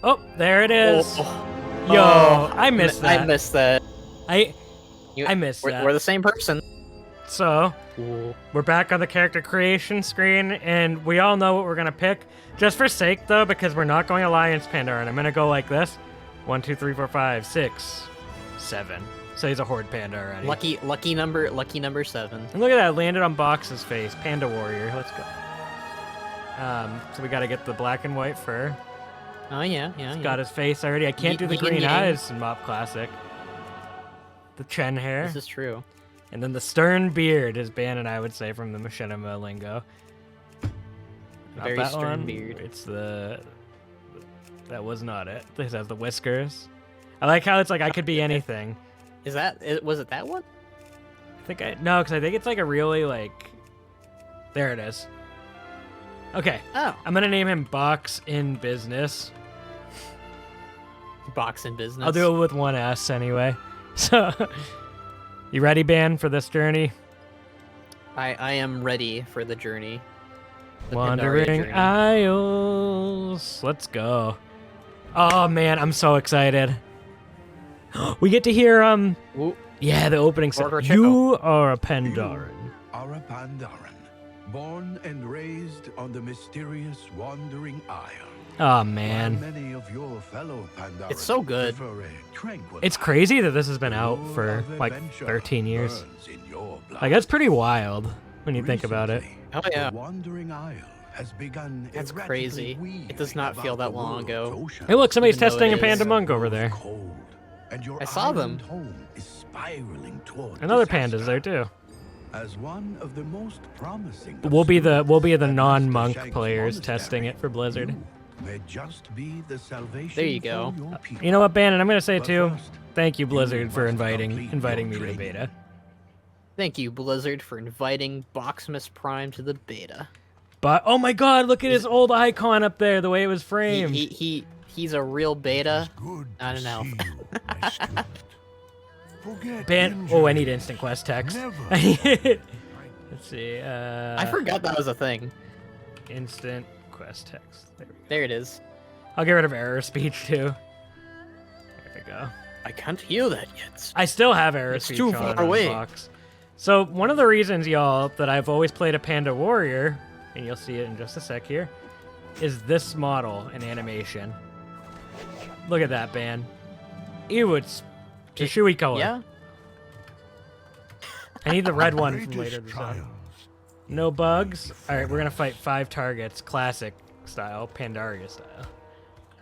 Oh, there it is. Oh. Yo, Oh, I missed that. I missed that. I missed that. We're the same person. So, Ooh. we're back on the character creation screen, and we all know what we're gonna pick. Just for sake, though, because we're not going Alliance Pandaren, I'm gonna go like this. 1, 2, 3, 4, 5, 6, 7. So he's a Horde Panda already. Lucky number 7. And look at that, landed on Box's face. Panda Warrior, let's go. So we gotta get the black and white fur. Oh yeah. He's got his face already. I can't do the green eyes in MoP Classic. The Chen hair. This is true. And then the stern beard is Ban and I would say from the Machinima lingo. Not Very that stern one. beard. It's the... That was not it. This has the whiskers. I like how it's like I could be anything. Was it that one? No, because I think it's like a really like... There it is. Okay. Oh. I'm going to name him Box in Business. Box in business. I'll do it with one S anyway. So, you ready, Ban, for this journey? I am ready for the journey. The Pandaria Wandering journey. Isles. Let's go. Oh man, I'm so excited. We get to hear Ooh. yeah, the opening song. Order You are a Pandaren. Are a Pandaren, born and raised on the mysterious Wandering Isle. Oh man. While many of your fellow Pandaren It's so good. prefer a tranquil It's crazy that this has been out life. for Full of like adventure 13 years. burns in your blood. Like that's pretty wild when you think about it. Recently, Oh, yeah. the Wandering Isle has begun That's erratically crazy. It does weaving not about feel that the long world's ago. ocean. Hey look, somebody's Even though testing a it panda is monk over there. Cold, and your I saw them. island home is spiraling toward Another disaster. panda's there too. As one of the most promising We'll be the that non-monk Master Shank's players monastery, testing it for Blizzard. you may just be the salvation There you go. for your people. You know what, Bannon? I'm gonna say But too. first, Thank you, Blizzard, you for must inviting complete me your to training. beta. Thank you, Blizzard, for inviting Boxmas Prime to the beta. But oh my God, look at his old icon up there, the way it was framed. He's a real beta. Good I don't know. to see you, my student. Forget Ban. Oh, I need injury. instant quest text. Never. Let's see. I forgot that was a thing. Instant quest text. There we go. There it is. I'll get rid of error speech too. There we go. I can't hear that yet. I still have error It's speech too on far away. Box. So one of the reasons, y'all, that I've always played a Panda Warrior, and you'll see it in just a sec here, is this model in animation. Look at that, Ban. Ew, it's Tishui color. Yeah. I need the red one from Greatest later this trials. time. No bugs. All right, we're gonna fight 5 targets, classic style, Pandaria style.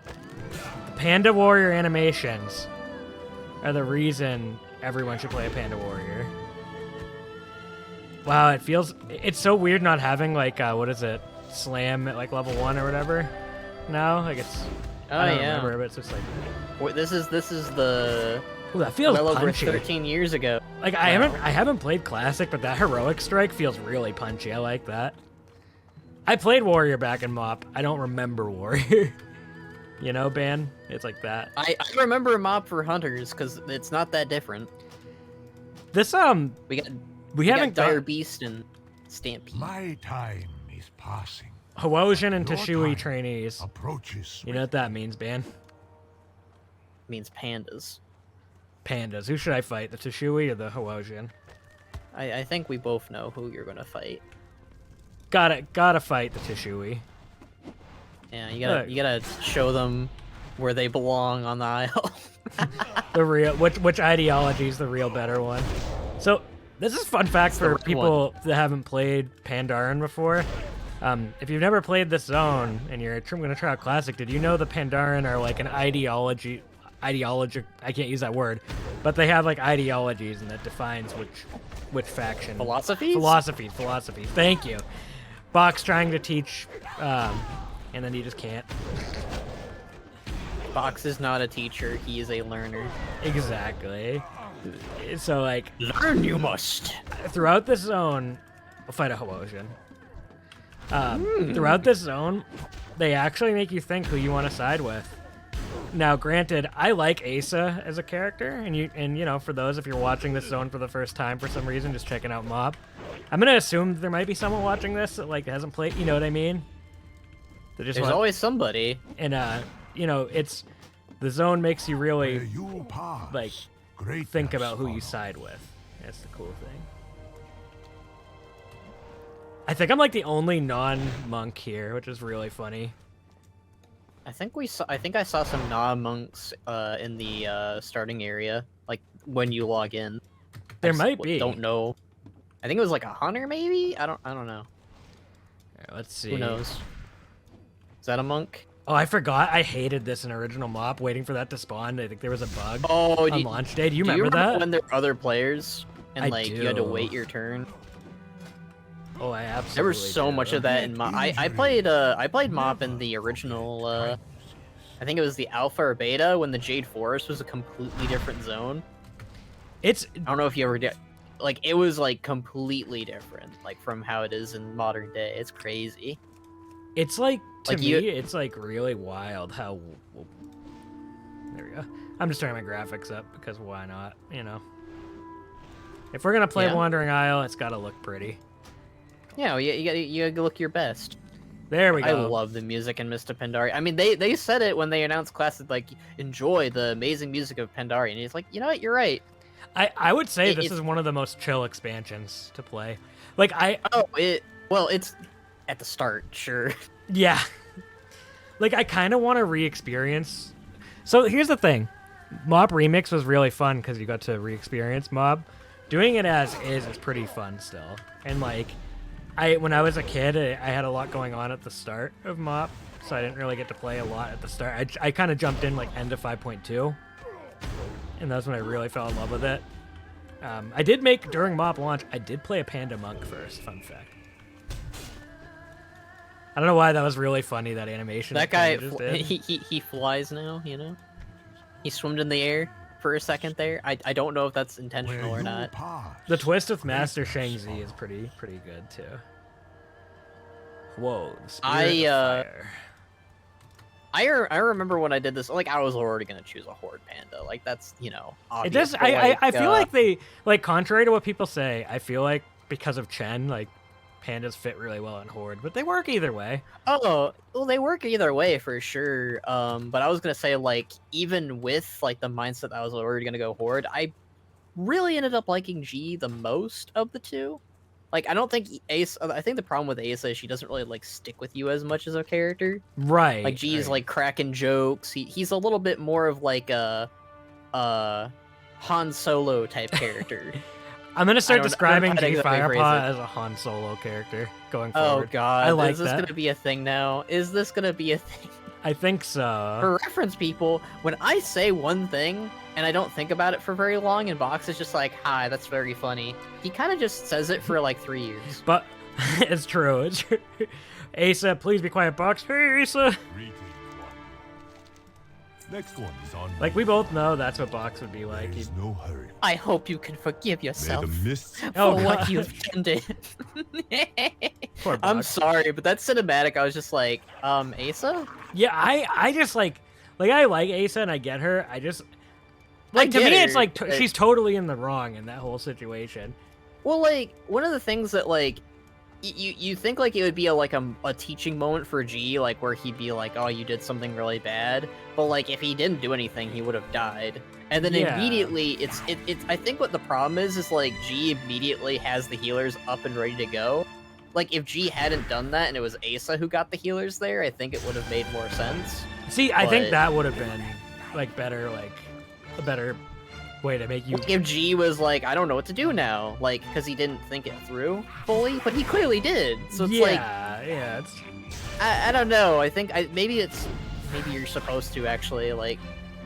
The Panda Warrior animations are the reason everyone should play a Panda Warrior. Wow, it's so weird not having like what is it, slam at like level 1 or whatever. Now, like it's Oh I don't yeah. remember, but it's just like Wait, this is the ooh, that feels well over punchy. 13 years ago. Like I haven't played classic, but that heroic strike feels really punchy. I like that. I played warrior back in MoP. I don't remember warrior. You know, Ban? It's like that. I remember MoP for hunters because it's not that different. This We haven't got Dire done Beast and Stampede. My time is passing. Hawosian and Your Tishui time trainees. approaches. You know what that means, Ban? Means pandas. Pandas. Who should I fight? The Tishui or the Hawosian? I think we both know who you're gonna fight. Gotta fight the Tishui. Yeah, Look. you gotta show them where they belong on the aisle. The real which ideology is the real better one? So this is a fun fact the for right people that haven't played Pandaren before. If you've never played this zone and you're going to try out Classic, did you know the Pandaren are like an ideology? I can't use that word, but they have like ideologies, and that defines which faction. Philosophies? Philosophies. Thank you. Box trying to teach, and then he just can't. Box is not a teacher, he is a learner. Exactly. So like Learn you must! throughout this zone, we'll fight a Hawosian. Throughout this zone, they actually make you think who you want to side with. Now, granted, I like Asa as a character, and you know, for those if you're watching this zone for the first time for some reason, just checking out MoP, I'm gonna assume there might be someone watching this that like hasn't played. You know what I mean? They just There's always somebody. and you know, the zone makes you Where really you pass, like greatness think about who you follows. side with. That's the cool thing. I think I'm like the only non-monk here, which is really funny. I think I saw some monks in the starting area, like when you log in. There I just might be. Don't know. I think it was like a hunter, maybe. I don't know. Here, let's see. Who knows? Is that a monk? Oh, I forgot. I hated this in original MoP, waiting for that to spawn. I think there was a bug Oh, on launch day. Do you do remember that? when there were other players and I like you had to do. wait your turn? Oh, I absolutely. There was so much of that in MoP. I played MoP in the original. I think it was the alpha or beta when the Jade Forest was a completely different zone. I don't know if you ever did. Like it was like completely different, like from how it is in modern day. It's crazy. It's like to Like me, you- it's like really wild how. There we go. I'm just turning my graphics up because why not? You know. If we're gonna play Yeah. Wandering Isle, it's gotta look pretty. Yeah, you gotta look your best. There we go. I love the music in Mists of Pandaria. I mean, they said it when they announced Classic, like, enjoy the amazing music of Pandaria. And he's like, you know what, you're right. I would say this it's- is one of the most chill expansions to play. Like It's at the start, sure. yeah. Like I kind of want to re-experience. So here's the thing, MoP Remix was really fun because you got to re-experience MoP. Doing it as is pretty fun still. And like, when I was a kid, I had a lot going on at the start of MoP, so I didn't really get to play a lot at the start. I kind of jumped in like end of 5.2, and that's when I really fell in love with it. I did make, during MoP launch, I did play a Panda Monk first, fun fact. I don't know why that was really funny, that animation. That guy, just did. he flies now, you know? He swam in the air for a second there. I don't know if that's intentional Where or you not. pass, The twist with Master Shen-zin is pretty good too. Whoa, the spirit of fire. I remember when I did this, like, I was already gonna choose a Horde Panda. Like, that's, you know, It obvious. does. but, I feel like they, like, contrary to what people say, I feel like because of Chen, like, pandas fit really well in Horde, but they work either way. Oh, well, they work either way for sure. But I was gonna say, like, even with like the mindset that I was already gonna go Horde, I really ended up liking G the most of the two. Like, I don't think Ace. I think the problem with Ace is she doesn't really like stick with you as much as a character. Right. Like G is right. like cracking jokes. He's a little bit more of like a Han Solo type character. I'm gonna start I don't know describing how to G exactly phrase Firepaw it. as a Han Solo character going Oh forward. god, I like is this that. gonna be a thing now? Is this gonna be a thing? I think so. For reference, people, when I say one thing and I don't think about it for very long, and Box is just like, "Hi, that's very funny," he kind of just says it for like 3 years. But it's true. It's true. Asa, please be quiet, Box. Hey, Asa. Greetings, one. Next one is on. Like, we both know that's what Box would be There like. is no hurry. I hope you can forgive May yourself the mists Oh, for what God. you've done. Poor I'm Box. sorry, but that cinematic, I was just like, Asa? Yeah, I just like I like Asa and I get her. I just like, to get me her, it's like but- she's totally in the wrong in that whole situation. Well, like, one of the things that, like, you think, like, it would be a teaching moment for G, like, where he'd be like, oh, you did something really bad, but, like, if he didn't do anything, he would have died. And then Yeah. immediately, it's I think what the problem is, like, G immediately has the healers up and ready to go. Like, if G hadn't done that and it was Asa who got the healers there, I think it would have made more sense. See, I think But- that would have been like better, like a better way to make you. If G was like, I don't know what to do now, like, because he didn't think it through fully, but he clearly did. So it's like, yeah, it's I don't know. I think maybe you're supposed to actually like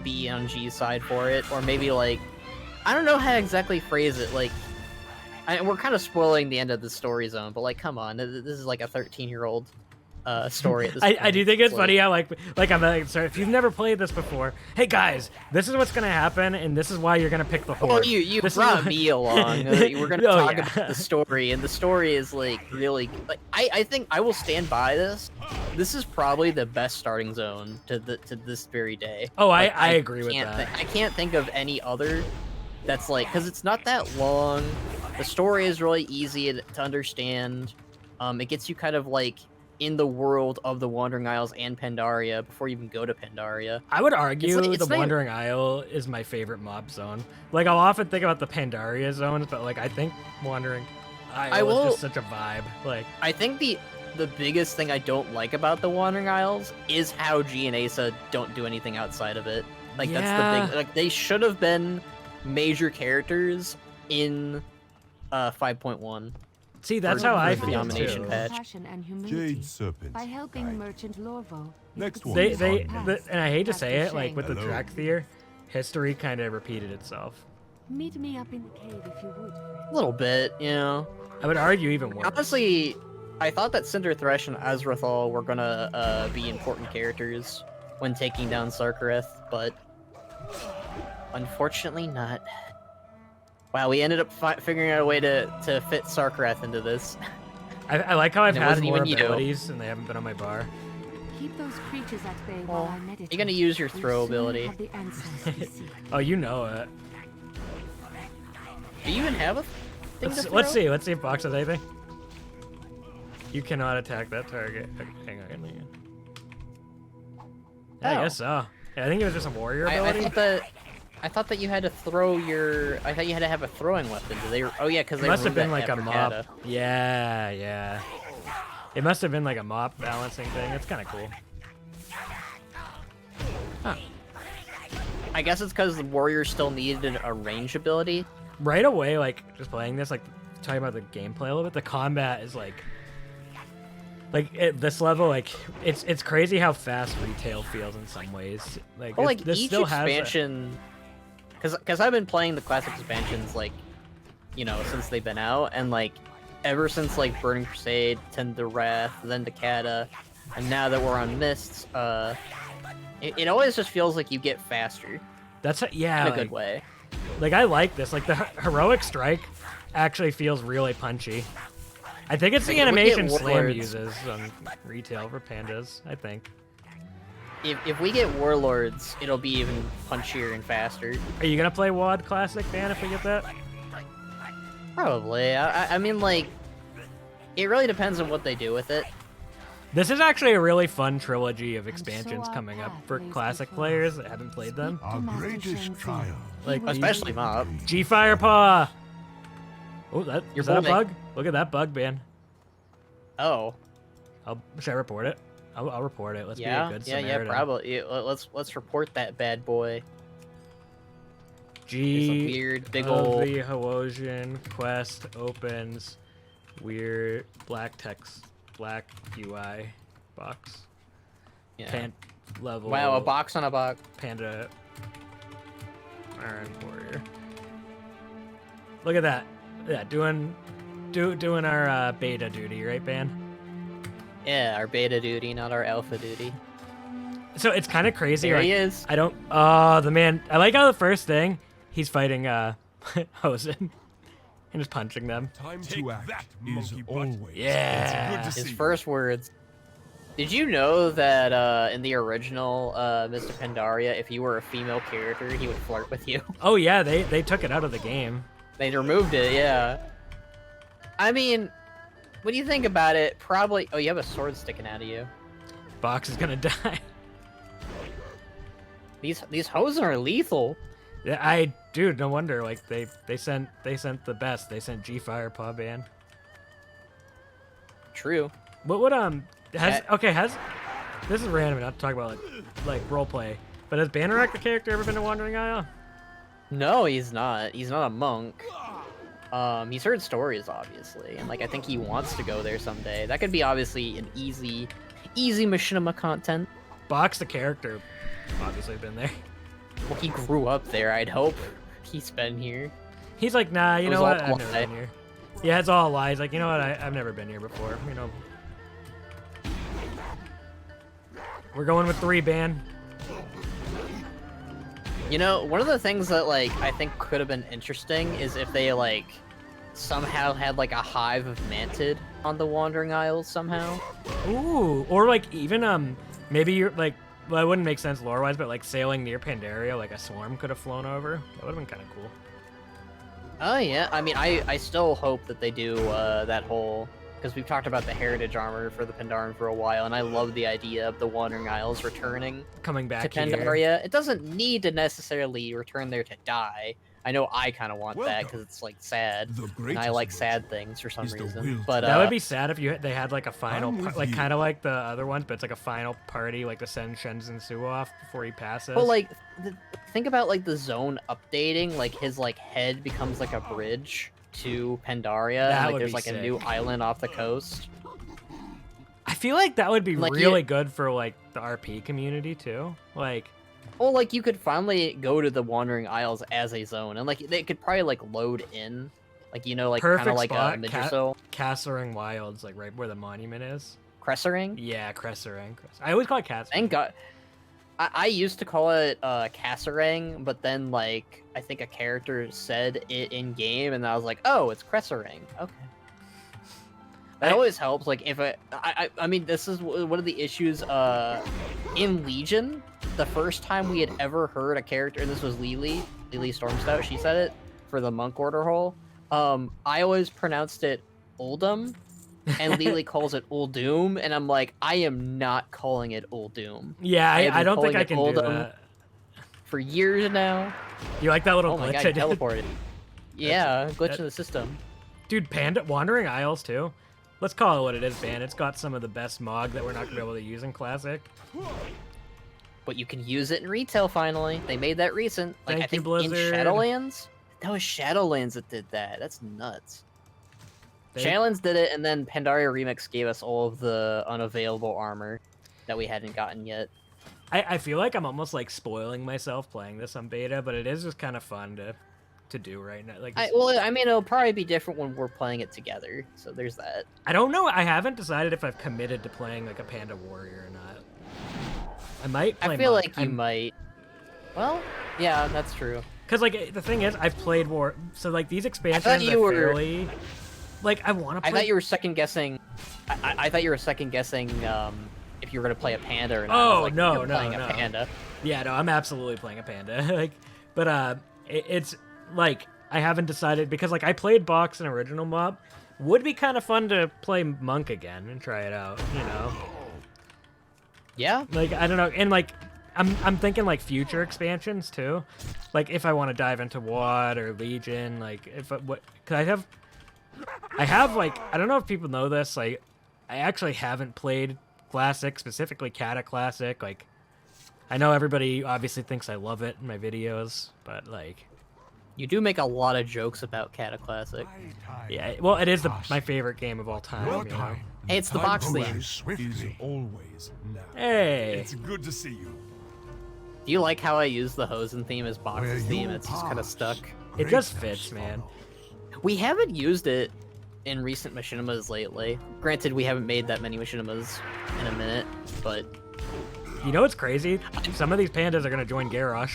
be on G's side for it, or maybe like I don't know how to exactly phrase it. Like we're kind of spoiling the end of the story zone, but like come on, this is like a 13-year-old story. At this I point. do think it's like- funny how like I'm like, sorry, if you've never played this before, hey guys, this is what's gonna happen, and this is why you're gonna pick the Horde. Well, you This is brought what- me along. We're gonna Oh, talk yeah. about the story, and the story is like really like I think I will stand by this. This is probably the best starting zone to this very day. Oh, Like, I agree with can't that. I can't think of any other that's like because it's not that long. The story is really easy to understand. It gets you kind of like in the world of the Wandering Isles and Pandaria before you even go to Pandaria. I would argue it's the Wandering Isle is my favorite mob zone. Like, I'll often think about the Pandaria zones, but like I think Wandering Isle is just such a vibe. Like, I think the biggest thing I don't like about the Wandering Isles is how G and Asa don't do anything outside of it. Like, that's the big... Like, they should have been major characters in 5.1. See, that's how I feel domination too. patch. Jade Serpent. By helping Merchant Lorvo. Next one. And I hate to say it, like with the Hello. Drakthir, history kind of repeated itself. Meet me up in the cave if you would, friend. A little bit, you know. I would argue even worse. Honestly, I thought that Cinder Thresh and Azrathal were gonna be important characters when taking down Sarkareth, but unfortunately not. Wow, we ended up figuring out a way to fit Sarkareth into this. I like how I've And it had wasn't more even you. abilities and they haven't been on my bar. Keep those creatures at bay while I meditate. You're gonna use your We'll throw soon ability. have the answers we seek. Oh, you know it. Do you even have a thing to throw? Let's see if Box has anything. You cannot attack that target. Okay, hang on. Yeah, I Oh. guess so. Yeah, I think it was just a warrior I ability. thought that you had to throw your... I thought you had to have a throwing weapon. Do they... Oh yeah, because It they must have removed been like that a after mop. Kata. Yeah. It must have been like a mop balancing thing. It's kind of cool. Huh. I guess it's because the warrior still needed a range ability. Right away, like just playing this, like talking about the gameplay a little bit, the combat is like at this level, like it's crazy how fast retail feels in some ways. Like, Well, like this each still has expansion, because I've been playing the classic expansions like, you know, since they've been out, and like ever since like Burning Crusade, Tend to Wrath, then to Kata, and now that we're on Mists, it always just feels like you get faster That's in a like, good way. Like, I like this. Like, the heroic strike actually feels really punchy. I think it's the Like, if we get animation Slam warlords- uses on retail for pandas, I think. If we get warlords, it'll be even punchier and faster. Are you gonna play WoD Classic, Dan, if we get that? Probably. I mean, like, it really depends on what they do with it. This is actually a really fun trilogy of expansions our coming up path for lays classic before players us. that haven't played them. Our Master greatest Shen-zin. triumph. Like, Especially Mob. G Firepaw! Oh, Your is that a boy. bug? Look at that bug, man. Oh. Should I report it? I'll report it. Let's Yeah, be a good yeah, Samaritan. probably. Yeah, let's report that bad boy. It's a G weird big of old. the Hoosian quest opens weird black text, black UI box. Yeah. Pan level. Wow, a box on a box. Panda Iron Warrior. Look at that. Yeah, doing our beta duty, right, Ban? Yeah, our beta duty, not our alpha duty. So it's kind of crazy. There like, he is. I don't. Oh, the man. I like how the first thing he's fighting Hosen and just punching them. Time Take to act that, is monkey butt. always. Yeah. Good to His see first words. Did you know that in the original Mists of Pandaria, if you were a female character, he would flirt with you? Oh yeah, they took it out of the game. They removed it, yeah. I mean, when you think about it, probably... Oh, you have a sword sticking out of you. Box is gonna die. These Hosen are lethal. Yeah, dude, no wonder. Like they sent the best. They sent G Firepaw Ban. True. What would has this is random not to talk about like role play, but has Banneret the character ever been to Wandering Isle? No, he's not. He's not a monk. He's heard stories, obviously, and like I think he wants to go there someday. That could be obviously an easy machinima content. Box the character, obviously been there. Well, he grew up there. I'd hope he's been here. He's like, nah, you It know was what? all I've never lie. been here. Yeah, it's all lies. Like, you know what? I've never been here before. You know. We're going with 3, Ban. You know, one of the things that like I think could have been interesting is if they like somehow had like a hive of Mantid on the Wandering Isles somehow. Ooh, or like even maybe you're like, well, it wouldn't make sense lore-wise, but like sailing near Pandaria, like a swarm could have flown over. That would have been kind of cool. Oh yeah, I mean I still hope that they do that whole because we've talked about the heritage armor for the Pandaren for a while, and I love the idea of the Wandering Isles returning Coming back to Pandaria. It doesn't need to necessarily return there to die. I know I kind of want that because it's like sad, and I like sad things for some reason. But that would be sad if they had like a final, like kind of like the other ones, but it's like a final party, like to send Shen-zin Su off before he passes. But like, think about like the zone updating, like his like head becomes like a bridge to Pandaria, That and would like there's be like sick. a new island off the coast. I feel like that would be Like, really good for like the RP community too. Like, Well, like you could finally go to the Wandering Isles as a zone, and like they could probably like load in, like you know, like kind perfect of like spot, a Midgersoul. Castering Wilds, like right where the monument is. Cressering. Yeah, Cressering. I always call it Castering. Thank God. I used to call it Kasserang, but then like I think a character said it in game, and I was like, oh, it's Cressering. Okay. That always helps. Like if I mean, this is one of the issues in Legion. The first time we had ever heard a character, and this was Lily Stormstout, she said it for the Monk Order hole. I always pronounced it Uldum, and Lily calls it Uldum, and I'm like, I am not calling it Uldum. Yeah, I don't think I can do Uldum that. for years now. You like that little Oh my glitch god, I you did? teleported. Yeah, glitch that- in the system. Dude, Wandering Isles too. Let's call it what it is, man. It's got some of the best Mog that we're not gonna be able to use in Classic. But you can use it in retail finally. They made that recent. Like Thank I you, think in Blizzard. Shadowlands? That was Shadowlands that did that. That's nuts. They- Shadowlands did it, and then Pandaria Remix gave us all of the unavailable armor that we hadn't gotten yet. I feel like I'm almost like spoiling myself playing this on beta, but it is just kind of fun to do right now. Like, Well, I mean, it'll probably be different when we're playing it together. So there's that. I don't know. I haven't decided if I've committed to playing like a Panda Warrior or not. I might play I feel Monk. like you might. Well, yeah, that's true. Because like the thing is, I've played War, so like these expansions you are were- fairly. Like I want to. I thought you were second guessing. I thought you were second guessing if you were gonna play a panda or not. I Oh, was like, no, you're no, playing no. a panda. Yeah, no, I'm absolutely playing a Panda. Like, but it's like I haven't decided because like I played Box and original MoP. Would be kind of fun to play Monk again and try it out. You know. Yeah. Like I don't know, and like I'm thinking like future expansions too, like if I want to dive into WoD or Legion, like if what cause I have like I don't know if people know this, like I actually haven't played Classic, specifically Kata Classic. Like I know everybody obviously thinks I love it in my videos, but like You do make a lot of jokes about Kata Classic. yeah, well it is my favorite game of all time. Your You know? time. Hey, it's the Time box to theme. rise Is swiftly. always now. Hey, It's good to see you. Do you like how I use the Hosen theme as Where Box's theme? you It's just kind of pass, stuck. it just greatness fits, man. follows. We haven't used it in recent Machinimas lately. Granted, we haven't made that many Machinimas in a minute, but You know what's crazy? Some of these pandas are gonna join Garrosh,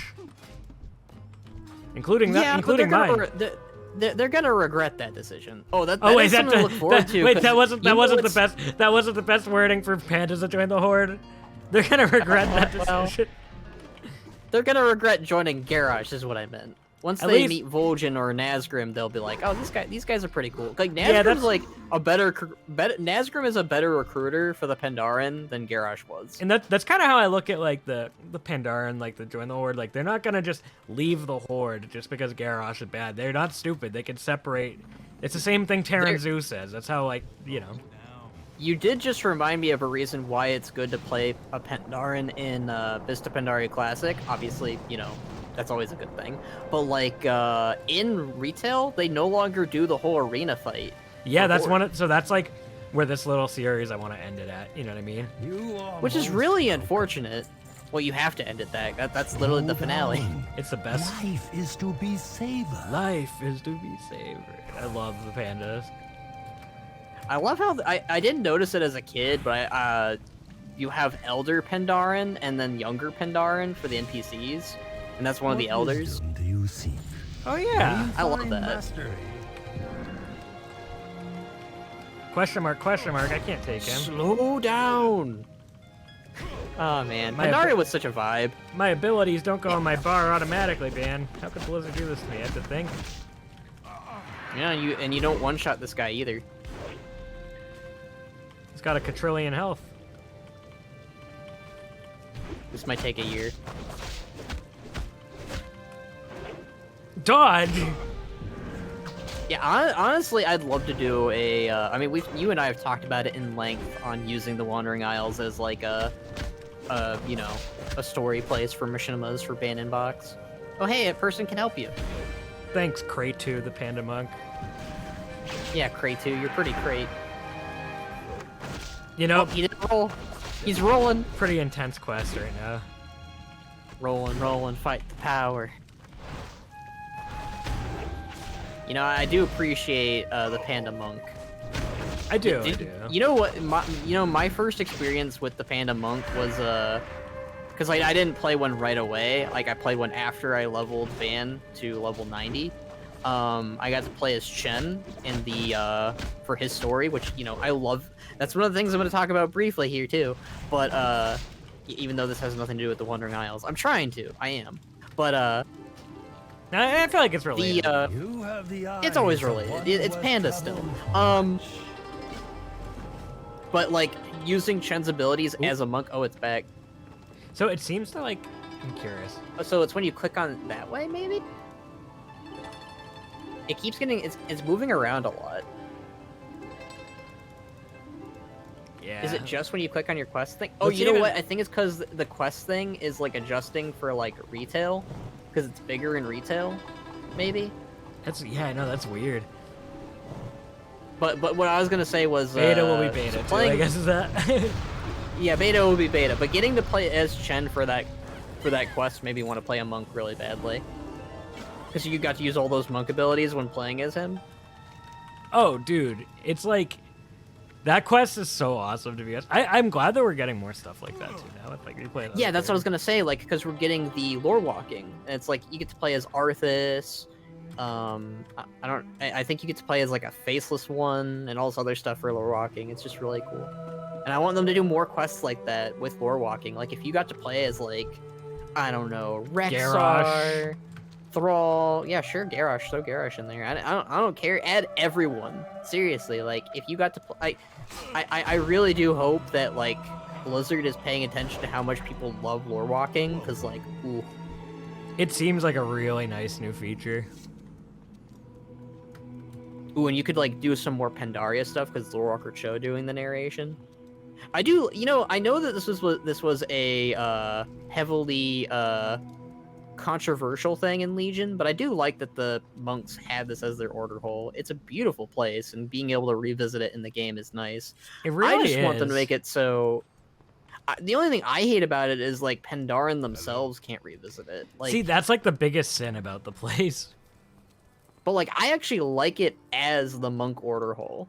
including that, yeah, including but mine. they're gonna regret that decision. Oh, that Oh wait, is something to look forward to. wait, 'cause that wasn't you know the what's- best. That wasn't the best wording for pandas to join the Horde. They're gonna regret that Well, decision. They're gonna regret joining Garrosh, is what I meant. Once At they least- meet Vol'jin or Nazgrim, they'll be like, "Oh, these guys are pretty cool." Like Yeah, Nazgrim's that's- like a better Nazgrim is a better recruiter for the Pandaren than Garrosh was. And that's kind of how I look at like the Pandaren, like the join the Horde. Like they're not gonna just leave the Horde just because Garrosh is bad. They're not stupid. They can separate. It's the same thing Terran Zu says. That's how like you know. You did just remind me of a reason why it's good to play a Pandaren in Mists of Pandaria Classic. Obviously, you know, that's always a good thing. But like in retail, they no longer do the whole arena fight. Yeah, that's Horde. one. So that's like where this little series I want to end it at. You know what I mean? Which is really unfortunate. Well, you have to end it that's literally the finale. It's the best. Life is to be savored. Life is to be savored. I love the pandas. I love how I didn't notice it as a kid, but you have Elder Pandaren and then Younger Pandaren for the NPCs, and that's one of the Elders. Wisdom do you seek? Oh yeah. I love Find that. mastery. Question mark? Question mark? I can't take him. Slow down. Oh man, My Pandaria ab- was such a vibe. My abilities don't go on my bar automatically, man. How could Blizzard do this to me? I have to think. Yeah, you don't one-shot this guy either. got a quadrillion health. This might take a year. Dodge! Yeah, honestly, I'd love to do a. I mean, you and I have talked about it in length on using the Wandering Isles as like you know, a story place for Machinimas for Ban Inbox. Oh, hey, a person can help you. Thanks, Kratu, the panda monk. Yeah, Kratu, you're pretty great. You know, Oh, he didn't roll. He's rolling. pretty intense quest right now. Rolling, fight the power. You know, I do appreciate the Panda Monk. I do. You know what? My first experience with the Panda Monk was because I didn't play one right away. Like I played one after I leveled Van to level 90. I got to play as Chen in the for his story, which I love. That's one of the things I'm going to talk about briefly here too. But even though this has nothing to do with the Wandering Isles, I'm trying to. I am. But I feel like it's related. You have the it's always eyes of related. one It's who Panda has still. traveled But like using Chen's abilities as a monk. Oh, it's back. So it seems to like. I'm curious. So it's when you click on that way, maybe. It keeps getting. It's moving around a lot. Yeah. Is it just when you click on your quest thing? Oh, Let's you know even- what? I think it's because the quest thing is like adjusting for like retail, because it's bigger in retail, maybe. That's I know that's weird. But what I was gonna say was Beta will be so beta too. playing, I guess is that. Yeah, beta will be beta. But getting to play as Chen for that quest made me want to play a monk really badly, because you got to use all those monk abilities when playing as him. Oh, dude, it's like that quest is so awesome to be honest. I'm glad that we're getting more stuff like that too now. With, like, we play Yeah, that's what I was gonna say. Like, because we're getting the lore walking, and it's like you get to play as Arthas. I think you get to play as like a faceless one and all this other stuff for lore walking. It's just really cool, and I want them to do more quests like that with lore walking. Like, if you got to play as like, I don't know, Rexar, Garrosh. Thrall. Yeah, sure, Garrosh. Throw Garrosh in there. I don't care. Add everyone. Seriously, like if you got to play, I really do hope that like Blizzard is paying attention to how much people love lore walking, because like, ooh. It seems like a really nice new feature. Ooh, and you could like do some more Pandaria stuff because Lore Walker Cho doing the narration. I do, I know that this was a heavily controversial thing in Legion, but I do like that the monks had this as their order hole. It's a beautiful place, and being able to revisit it in the game is nice. It really I just is. want them to make it so. The only thing I hate about it is like Pandaren themselves can't revisit it. Like, See, that's like the biggest sin about the place. but like I actually like it as the monk order hole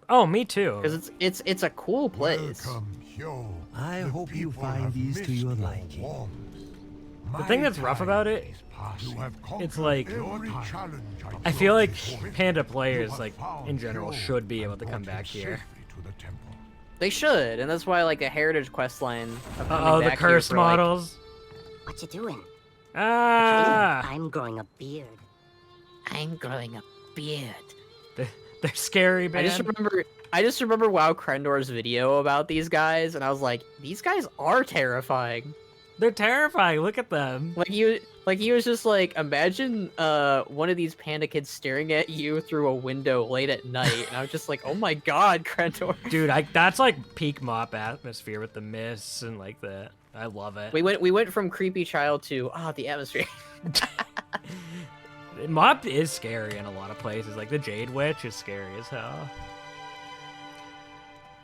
Oh, me too. because it's a cool place. I hope you find these to your liking. The thing that's rough about it, it's like I feel like Panda players, like in general, should be able to come back here. They should, and that's why like a heritage quest line. Of coming Oh, the back here cursed for, like- models. What you doing? Ah, I'm growing a beard. I'm growing a beard. they're scary, man. I just remember WoW Krendor's video about these guys, and I was like, these guys are terrifying. They're terrifying. Look at them. Like he was just like, imagine one of these panda kids staring at you through a window late at night, and I was just like, oh my god, Krendor. Dude, that's like peak MoP atmosphere with the mists and like the. I love it. We went from creepy child to the atmosphere. MoP is scary in a lot of places. Like the Jade Witch is scary as hell.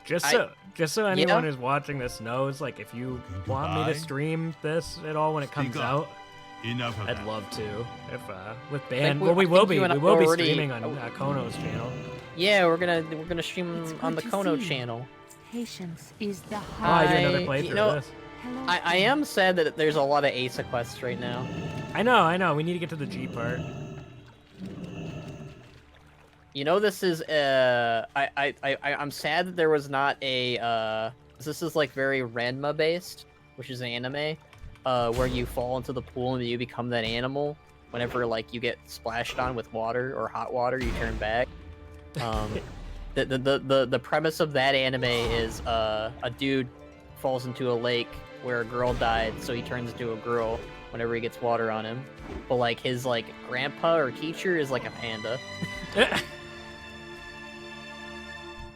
Just so anyone who's watching this knows, like if you want me to stream this at all when it comes out, Enough of I'd that. love to. If with Ban, we- well, we I will think be. you and We I will be already- streaming on Khono's channel. Yeah, we're gonna stream It's on good the to Khono see you. channel. Patience is the Oh, I do another I- playthrough you know- of this. Hello, I am sad that there's a lot of Asa quests right now. I know. We need to get to the G part. You know, this is I'm sad that there was not a this is like very Ranma based, which is an anime, where you fall into the pool and you become that animal. Whenever like you get splashed on with water or hot water, you turn back. The premise of that anime is a dude falls into a lake where a girl died, so he turns into a girl whenever he gets water on him. But like his like grandpa or teacher is like a panda.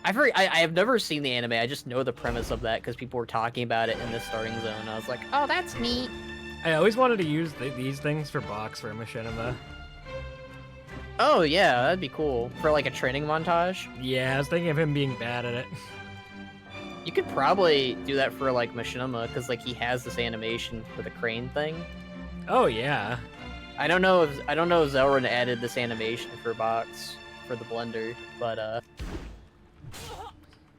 I have never seen the anime. I just know the premise of that because people were talking about it in the starting zone. I was like, oh, that's neat. I always wanted to use these things for box for Machinima. Oh yeah, that'd be cool for like a training montage. Yeah, I was thinking of him being bad at it. You could probably do that for like Machinima because like he has this animation for the crane thing. Oh yeah. I don't know if Zelrun added this animation for box for the blender, but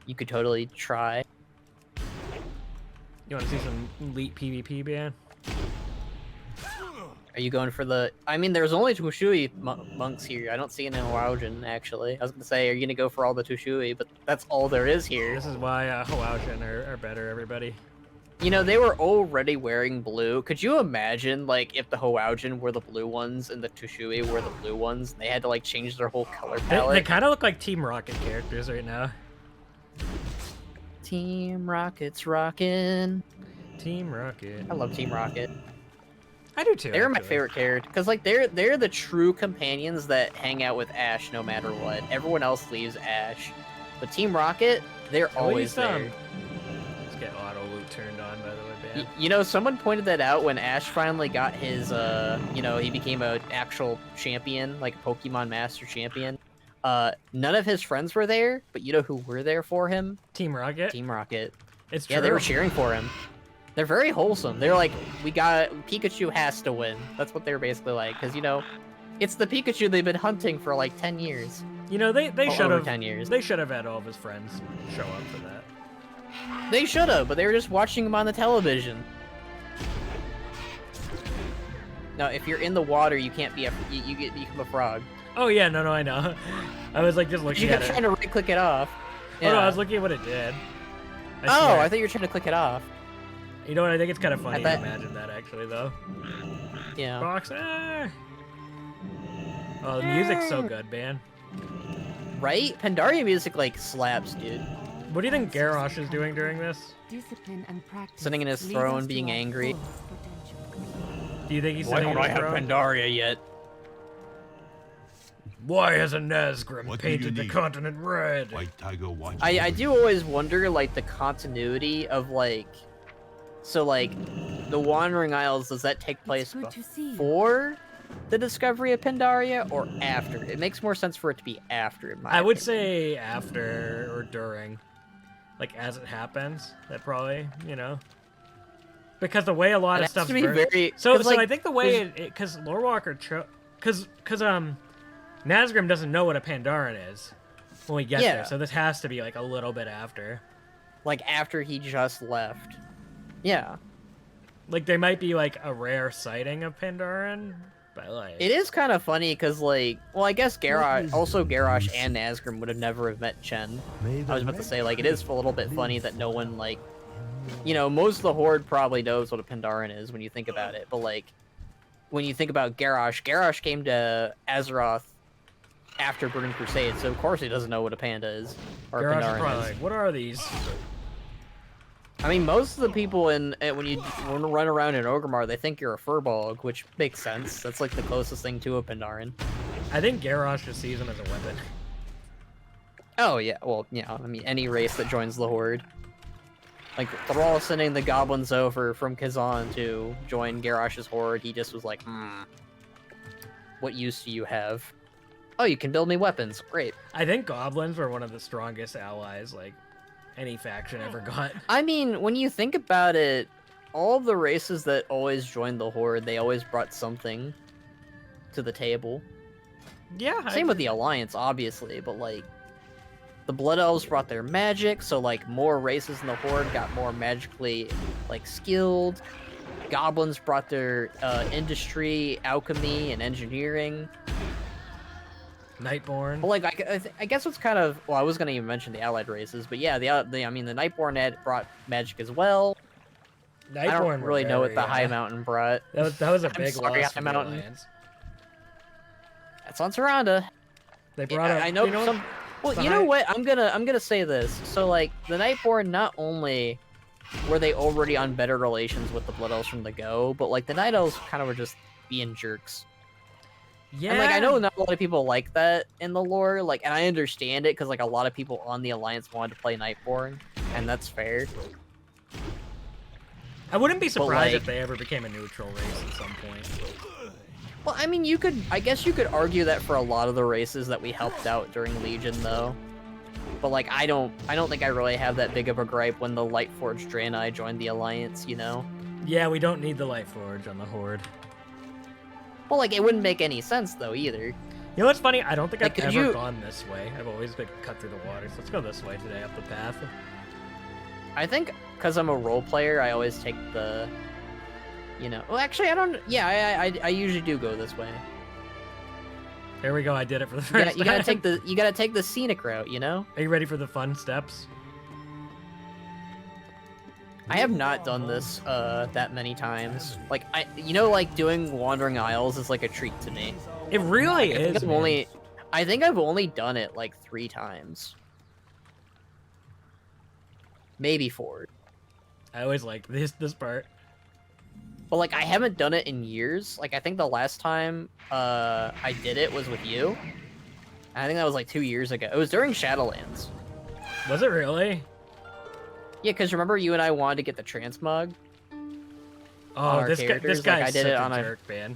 you could totally try. You want to see some elite PvP, man? Are you going for the... I mean, there's only Tushui monks here. I don't see any Hwaujin, actually. I was going to say, are you going to go for all the Tushui? But that's all there is here. This is why Hwaujin are better, everybody. You know, they were already wearing blue. Could you imagine, like, if the Hwaujin were the blue ones and the Tushui were the blue ones? And they had to, like, change their whole color palette. They kind of look like Team Rocket characters right now. Team Rocket's rockin'. Team Rocket. I love Team Rocket. I do too. They're my favorite character because like they're the true companions that hang out with Ash no matter what. Everyone else leaves Ash, but Team Rocket, they're always there. Let's get auto loot turned on, by the way, man. You know, someone pointed that out when Ash finally got his you know, he became an actual champion, like a Pokemon Master Champion. None of his friends were there, but you know who were there for him? Team Rocket. Team Rocket. It's true. Yeah, they were cheering for him. They're very wholesome. They're like, Pikachu has to win. That's what they're basically like, because, you know, it's the Pikachu they've been hunting for like 10 years. You know, they should have 10 years. They should have had all of his friends show up for that. They should have, but they were just watching him on the television. No, if you're in the water, you can't be you become a frog. Oh yeah, no, I know. I was like just looking You at kept it. trying to right-click it off. Oh no, I was looking at what it did. Oh, I thought you were trying to click it off. You know what? I think it's kind of funny bet- to imagine that actually, though. Yeah. Box. Oh, the music's so good, man. Right? Pandaria music like slaps, dude. What do you think Garrosh is doing during this? Discipline and practice Sitting in his lead throne, us to being our angry. full potential. Do you think he's sitting in his throne? Pandaria yet? Why hasn't Nazgrim What do you painted the need? continent red? White Tiger watches. I do always wonder, like, the continuity of, like... So, like, the Wandering Isles, does that take place good to see you. before the discovery of Pandaria or after? It makes more sense for it to be after, in my I would opinion. say after or during. Like, as it happens. That probably, you know. Because the way a lot It of has stuff's to be very... very... So 'cause, I like, think the way it... Because Lorewalker... Because Nazgrim doesn't know what a Pandaren is when we get Yeah. there. So this has to be, like, a little bit after. Like, after he just left. Yeah. Like, there might be, like, a rare sighting of Pandaren, but, like... It is kind of funny because, like, well, I guess Garrosh and Nazgrim would have never have met Chen. I was about to say, like, it is a little bit funny that no one, like, you know, most of the Horde probably knows what a Pandaren is when you think about it, but, like, when you think about Garrosh came to Azeroth after Burning Crusade, so of course he doesn't know what a panda is, or a Garrosh is Pandaren probably is. like, what are these? I mean, most of the people when you run around in Orgrimmar, they think you're a furbolg, which makes sense. That's like the closest thing to a Pandaren. I think Garrosh just sees them as a weapon. Oh yeah, well, yeah. I mean, any race that joins the Horde, like Thrall sending the goblins over from Kazan to join Garrosh's Horde, he just was like, what use do you have? Oh, you can build me weapons. Great. I think goblins were one of the strongest allies, like, any faction ever got. I mean, when you think about it, all the races that always joined the Horde, they always brought something to the table. Yeah. Same with the Alliance, obviously, but, like, the Blood Elves brought their magic, so, like, more races in the Horde got more magically, like, skilled. Goblins brought their industry, alchemy, and engineering. Nightborn. But, like, I guess what's kind of... Well, I was going to even mention the allied races, but yeah, I mean, the Nightborn brought magic as well. Nightborn I don't were really know what very, the High Mountain brought. That was a I'm big sorry, loss High for the Mountain. Alliance. That's on Saranda. They brought up... I know you know, some... Well, you know what? I'm gonna say this. So like the Nightborn, not only were they already on better relations with the Blood Elves from the go, but like the Night Elves kind of were just being jerks. Yeah. And like I know not a lot of people like that in the lore, like, and I understand it because like a lot of people on the Alliance wanted to play Nightborn, and that's fair. I wouldn't be surprised like- if they ever became a neutral race at some point. Well, I mean, I guess you could argue that for a lot of the races that we helped out during Legion, though. But like, I don't think I really have that big of a gripe when the Lightforged Draenei joined the Alliance, you know? Yeah, we don't need the Lightforge on the Horde. Well, like, it wouldn't make any sense, though, either. You know what's funny? I don't think Like, I've could ever you- gone this way. I've always been cut through the water, so let's go this way today, up the path. I think, because I'm a role player, I always take the... You know... Well, actually, I don't... Yeah, I usually do go this way. Here we go, I did it for the first You gotta time. take the scenic route, you know? Are you ready for the fun steps? I have not done this that many times. Like you know, like doing Wandering Isles is like a treat to me. It really I think is, I think I've only done it like 3 times, maybe 4. I always like this part. But like I haven't done it in years. Like I think the last time I did it was with you. And I think that was like 2 years ago. It was during Shadowlands. Was it really? Yeah, because remember you and I wanted to get the transmog. Oh, our this characters, guy's like, I did such it a on a- jerk, man.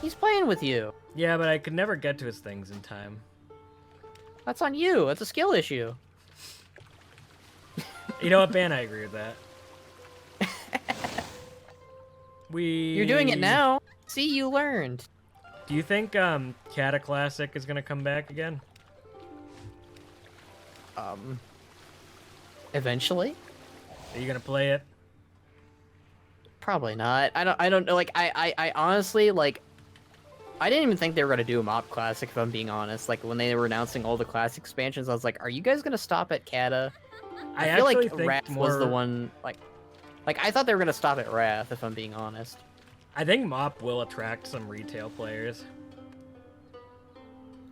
He's playing with you. Yeah, but I could never get to his things in time. That's on you. That's a skill issue. You know what, Ben? I agree with that. You're doing it now. See, you learned. Do you think Kata Classic is gonna come back again? Eventually. Are you gonna play it? Probably not. I don't know. Like, I honestly, like, I didn't even think they were gonna do a MoP Classic, if I'm being honest. Like, when they were announcing all the Classic expansions, I was like, are you guys gonna stop at Kata? I feel like actually think Wrath more... was the one, like, I thought they were gonna stop at Wrath, if I'm being honest. I think MoP will attract some retail players.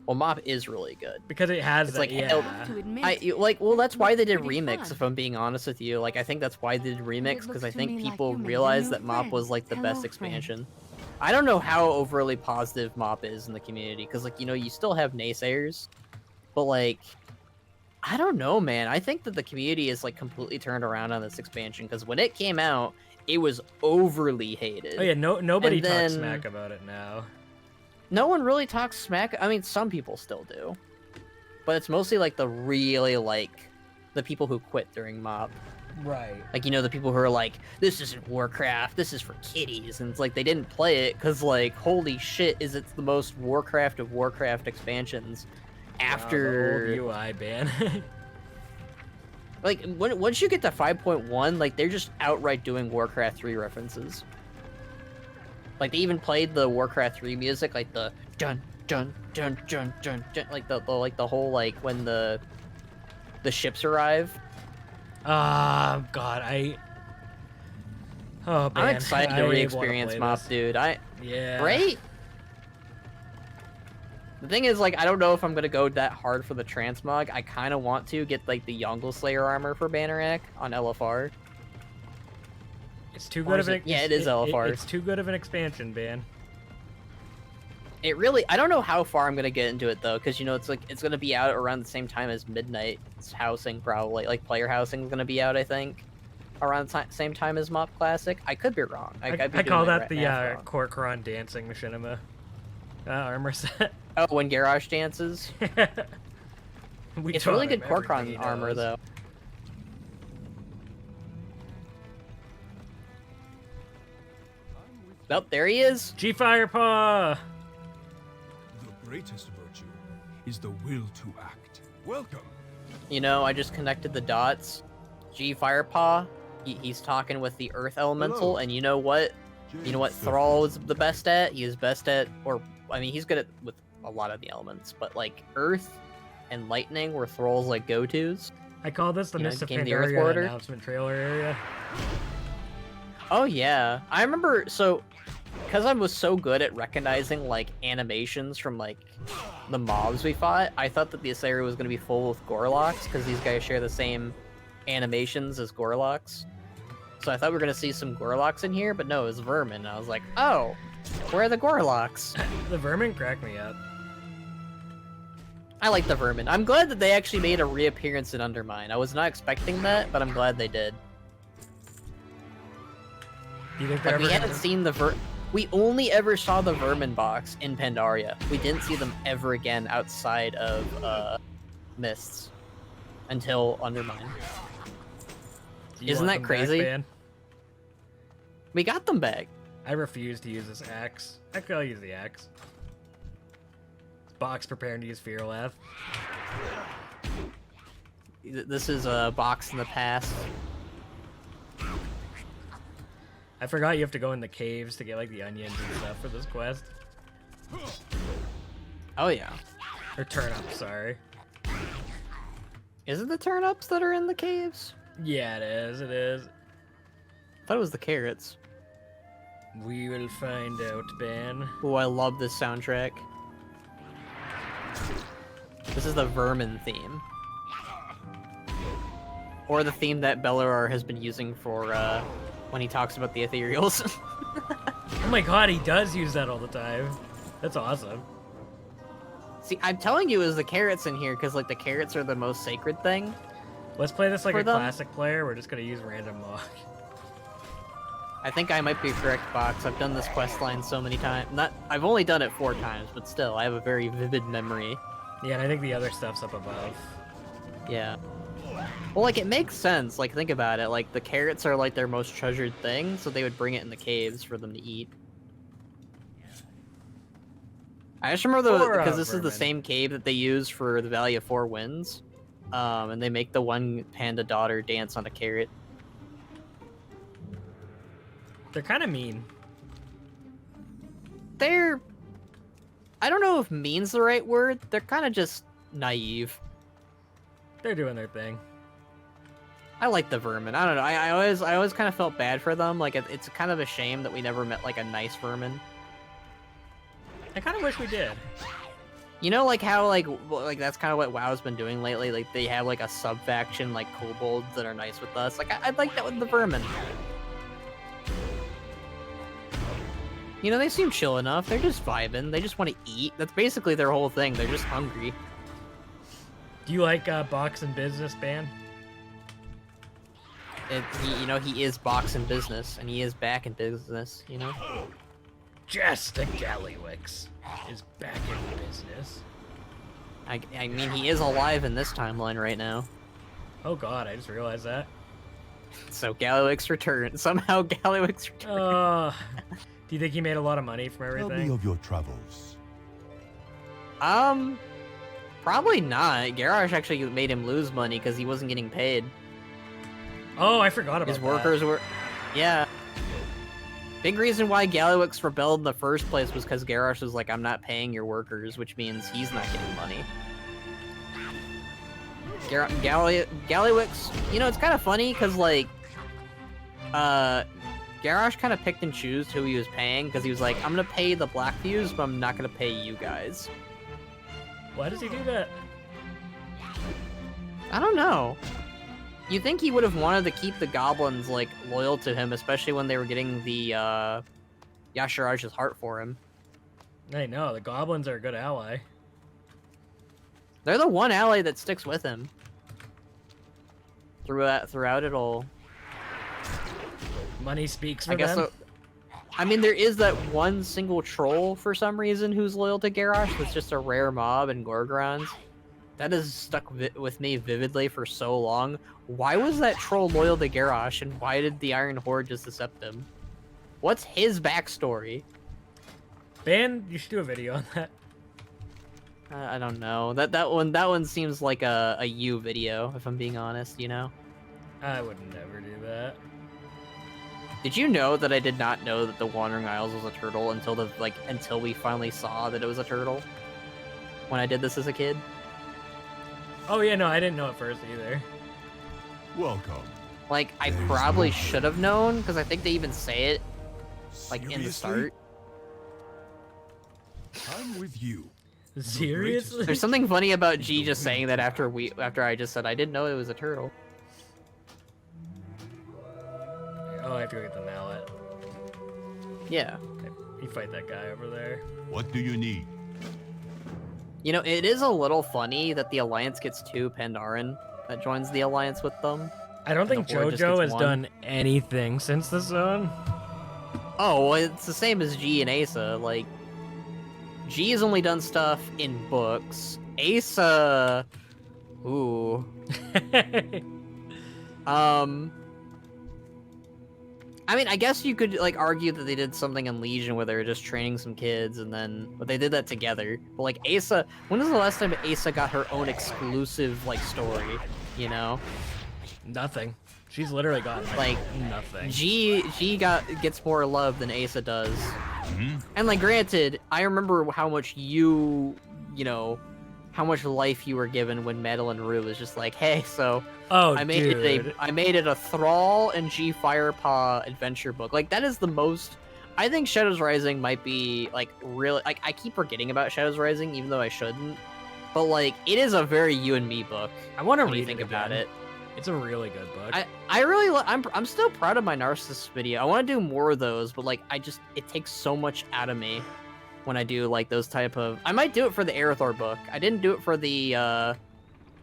Well, MoP is really good. Because it has, It's like, yeah. To admit, Well, that's why they did pretty Remix, fun. if I'm being honest with you. Like, I think that's why they did Remix, because I looks to think me like people you made a realized new that MoP was, friend. like, the Hello, best friend. expansion. I don't know how overly positive MoP is in the community, because, like, you know, you still have naysayers, but, like, I don't know, man. I think that the community is, like, completely turned around on this expansion, because when it came out, it was overly hated. Oh yeah, nobody And talks then- smack about it now. No one really talks smack. I mean, some people still do. But it's mostly, like, the really, like, the people who quit during MoP. Right. Like, you know, the people who are like, this isn't Warcraft, this is for kiddies. And it's like, they didn't play it because, like, holy shit, is it the most Warcraft of Warcraft expansions after... Wow, the old UI ban. Like, once you get to 5.1, like, they're just outright doing Warcraft 3 references. Like, they even played the Warcraft 3 music, like the dun dun dun dun dun dun, like the whole, like, when the ships arrive. God, oh man, I'm excited I to wanna re-experience play MoP, this. dude. Yeah. Right? The thing is, like, I don't know if I'm gonna go that hard for the transmog. I kind of want to get, like, the Yongle Slayer armor for Bannerak on LFR. It's too Or good is of an. it- yeah, it is LFR. It's too good of an expansion, ban. It really, I don't know how far I'm gonna get into it though, because you know it's like it's gonna be out around the same time as Midnight's housing, probably. Like player housing is gonna be out, I think, around the same time as MoP Classic. I could be wrong. I could be call doing that my the math wrong. Kor'kron dancing Machinima armor set. Oh, when Garrosh dances, We it's taught really him good everything Kor'kron he armor knows. though. Oh, there he is. G Firepaw. The greatest virtue is the will to act. Welcome. You know, I just connected the dots. G Firepaw, he's talking with the Earth Elemental, Hello. and you know what? You know what Thrall is the best at? He is best at, or I mean, he's good at with a lot of the elements, but like Earth and Lightning were Thrall's like go-tos. I call this the You know, Mists of became the Earth Pandaria Warder. announcement trailer area. Oh yeah, I remember. So because I was so good at recognizing like animations from like the mobs we fought, I thought that this area was going to be full with Gorloks because these guys share the same animations as Gorloks. So I thought we were going to see some Gorloks in here, but no, it was vermin. I was like, oh, where are the Gorloks? The vermin cracked me up. I like the vermin. I'm glad that they actually made a reappearance in Undermine. I was not expecting that, but I'm glad they did. Do you think they're Like, we ever hadn't gonna- seen the we only ever saw the vermin box in Pandaria. We didn't see them ever again outside of Mists until Undermine. Do you Isn't want that them back, crazy? man? We got them back. I refuse to use this axe. I'll use the axe. Box preparing to use Fear Laugh. This is a box in the past. I forgot you have to go in the caves to get like the onions and stuff for this quest. Oh yeah. Or turnips, sorry. Is it the turnips that are in the caves? Yeah, it is. It is. I thought it was the carrots. We will find out, Ben. Oh, I love this soundtrack. This is the vermin theme. Or the theme that Bellerar has been using for when he talks about the ethereals. Oh my god, he does use that all the time. That's awesome. See, I'm telling you, is the carrots in here because like the carrots are the most sacred thing. Let's play this like For a them? classic player. We're just gonna use random luck. I think I might be correct, Box. I've done this quest line so many times. I've only done it 4 times, but still, I have a very vivid memory. Yeah, and I think the other stuff's up above. Yeah. Well, like, it makes sense. Like, think about it. Like, the carrots are, like, their most treasured thing, so they would bring it in the caves for them to eat. I just remember, because this is the vermin. same cave that they use for the Valley of Four Winds. And they make the one panda daughter dance on a carrot. They're kind of mean. They're... I don't know if mean's the right word. They're kind of just naive. They're doing their thing. I like the vermin. I don't know. I always kind of felt bad for them. Like it's kind of a shame that we never met like a nice vermin. I kind of wish we did. You know, like how like that's kind of what WoW's been doing lately. Like they have like a sub faction like kobolds that are nice with us. Like I'd like that with the vermin. You know, they seem chill enough. They're just vibing. They just want to eat. That's basically their whole thing. They're just hungry. Do you like Box and Business, Ben? You know, he is box in business, and he is back in business. You know. Just the Gallywix is back in business. I mean, he is alive in this timeline right now. Oh god, I just realized that. So Gallywix returned. Somehow Gallywix returned. Do you think he made a lot of money from Tell me everything? of your travels. Probably not. Garrosh actually made him lose money because he wasn't getting paid. Oh, I forgot about His workers were... Yeah. Big reason why Gallywix rebelled in the first place was because Garrosh was like, I'm not paying your workers, which means he's not getting money. Gallywix, you know, it's kind of funny because, like, Garrosh kind of picked and chose who he was paying because he was like, I'm going to pay the Blackviews, but I'm not going to pay you guys. Why does he do that? I don't know. You think he would have wanted to keep the goblins, like, loyal to him, especially when they were getting the, Yashiraj's heart for him. I know, the goblins are a good ally. They're the one ally that sticks with him. Throughout it all. Money speaks for I guess them. so. I mean, there is that one single troll, for some reason, who's loyal to Garrosh. That's just a rare mob in Gorgrons. That has stuck with me vividly for so long. Why was that troll loyal to Garrosh, and why did the Iron Horde just accept him? What's his backstory? Ben, you should do a video on that. I don't know. That one seems like a you video, if I'm being honest. You know. I would never do that. Did you know that I did not know that the Wandering Isles was a turtle until we finally saw that it was a turtle? When I did this as a kid. Oh yeah, no, I didn't know at first either. Welcome. Like, I There's probably no should have known, because I think they even say it, like, in the Seriously? start. I'm with you. Seriously? There's something funny about G just saying that after I just said I didn't know it was a turtle. Oh, I have to go get the mallet. Yeah. Okay, you fight that guy over there. What do you need? You know, it is a little funny that the Alliance gets 2 Pandaren that joins the Alliance with them. I don't think The Horde just JoJo gets has 1. done anything since the zone. Oh, well, it's the same as G and Asa. Like, G has only done stuff in books. Asa... Ooh. I mean, I guess you could, like, argue that they did something in Legion where they were just training some kids, but they did that together. But, like, Asa... When was the last time Asa got her own exclusive, like, story? You know? Nothing. She's literally gotten Like, nothing. G gets more love than Asa does. And, like, granted, I remember how much how much life you were given when Madeline Rue was just like, hey, so Oh, I made it a Thrall and G Firepaw adventure book. Like, that is the most... I think Shadows Rising might be, like, really... Like, I keep forgetting about Shadows Rising, even though I shouldn't. But, like, it is a very you and me book. I want to when read you think about again. it. It's a really good book. I really... I'm still proud of my Narcissus video. I want to do more of those, but, like, it takes so much out of me when I do, like, those type of... I might do it for the Aerithor book. I didn't do it for the,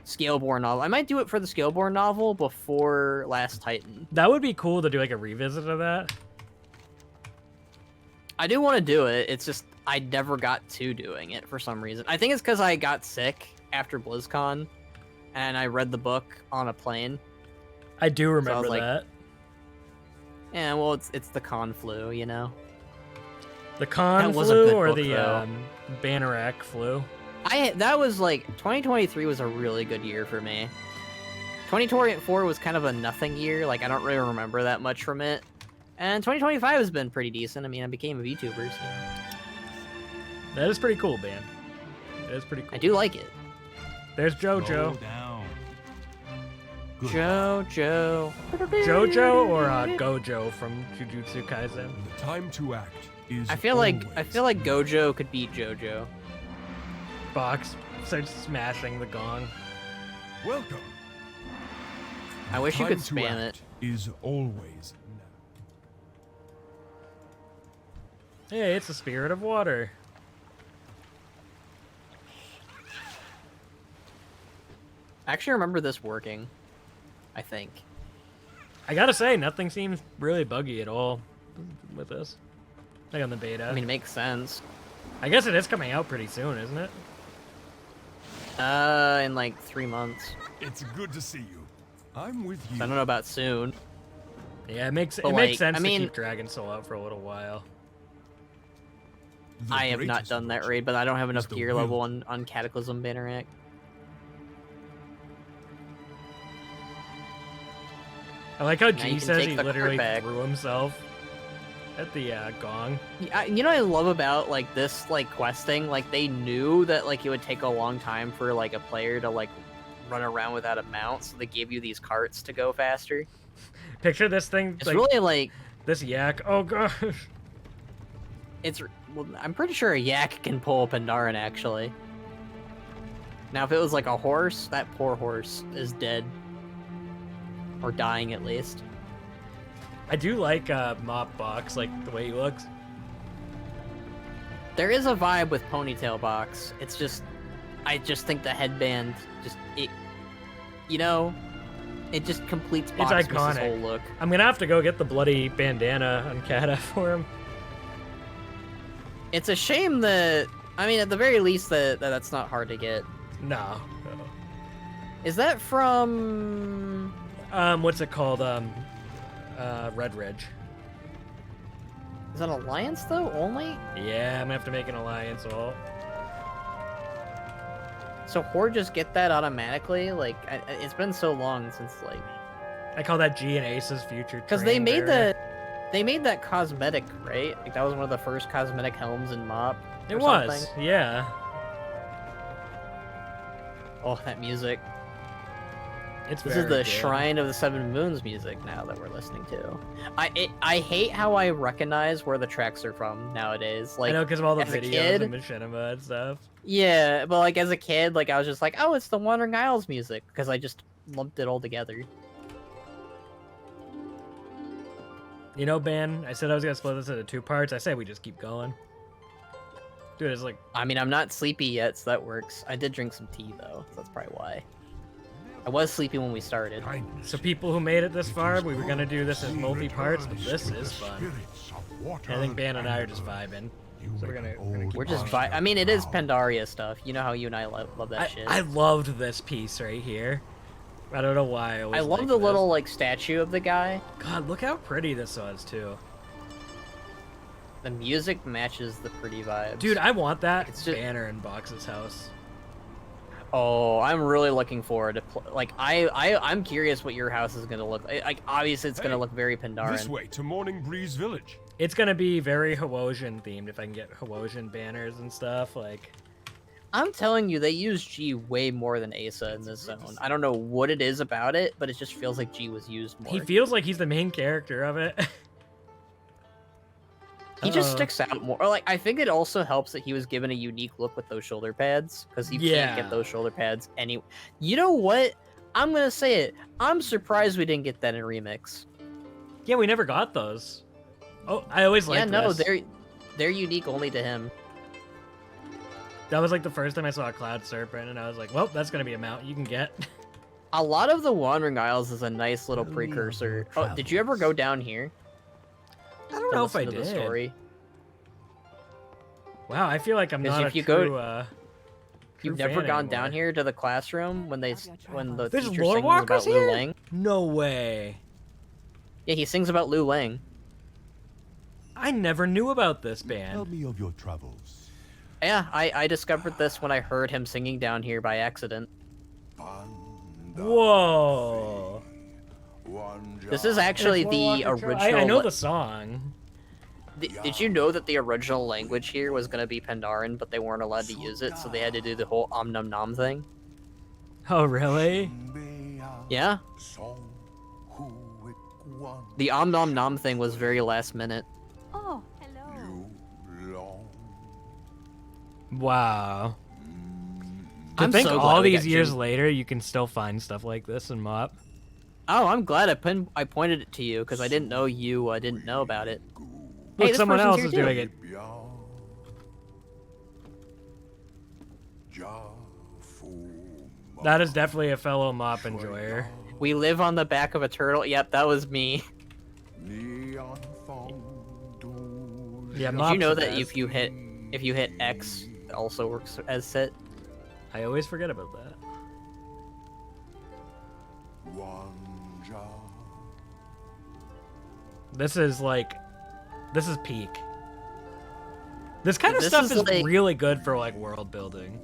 Scaleborn novel. I might do it for the Scaleborn novel before Last Titan. That would be cool to do, like, a revisit of that. I do want to do it. It's just I never got to doing it for some reason. I think it's because I got sick after BlizzCon, and I read the book on a plane. I do remember like, that. Yeah, well, it's the con flu, you know? The con That was a flu good or book, the though. Bannerac flu? That was like 2023 was a really good year for me. 2024 was kind of a nothing year. Like, I don't really remember that much from it. And 2025 has been pretty decent. I mean, I became a VTuber, so... That is pretty cool, man. That is pretty cool. I do like it. There's JoJo. Slow down. Good. JoJo. JoJo or Gojo from Jujutsu Kaisen? The time to act is I feel like always Gojo could beat JoJo. Box starts smashing the gong. welcome. I wish you Time could to spam act is always now. Hey, it's the spirit of water. I actually remember this working. I think. I gotta say, nothing seems really buggy at all with this. Like on the beta. I mean, it makes sense. I guess it is coming out pretty soon, isn't it? In like 3 months. It's good to see you. I'm with you. I don't know about soon. Yeah, it makes But, like, sense I mean- to keep Dragon Soul out for a little while. The I have not greatest done that virtue raid, but I don't have enough the gear will. level on Cataclysm Bannerac. I like how Now you G can says take he the literally cart back. threw himself at the gong. You know what I love about like this like questing? Like they knew that like it would take a long time for like a player to like run around without a mount, so they gave you these carts to go faster. Picture this thing, It's like, really like this yak. Oh gosh. well, I'm pretty sure a yak can pull a Pandaren actually. Now if it was like a horse, that poor horse is dead. Or dying at least. I do like Mop Box, like the way he looks. There is a vibe with Ponytail Box. It's just, I just think the headband it just completes It's Box's iconic. whole look. I'm gonna have to go get the bloody bandana on Kata for him. It's a shame that, I mean, at the very least that's not hard to get. No. Is that from? What's it called? Red Ridge. Is that Alliance though? Only? Yeah, I'm gonna have to make an alliance all. So Horde just get that automatically? Like, it's been so long since like. I call that G and Ace's future. Because they train made bearer. they made that cosmetic, right? Like that was one of the first cosmetic helms in MoP. It or was, something. yeah. Oh, that music. It's This very is the good. Shrine of the Seven Moons music now that we're listening to. I hate how I recognize where the tracks are from nowadays. Like, I know because of all the as a videos kid- and Machinima and stuff. Yeah, but like as a kid, like I was just like, oh, it's the Wandering Isles music because I just lumped it all together. You know, Ben, I said I was gonna split this into 2 parts. I say we just keep going. Dude, it's like I mean, I'm not sleepy yet, so that works. I did drink some tea though, so that's probably why. I was sleepy when we started. so people who made it this far, we were gonna do this as multi parts, but this is fun. I think Ben and I are just vibing. So we're gonna keep We're just going. I mean, it is Pandaria stuff. You know how you and I love that shit. I loved this piece right here. I don't know why. I love liked the this. little like statue of the guy. God, look how pretty this was too. The music matches the pretty vibes. Dude, I want that It's just- banner in Box's house. Oh, I'm really looking forward to I'm curious what your house is gonna look like. Obviously, it's gonna look very This Pandaren. way to Morning Breeze Village. It's gonna be very Hawosian themed if I can get Hawosian banners and stuff. Like, I'm telling you, they use G way more than Asa in this zone. I don't know what it is about it, but it just feels like G was used more. he feels like he's the main character of it. He just sticks out more. Or, like, I think it also helps that he was given a unique look with those shoulder pads, because you can't Yeah. get those shoulder pads any. You know what? I'm gonna say it. I'm surprised we didn't get that in Remix. Yeah, we never got those. Oh, I always liked Yeah, no, this. they're unique only to him. That was like the first time I saw a Cloud Serpent, and I was like, well, that's gonna be a mount you can get. A lot of the Wandering Isles is a nice little Tell me of precursor. your Oh, did you ever go down here? I don't to know if I listen to did. the story? Wow, I feel like I'm 'Cause not if a you go- true, You've true never fan gone down anymore. here to the classroom when the There's teacher lore sings walkers about Liu here? Lang? No way. Yeah, he sings about Liu Lang. I never knew about this Tell band. me of your travels. Yeah, I discovered this when I heard him singing down here by accident. Whoa. This is actually the original. I know the song. Did you know that the original language here was gonna be Pandaren, but they weren't allowed to use it, so they had to do the whole Om Nom Nom thing? Oh, really? Yeah. The Om Nom Nom thing was very last minute. Oh, hello. Wow. To I'm think so glad all we these got years Jim- later, you can still find stuff like this in MoP. Oh, I'm glad I pointed it to you because I didn't know you didn't know about it. Look, this someone else person's is here doing too. it. That is definitely a fellow MoP enjoyer. We live on the back of a turtle. Yep, that was me. Yeah, Did MoP's you know the that best. if you hit X, it also works as sit? I always forget about that. This is like, this is peak. This kind of This stuff is is like- really good for like world building.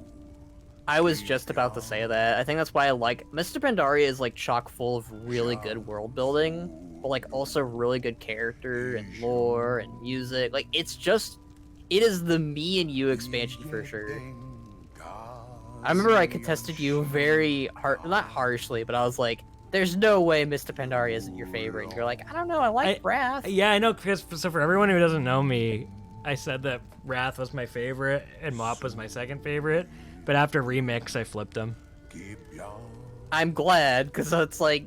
I was just about to say that. I think that's why I like Mists of Pandaria is like chock full of really good world building, but like also really good character and lore and music. Like it is the me and you expansion for sure. I remember I contested you very not harshly, but I was like, "There's no way Mists of Pandaria isn't your favorite." And you're like, "I don't know, I like Wrath." Yeah, I know, because so for everyone who doesn't know me, I said that Wrath was my favorite and MoP was my second favorite, but after Remix, I flipped them. I'm glad because it's like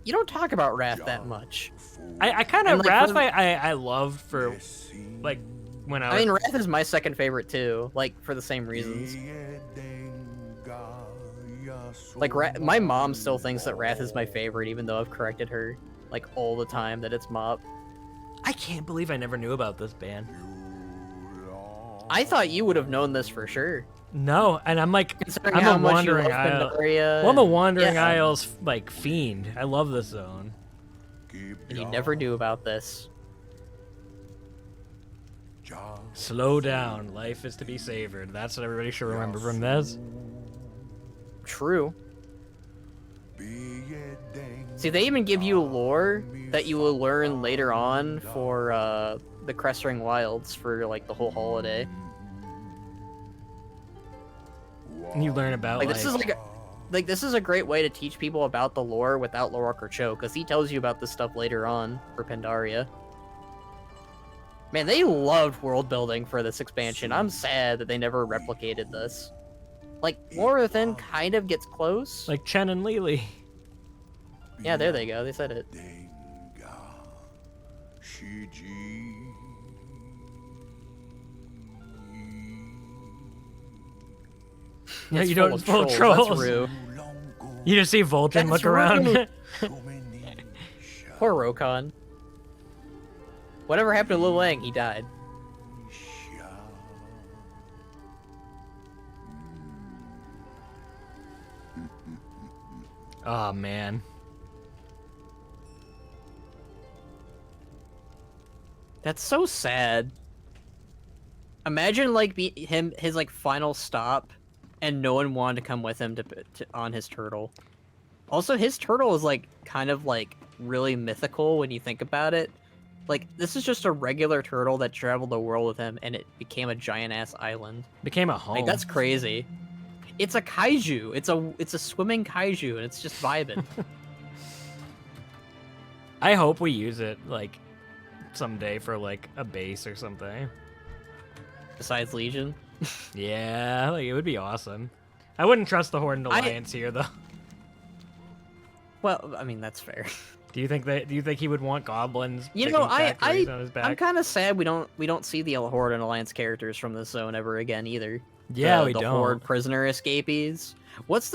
you don't talk about Wrath that much. I kind And, of like, Wrath for the- I loved for like when I I was mean, Wrath is my second favorite too, like for the same reasons. Like, my mom still thinks that Wrath is my favorite, even though I've corrected her, like, all the time that it's MoP. I can't believe I never knew about this band. I thought you would have known this for sure. No, and I'm like, Considering I'm how a much you Wandering love Isle. Pandaria. Well, I'm a Wandering Yeah. Isles like fiend. I love this zone. And you never knew about this. Slow down. Life is to be savored. That's what everybody should remember from this. True. See, they even give you lore that you will learn later on for the Crestring Wilds for like the whole holiday. And you learn about Like this is like like this is a great way to teach people about the lore without Lorok or Cho, because he tells you about this stuff later on for Pandaria. Man, they loved world building for this expansion. I'm sad that they never replicated this. Like, Lore Within kind of gets close. Like Chen and Lily. Yeah, there they go. They said it. No, It's you full don't of full of trolls. trolls. That's rude. You just see Vol'jin look That's around. rude. Poor Rokon. Whatever happened to Lil Wang? He died. Oh man. That's so sad. Imagine like his like final stop, and no one wanted to come with him to on his turtle. Also, his turtle is like kind of like really mythical when you think about it. Like this is just a regular turtle that traveled the world with him, and it became a giant ass island. Became a home. Like that's crazy. It's a kaiju. It's a swimming kaiju, and it's just vibing. I hope we use it like someday for like a base or something. Besides Legion. Yeah, like it would be awesome. I wouldn't trust the Horde and Alliance here though. Well, I mean that's fair. Do you think he would want goblins? You know, factories on his back? I'm kind of sad we don't see the Horde and Alliance characters from this zone ever again either. Yeah, we the don't. Horde prisoner escapees.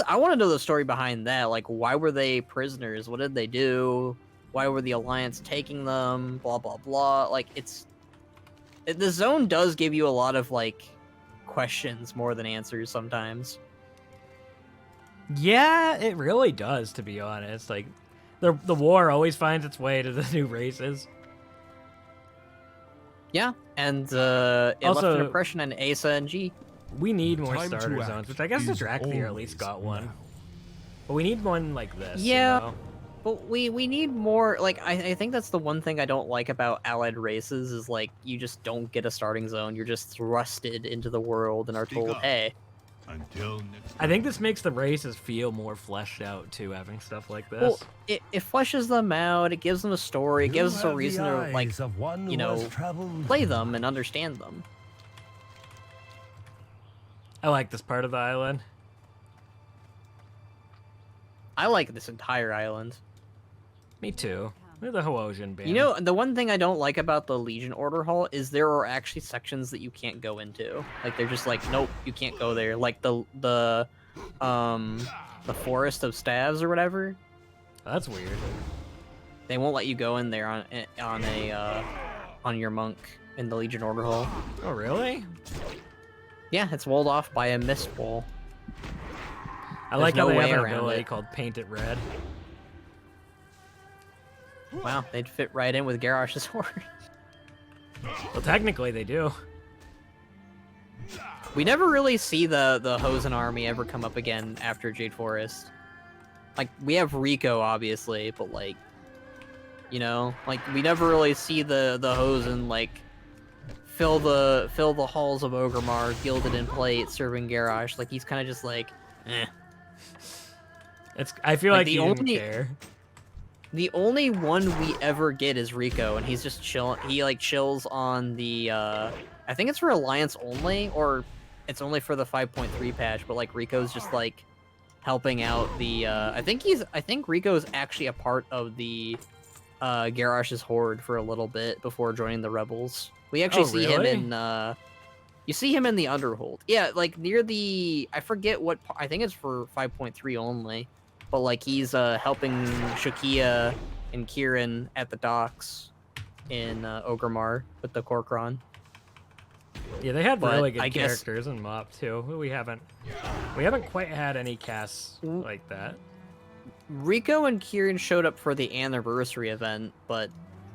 I want to know the story behind that. Like, why were they prisoners? What did they do? Why were the Alliance taking them? Blah blah blah. Like, the zone does give you a lot of like questions more than answers sometimes. Yeah, it really does. To be honest, like the war always finds its way to the new races. Yeah, and it Also, left an impression on Asa and G. We need more Time to starter act zones, which I guess the is Drakthir at least always got one. now. But we need one like this. Yeah. You know? But we need more, like, I think that's the one thing I don't like about allied races, is, like, you just don't get a starting zone. You're just thrusted into the world and are told, up. hey. Until next I think this makes the races feel more fleshed out too, having stuff like this. Well, it fleshes them out, it gives them a story, it gives us a reason to, like, you know, play them and understand them. I like this part of the island. I like this entire island. Me too. Look at the Hoosian band. You know, the one thing I don't like about the Legion Order Hall is there are actually sections that you can't go into. Like, they're just like, nope, you can't go there. Like the Forest of Staves or whatever. That's weird. They won't let you go in there on your monk in the Legion Order Hall. Oh, really? Yeah, it's walled off by a mist wall. I like no how they way have an around ability it. called Paint It Red. Wow, they'd fit right in with Garrosh's horde. Well, technically they do. We never really see the Hosen army ever come up again after Jade Forest. Like, we have Rico, obviously, but, like, you know, like, we never really see the Hosen, like, fill the halls of Orgrimmar, gilded in plate, serving Garrosh. Like, he's kind of just like, eh. I feel like the he didn't only- care. The only one we ever get is Rico, and he's just chilling. He, like, chills on the, I think it's for Alliance only, or it's only for the 5.3 patch, but, like, Rico's just, like, helping out the, I think Rico's actually a part of the, Garrosh's horde for a little bit before joining the Rebels. We actually see him really? in, you see him in the Underhold. Yeah, like, near the, I forget what, I think it's for 5.3 only. But, like, he's helping Shakia and Kieran at the docks in Orgrimmar with the Korkron. Yeah, they had But really good I guess- characters in MoP too. We haven't quite had any casts like that. Rico and Kieran showed up for the anniversary event, but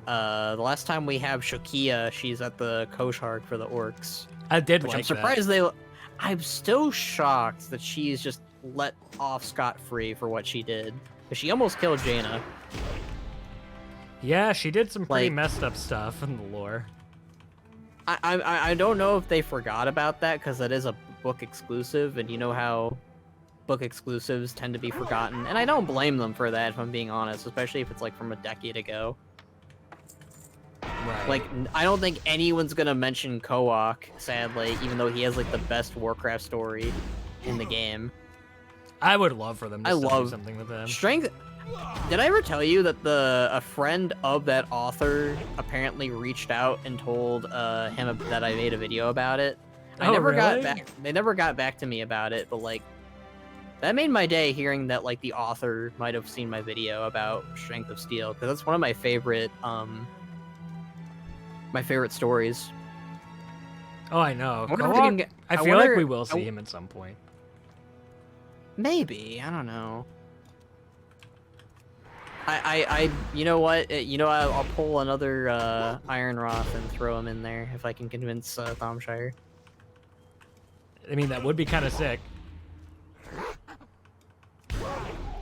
the last time we have Shakia, she's at the Koshard for the orcs. I did Which like I'm surprised I'm still shocked that she's just let off scot-free for what she did. Because she almost killed Jaina. that. Yeah, she did some pretty Like- messed up stuff in the lore. I don't know if they forgot about that, because that is a book exclusive, and you know how book exclusives tend to be forgotten, and I don't blame them for that, if I'm being honest, especially if it's like from a decade ago. Right. Like, I don't think anyone's gonna mention Koak, sadly, even though he has like the best Warcraft story in the game. I would love for them to still do something with him. Strength. Did I ever tell you that a friend of that author apparently reached out and told him that I made a video about it? I never got back. They never got back to me about it, but like, that made my day hearing that like the author might have seen my video about Strength of Steel, because that's one of my favorite stories. Oh, I know. I wonder if we can get- I I feel like wonder- we will see him at some point. Maybe, I don't know. You know what? I'll pull another Iron Wrath and throw him in there if I can convince Thomshire. I mean, that would be kind of sick.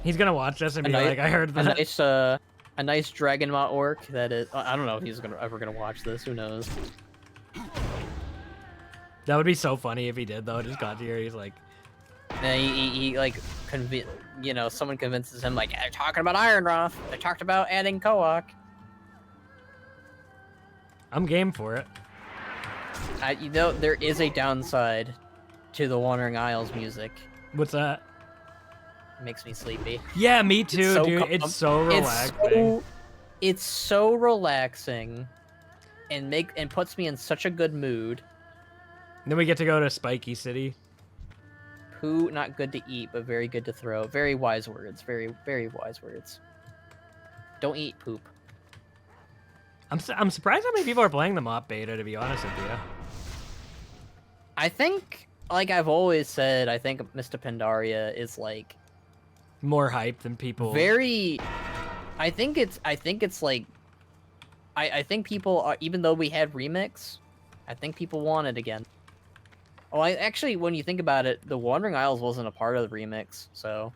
He's gonna watch this and be like, "I heard that." A nice Dragonmot orc that is. I don't know if he's ever gonna watch this. Who knows? That would be so funny if he did, though. Just got here, he's like, And he like someone convinces him like, they're talking about Iron Wrath. They talked about adding Koak. I'm game for it. There is a downside to the Wandering Isles music. What's that? It makes me sleepy. Yeah, me too, so dude. It's so relaxing. It's so relaxing, and puts me in such a good mood. Then we get to go to Spiky City. Poo, not good to eat, but very good to throw. Very wise words. Very, very wise words. Don't eat poop. I'm surprised how many people are playing the MoP beta, to be honest with you. I think, like I've always said, I think Mists of Pandaria is like more hype than people. I think people are, even though we had remix, I think people want it again. Oh, actually, when you think about it, the Wandering Isles wasn't a part of the remix, so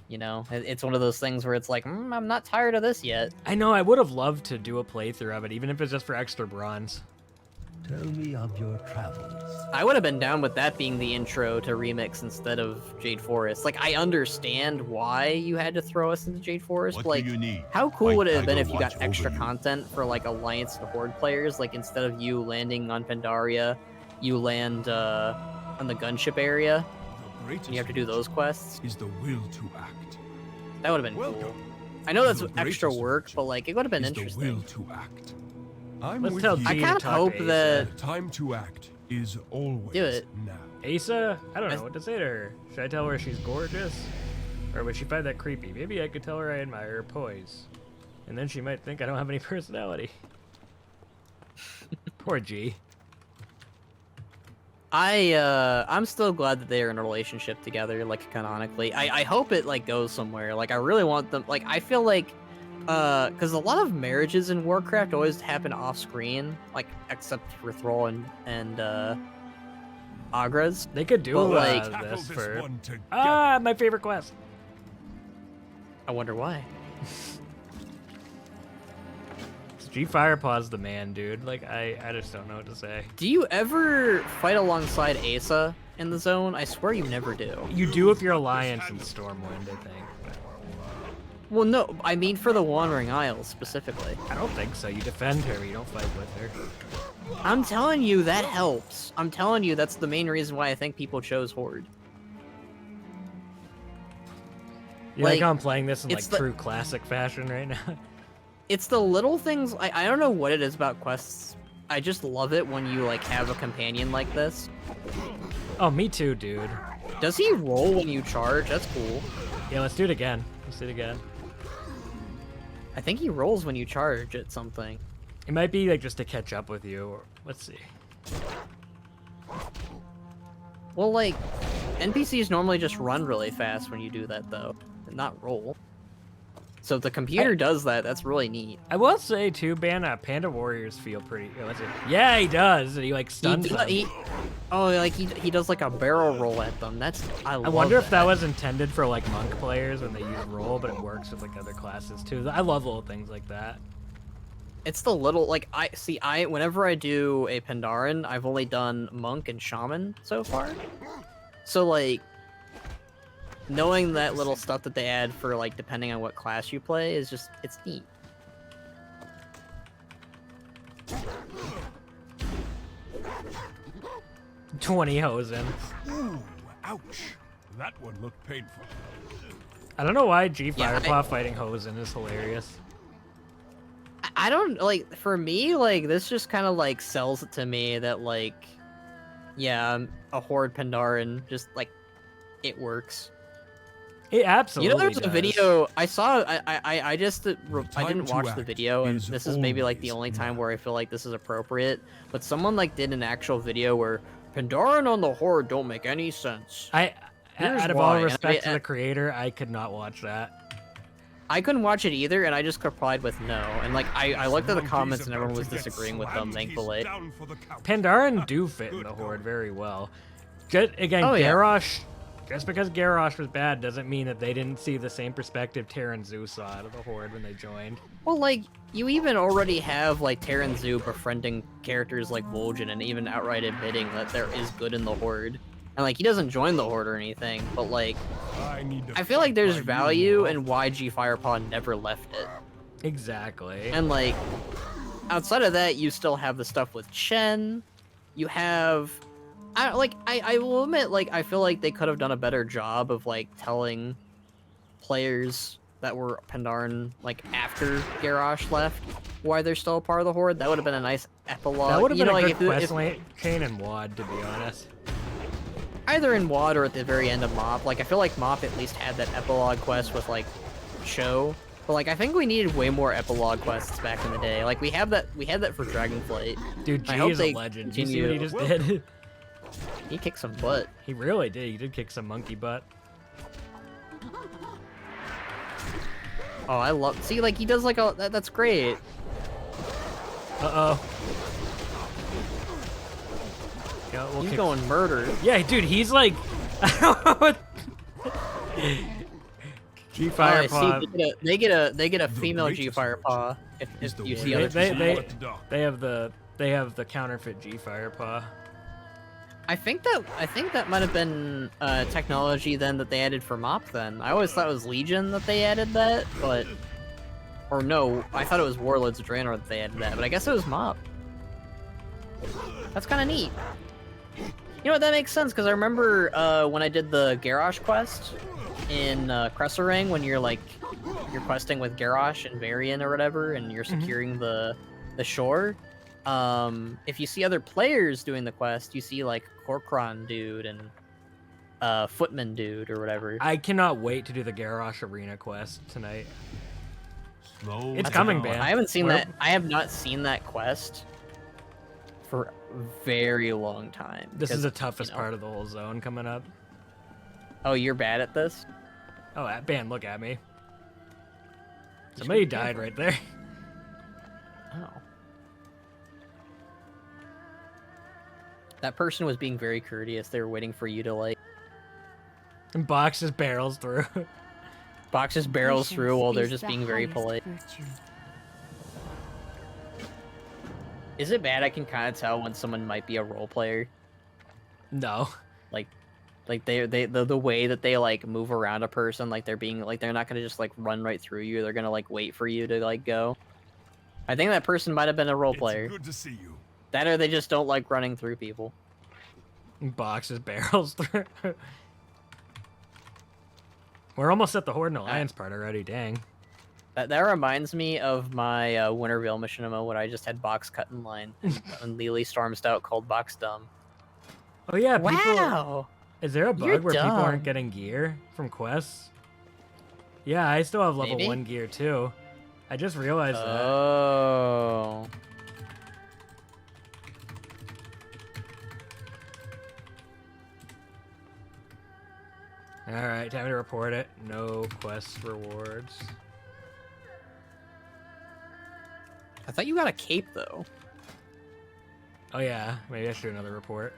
it's one of those things where it's like, I'm not tired of this yet. I know, I would have loved to do a playthrough of it, even if it's just for extra bronze. Tell me of your travels. I would have been down with that being the intro to remix instead of Jade Forest. Like, I understand why you had to throw us into Jade Forest, but like, how cool would it have been if you got extra content for like Alliance and Horde players? Like, instead of you landing on Pandaria, you land on the gunship area, and you have to do those quests. Is the will to act. That would have been cool. I know that's extra work, but like, it would have been interesting. The will to act. I'm Let's with tell you. G I to kind of talk hope to that The time to act is always Do it. now. Asa? I don't know what to say to her. Should I tell her she's gorgeous? Or would she find that creepy? Maybe I could tell her I admire her poise. And then she might think I don't have any personality. Poor G. I'm still glad that they are in a relationship together, like canonically. I hope it like goes somewhere. Like, I really want them. Like, I feel like, because a lot of marriages in Warcraft always happen off screen, like except for Thrall and Agra's. They could do like, this Tackle for... one together. my favorite quest. I wonder why. G Firepaw's the man, dude. Like, I just don't know what to say. Do you ever fight alongside Asa in the zone? I swear you never do. You do if you're Alliance and Stormwind, I think. But Well, no, I mean for the Wandering Isles specifically. I don't think so. You defend her, you don't fight with her. I'm telling you, that helps. I'm telling you, that's the main reason why I think people chose Horde. You like Like, how I'm playing this in like it's the- true classic fashion right now? It's the little things. I don't know what it is about quests. I just love it when you like have a companion like this. Oh, me too, dude. Does he roll when you charge? That's cool. Yeah, let's do it again. Let's do it again. I think he rolls when you charge at something. It might be like just to catch up with you, or let's see. Well, like, NPCs normally just run really fast when you do that, though, and not roll. So if the computer does that, that's really neat. I will say too, Panda Warriors feel pretty. Let's see. Yeah, he does. And he like stuns them. He does like a barrel roll at them. I wonder if that was intended for like monk players when they use roll, but it works with like other classes too. I love little things like that. It's the little, like, whenever I do a Pandaren, I've only done monk and shaman so far. So like, knowing that little stuff that they add for like depending on what class you play is just it's neat. $20 Hosen. Ooh, ouch. That one looked painful. I don't know why G Yeah, Firepaw fighting Hosen is hilarious. I don't like, for me, like this just kind of like sells it to me that like, yeah, a Horde Pandaren just like it works. It absolutely You know, there's does. a video I saw. I just I didn't to watch the act video, and is this is maybe like the always only time now. where I feel like this is appropriate. But someone like did an actual video where Pandaren on the Horde don't make any sense. Here's Out of why, all and respect to the creator, I could not watch that. I couldn't watch it either, and I just replied with no. And like I looked at the Monkey's comments, and about everyone was to get disagreeing with them. slammed. He's Thankfully, down for the count. Pandaren do fit in Good the Horde God. very well. Just, again, Oh, yeah. Garrosh, just because Garrosh was bad doesn't mean that they didn't see the same perspective Terran Zu saw out of the Horde when they joined. well, like you even already have like Terran Zu befriending characters like Vol'jin, and even outright admitting that there is good in the Horde. And like he doesn't join the Horde or anything, but like I feel like there's value in why G Firepaw never left it. Exactly. And like outside of that, you still have the stuff with Chen. You have I will admit, like I feel like they could have done a better job of like telling players that were Pandaren like after Garrosh left why they're still a part of the Horde. That would have been a nice epilogue. That would have You been know, a like, good if- quest chain and WAD, to be honest. either in WoD or at the very end of MoP. Like I feel like MoP at least had that epilogue quest with like Cho. But like I think we needed way more epilogue quests back in the day. Like we had that for Dragonflight. Dude, I G hope is a they legend. You see what he continue. just did? He kicked some butt. He really did. He did kick some monkey butt. Oh, I love. See, like he does like a. That's great. Uh-oh. Yeah, we'll He's kick- going murder. Yeah, dude, he's like... G Oh, I Firepaw. see. They get a female G Firepaw. If you see other. They have the counterfeit G Firepaw. I think that might have been technology then that they added for MoP. Then I always thought it was Legion that they added that, but or no, I thought it was Warlords of Draenor that they added that, but I guess it was MoP. That's kind of neat. You know what? That makes sense because I remember when I did the Garrosh quest in Cresseling, when you're questing with Garrosh and Varian or whatever, and you're securing the shore. If you see other players doing the quest, you see like Korkron dude and Footman dude or whatever. I cannot wait to do the Garrosh Arena quest tonight. Slow It's down. coming, man. I haven't seen We're- that. I have not seen that quest for a very long time. This is because, the toughest you know- part of the whole zone coming up. Oh, you're bad at this? Oh, Ben, look at me. Somebody died right there. Oh. That person was being very courteous. They were waiting for you to like And boxes barrels through. box his barrels Patience through while they're is just the being very highest polite. virtue. Is it bad? I can kind of tell when someone might be a role player. No. Like the way that they like move around a person, like they're being like they're not gonna just like run right through you. They're gonna like wait for you to like go. I think that person might have been a role player. It's good to see you. That or they just don't like running through people. Boxes barrels through. We're almost at the Horde and Alliance part already, dang. That reminds me of my Wintervale Machinima when I just had box cut in line and Lily storms out called box dumb. Oh yeah, people... Wow! Is there a bug You're where people dumb. aren't getting gear from quests? Yeah, I still have level Maybe? 1 gear too. I just realized that. Oh. Alright, time to report it. No quest rewards. I thought you got a cape though. Oh yeah, maybe I should do another report.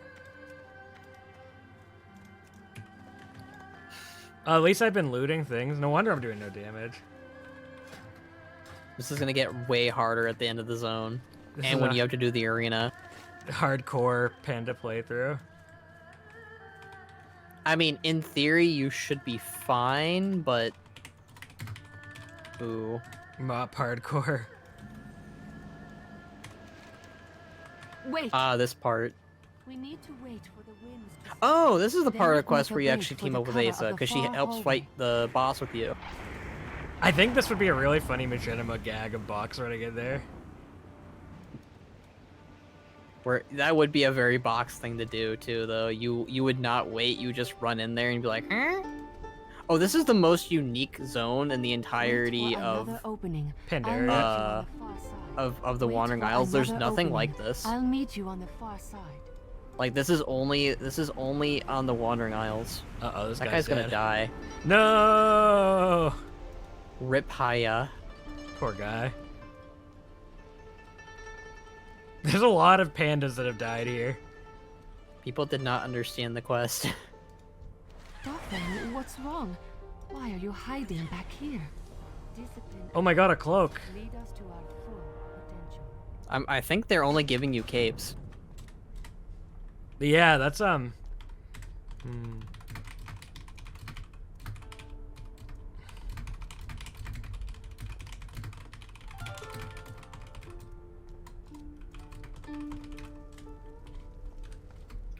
At least I've been looting things. No wonder I'm doing no damage. This is gonna get way harder at the end of the zone. This And is when a you have to do the arena. hardcore Panda playthrough. I mean, in theory, you should be fine, but... Ooh. MoP hardcore. Wait. This part. We need to wait for the winds to... Oh, this is the Then part of the make quest a where you break actually for team the up with cover Asa, of the because she far helps hallway. fight the boss with you. I think this would be a really funny Machinima gag of Box running in there. Where that would be a very Box thing to do too, though. You would not wait. You would just run in there and be like, huh? Oh, this is the most unique zone in the entirety of opening. Pandaria. of the Wandering Isles. There's nothing like this. I'll meet you on the far side. Like this is only on the Wandering Isles. Uh-oh, this That guy's gonna dead. die. No! Rip Haya. Poor guy. There's a lot of pandas that have died here. People did not understand the quest. Dolphin, what's wrong? Why are you hiding back here? Discipline Oh my god, a cloak. lead us to our full potential. I think they're only giving you capes. Yeah, that's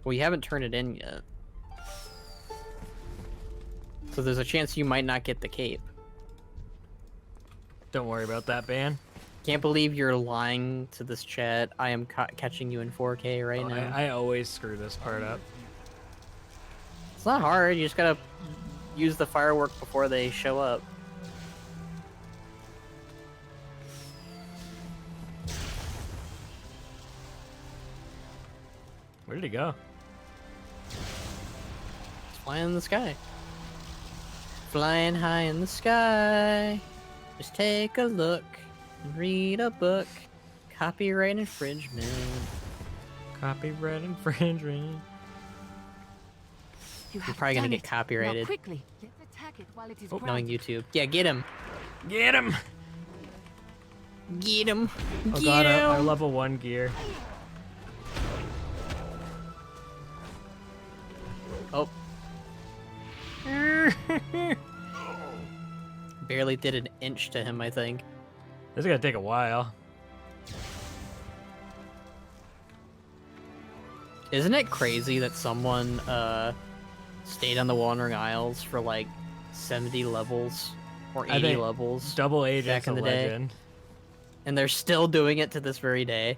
Well, you haven't turned it in yet. So there's a chance you might not get the cape. Don't worry about that, Ban. Can't believe you're lying to this chat. I am catching you in 4K right Oh, now. I always screw this part up. It's not hard. You just gotta use the firework before they show up. Where did he go? It's flying in the sky. Flying high in the sky. Just take a look and read a book. Copyright infringement. Copyright infringement. You're probably gonna get copyrighted. Now quickly, let's attack it while it is Knowing bright. YouTube. Yeah, get him. Get him! Get him. Oh Get god, him. our level 1 gear. Oh. Barely did an inch to him, I think. This is gonna take a while. Isn't it crazy that someone stayed on the Wandering Isles for like 70 levels or I 80 think levels, Double Agent's back in a the day. legend. and they're still doing it to this very day?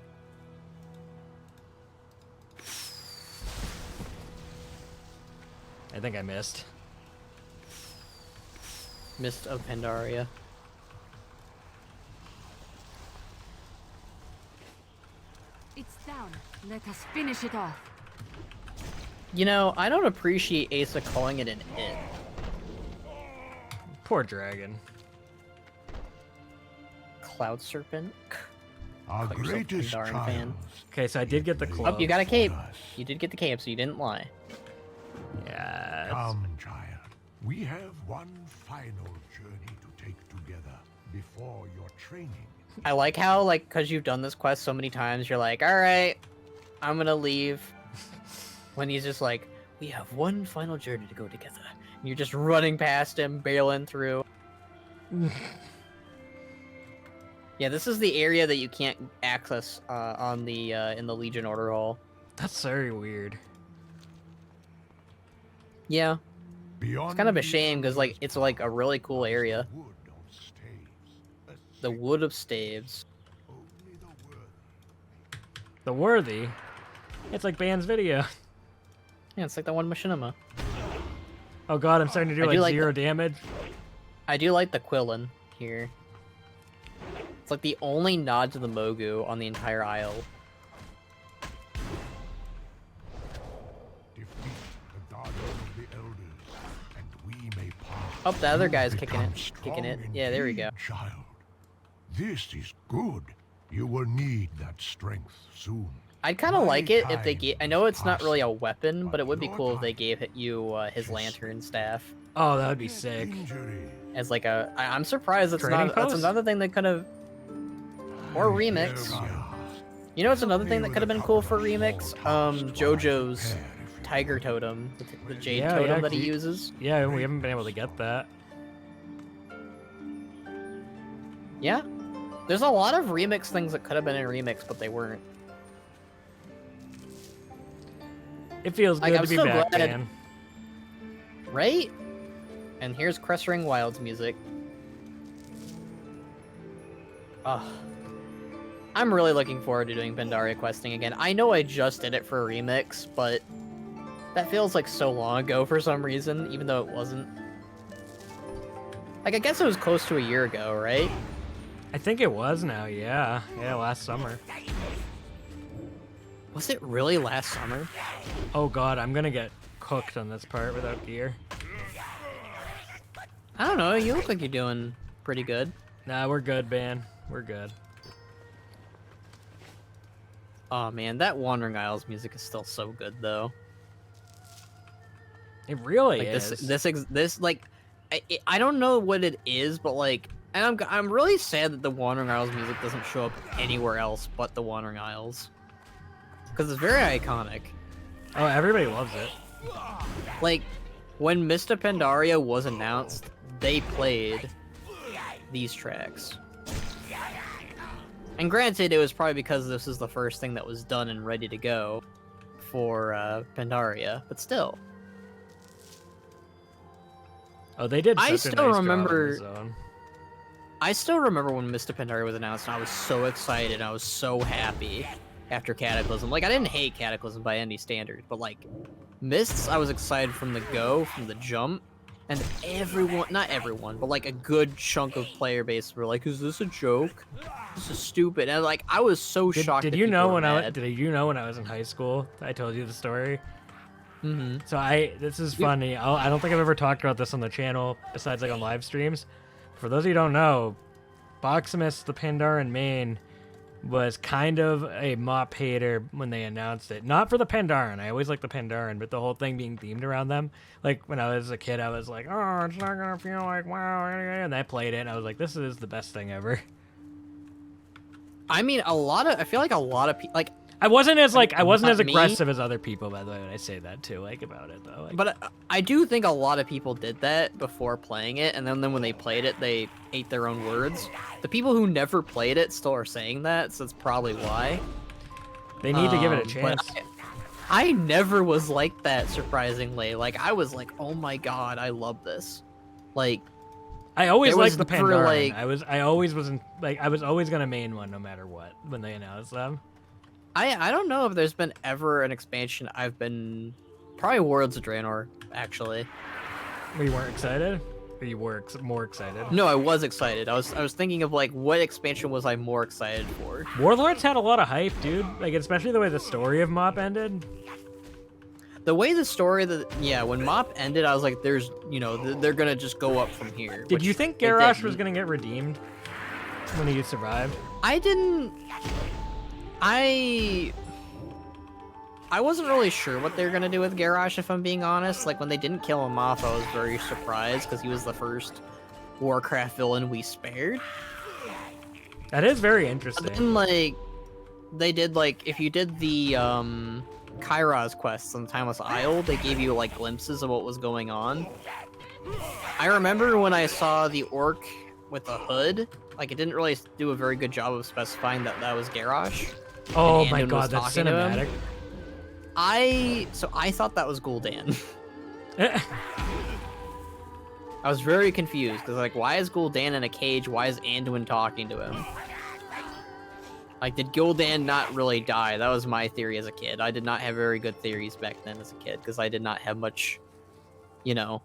I think I missed. Mists of Pandaria. It's down. Let us finish it off. You know, I don't appreciate Asa calling it an it. Poor dragon. Cloud Serpent. Our Call yourself a greatest Pandaren trials. fan. Okay, so I did get the Oh, club. you got a cape. You did get the cape, so you didn't lie. Yes. Come, child. We have one final journey to take together before your training. I like how, like, because you've done this quest so many times, you're like, alright, I'm gonna leave. When he's just like, we have one final journey to go together. And you're just running past him, barreling through. Yeah, this is the area that you can't access on the in the Legion Order Hall. That's very weird. Yeah, Beyond it's kind of a shame because like it's like a really cool area. wood of staves, a The Wood of Staves. only the worthy. The worthy. It's like Ban's video. Yeah, it's like that one Machinima. Oh god, I'm starting to do I like do like zero damage. I do like the Quillin here. It's like the only nod to the Mogu on the entire isle. Defeat the guardian of the elders, and we may pass. Oh, the other You guy's kicking it. become Kicking it. strong Yeah, there we go. indeed, Child, this is good. You will need that strength soon. I'd kind of My like it if they time gave. I know it's not really a passes, weapon, but it would be your cool if they time gave you his just lantern staff Oh, that would be sick. Injury. as like a. I'm surprised it's Trading not. That's post? another thing that could have. Or remix. Here we are. You know, it's another thing that could have been cool for remix. JoJo's tiger totem, the jade totem that he uses. Yeah, we haven't been able to get that. Yeah. There's a lot of remix things that could have been in remix, but they weren't. It feels good to be so back, glad, man. Right? And here's Cressring Wild's music. Oh. I'm really looking forward to doing Pandaria questing again. I know I just did it for a remix, but that feels like so long ago for some reason, even though it wasn't. Like, I guess it was close to a year ago, right? I think it was now, yeah. Yeah, last summer. Was it really last summer? Oh god, I'm gonna get cooked on this part without gear. I don't know, you look like you're doing pretty good. Nah, we're good, man. We're good. Oh man, that Wandering Isles music is still so good, though. It really like, is. This like, I don't know what it is, but like, and I'm really sad that the Wandering Isles music doesn't show up anywhere else but the Wandering Isles, because it's very iconic. Oh, everybody loves it. Like, when Mists of Pandaria was announced, they played these tracks. And granted, it was probably because this is the first thing that was done and ready to go for Pandaria, but still. Oh, they did. I such a still nice remember. job on I still remember when Mists of Pandaria was announced, and I was so excited. I was so happy after Cataclysm. Like, I didn't hate Cataclysm by any standard, but like Mists, I was excited from the go, from the jump. And everyone, not everyone, but like a good chunk of player base were like, "Is this a joke? This is stupid." And like, I was so shocked. Did you know when did you know when I was in high school? I told you the story. Mm-hmm. So this is funny. I don't think I've ever talked about this on the channel besides like on live streams. For those of you who don't know, Boximus, the Pandaren main, was kind of a MoP hater when they announced it. Not for the Pandaren. I always liked the Pandaren, but the whole thing being themed around them. Like, when I was a kid, I was like, oh, it's not going to feel like WoW. And I played it, and I was like, this is the best thing ever. I mean, I feel like a lot of people, like... I wasn't as me. aggressive as other people, by the way, when I say that, too, like, about it, though. Like, But I do think a lot of people did that before playing it, and then when they played it, they ate their own words. The people who never played it still are saying that, so that's probably why. they need to give it a But chance. I never was like that, surprisingly. Like, I was like, oh my god, I love this. Like, I always there was liked the for, Pandaren. like- I always wasn't, like, I was always going to main one no matter what when they announced them. I don't know if there's been ever an expansion I've been... Probably Worlds of Draenor, actually. You weren't excited? Or you were more excited? No, I was excited. I was thinking of, like, what expansion was I more excited for? Warlords had a lot of hype, dude. Like, especially the way the story of MoP ended. The way the story... when MoP ended, I was like, there's... You know, they're gonna just go up from here. Did you think Garrosh was gonna get redeemed when he survived? I didn't... I wasn't really sure what they were gonna do with Garrosh, if I'm being honest. Like, when they didn't kill him off, I was very surprised, because he was the first Warcraft villain we spared. That is very interesting. But then, like, they did, like, if you did the, Kairos quests on Timeless Isle, they gave you, like, glimpses of what was going on. I remember when I saw the orc with a hood, like, it didn't really do a very good job of specifying that that was Garrosh. Oh my Andon was god, that's talking to him. cinematic. I thought that was Gul'dan. I was very confused, because, like, why is Gul'dan in a cage? Why is Anduin talking to him? Like, did Gul'dan not really die? That was my theory as a kid. I did not have very good theories back then as a kid, because I did not have much, you know,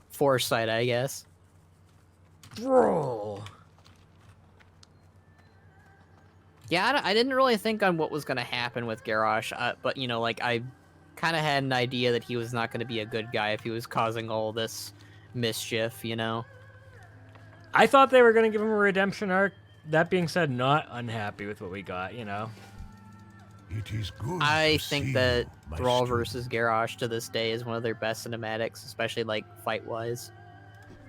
foresight, I guess. Bro. Yeah, I didn't really think on what was going to happen with Garrosh, but, you know, like, I kind of had an idea that he was not going to be a good guy if he was causing all this mischief, you know? I thought they were going to give him a redemption arc. That being said, not unhappy with what we got, you know? It is good I to think see that you, my Thrall student. versus Garrosh to this day is one of their best cinematics, especially, like, fight-wise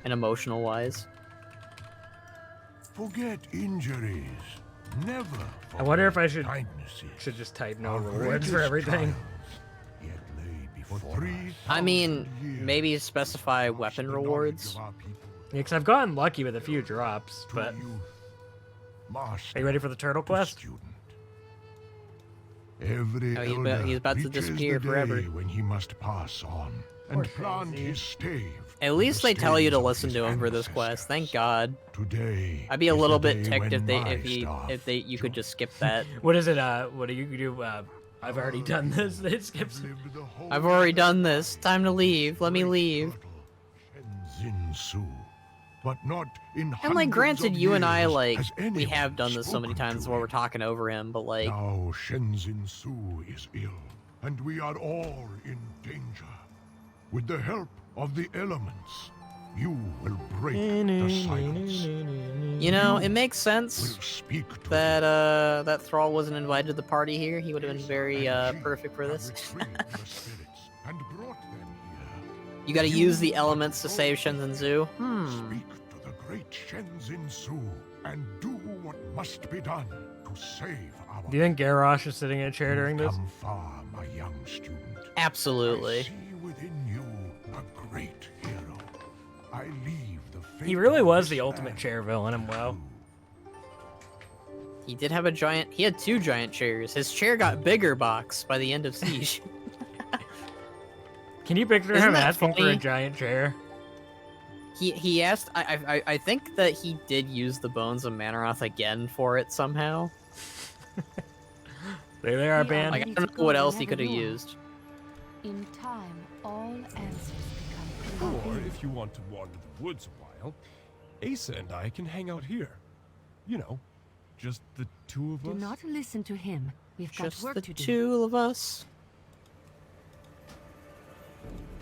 and emotional-wise. Forget injuries. Never. I wonder if I should kindnesses. just type no Our rewards for greatest everything. trials yet lay For 3,000 I mean, years, maybe specify weapon the knowledge rewards. of our people Yeah, because I've gotten lucky with a few drops, to but youth, are you ready for the turtle to quest? student. Every Oh, elder he's about to reaches disappear the forever. day when he must pass on and plant his stave. At least they tell you to listen to him for this quest. Thank God. Today, I'd be a is little the bit day ticked when my if staff you could just skip that. What is it? What do you do? I've already done this. It skips. lived the whole I've already done this. Time to leave. Let me great leave. turtle, Shen-zin Su, but not in And like, hundreds granted, of you and I years like has we anyone have done this so many spoken times to while we're him. talking over him, but like, Now Shen-zin Su is ill, and we are all in danger. With the help of the elements, you will break the silence. you know, it makes Will sense speak to that that Thrall wasn't invited to the party here. He would have been very perfect for this. and brought them here. You got to use the elements to save Shen-zin Su. Speak to the great Shen-zin Su and do what must be done to save our. Do you think Garrosh is sitting in a chair during You've this? come far, my young student. I Absolutely. see within you a great hero. I leave the fate He really of was this the ultimate land chair villain in WoW. He did have a giant. He had 2 giant chairs. His chair got bigger box by the end of Siege. Can you picture Isn't him that asking for a funny? giant chair? He asked. I think that he did use the bones of Manaroth again for it somehow. There they are, We band. Like, I Ready don't to know what go else he wherever could have you are. used. In time, all answers become Or clear. if you want to wander the woods a while, Asa and I can hang out here. You know, just the 2 of Do us. not listen to him. We've got Just work the to do. 2 of us.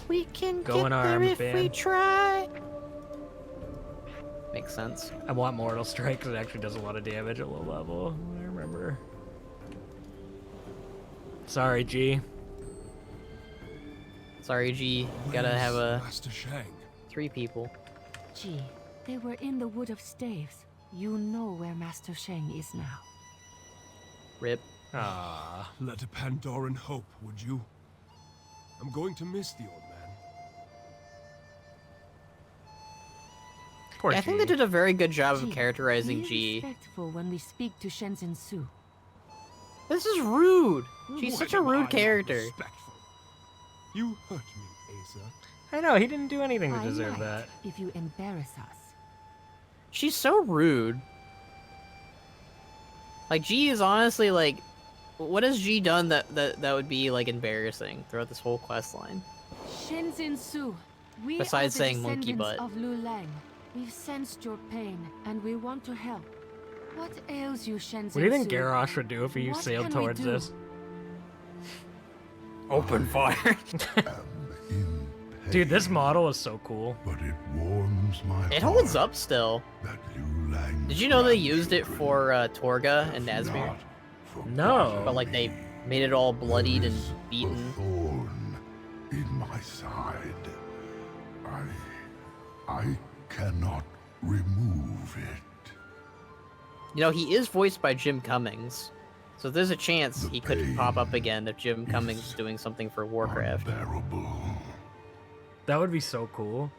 We can Going get there armed, if we band. try. Makes sense. I want Mortal Strike because it actually does a lot of damage at low level. I remember. Sorry, G. Sorry, G. Gotta Where's have a Master Shang. 3 people. Gee, they were in the Wood of Staves. You know where Master Sheng is now. Rip. Ah, Let a Pandaren hope, would you? I'm going to miss the old man. poor Yeah, I think they G. did a very good job of Gee, characterizing be G. respectful when we speak to Shen-zin Su. This is rude. She's When such a am I rude not character. respectful? You hurt me, Asa. I know, he didn't do anything to I deserve might, that. if you embarrass us. She's so rude. Like, G is honestly like, what has G done that would be like embarrassing throughout this whole quest line? Shen-zin Su, we Besides are the saying monkey descendants butt. of Lu Lang. We've sensed your pain, and we want to help. What ails you, Shen-zin Su? What do you think Garrosh would do if he What sailed can we towards do? this? Open fire. am in Dude, this pain, model is so cool. But it warms my It holds heart up still. that Liu Lang Did you know they grandchildren used it for Torga and have Nazmir? not forgotten No. But like they made it all bloodied and There is a beaten. thorn in my side. I cannot remove it. You know, he is voiced by Jim Cummings. So there's a chance The he could pain pop up again if Jim is Cummings is doing something for Warcraft. Unbearable, That would be so cool.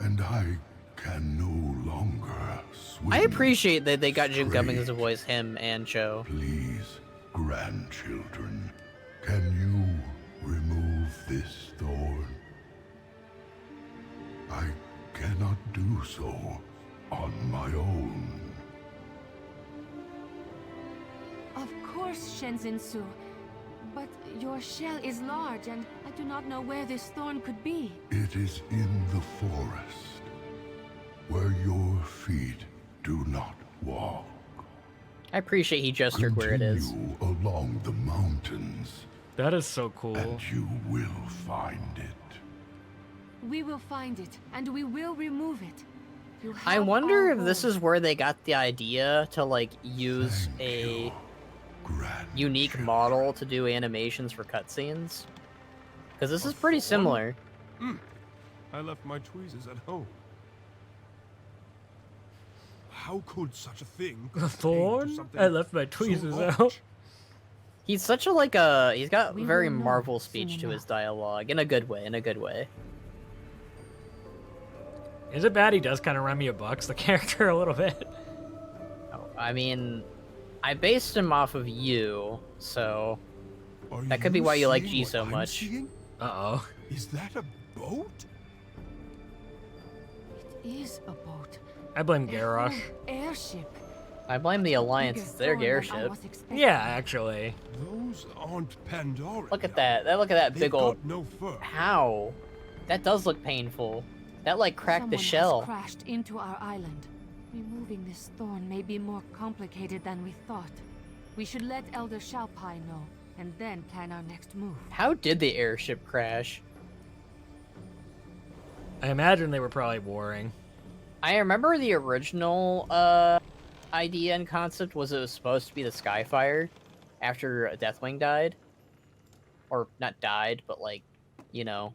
and I can no longer swim. I appreciate that they got Jim Cummings to straight. voice him and Cho. Please, grandchildren, can you remove this thorn? I cannot do so on my own. Of course, Shen-zin Su. But your shell is large, and I do not know where this thorn could be. It is in the forest, where your feet do not walk. I appreciate he gestured where it is. Continue along the mountains, That is so cool. and you will find it. We will find it, and we will remove it. You I have wonder our if this word. is where they got the idea to like use Thank a you, unique grandchildren. model to do animations for cutscenes. Because this is pretty similar. I left my tweezers at home. How could such a thing A pertain to thorn? something I left my so tweezers large? out. He's such a he's got very Marvel speech to his dialogue in a good way. Is it bad? He does kind of remind me of Bucks, the character, a little bit. Oh, I mean, I based him off of you, so that could be why you like G so much. Uh-oh. Is that a boat? It is a boat. I blame A Garrosh. whole airship. I blame the Alliance. It's their Bigger than I airship. was expecting. Yeah, actually. Those aren't Pandaria. Look at that. Look at that They've big old. got no fur. How? That does look painful. That like cracked the Someone shell. has crashed into our island. Removing this thorn may be more complicated than we thought. We should let Elder Shalpai know, and then plan our next move. How did the airship crash? I imagine they were probably warring. I remember the original idea and concept was it was supposed to be the Skyfire after Deathwing died. Or not died, but like, you know,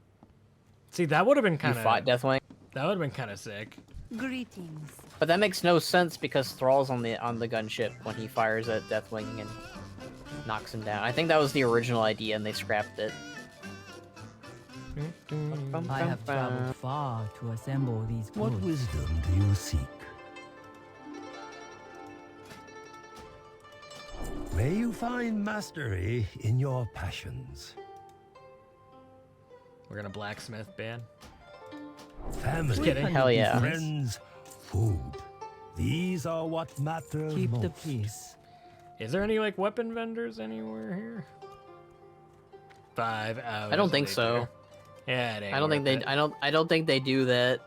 See, that would have been you kind fought of... Deathwing. That would have been kind of sick. Greetings. But that makes no sense because Thrall's on the gunship when he fires at Deathwing and knocks him down. I think that was the original idea and they scrapped it. I have traveled far to assemble these What goods. wisdom do you seek? May you find mastery in your passions. We're gonna blacksmith ban. Family, kidding. Hell yeah. friends, food. These are what matter Keep most. the peace. Is there any like weapon vendors anywhere here? 5 hours. I don't think so. later. Yeah, it ain't I don't think they. worth it. I don't think they do that.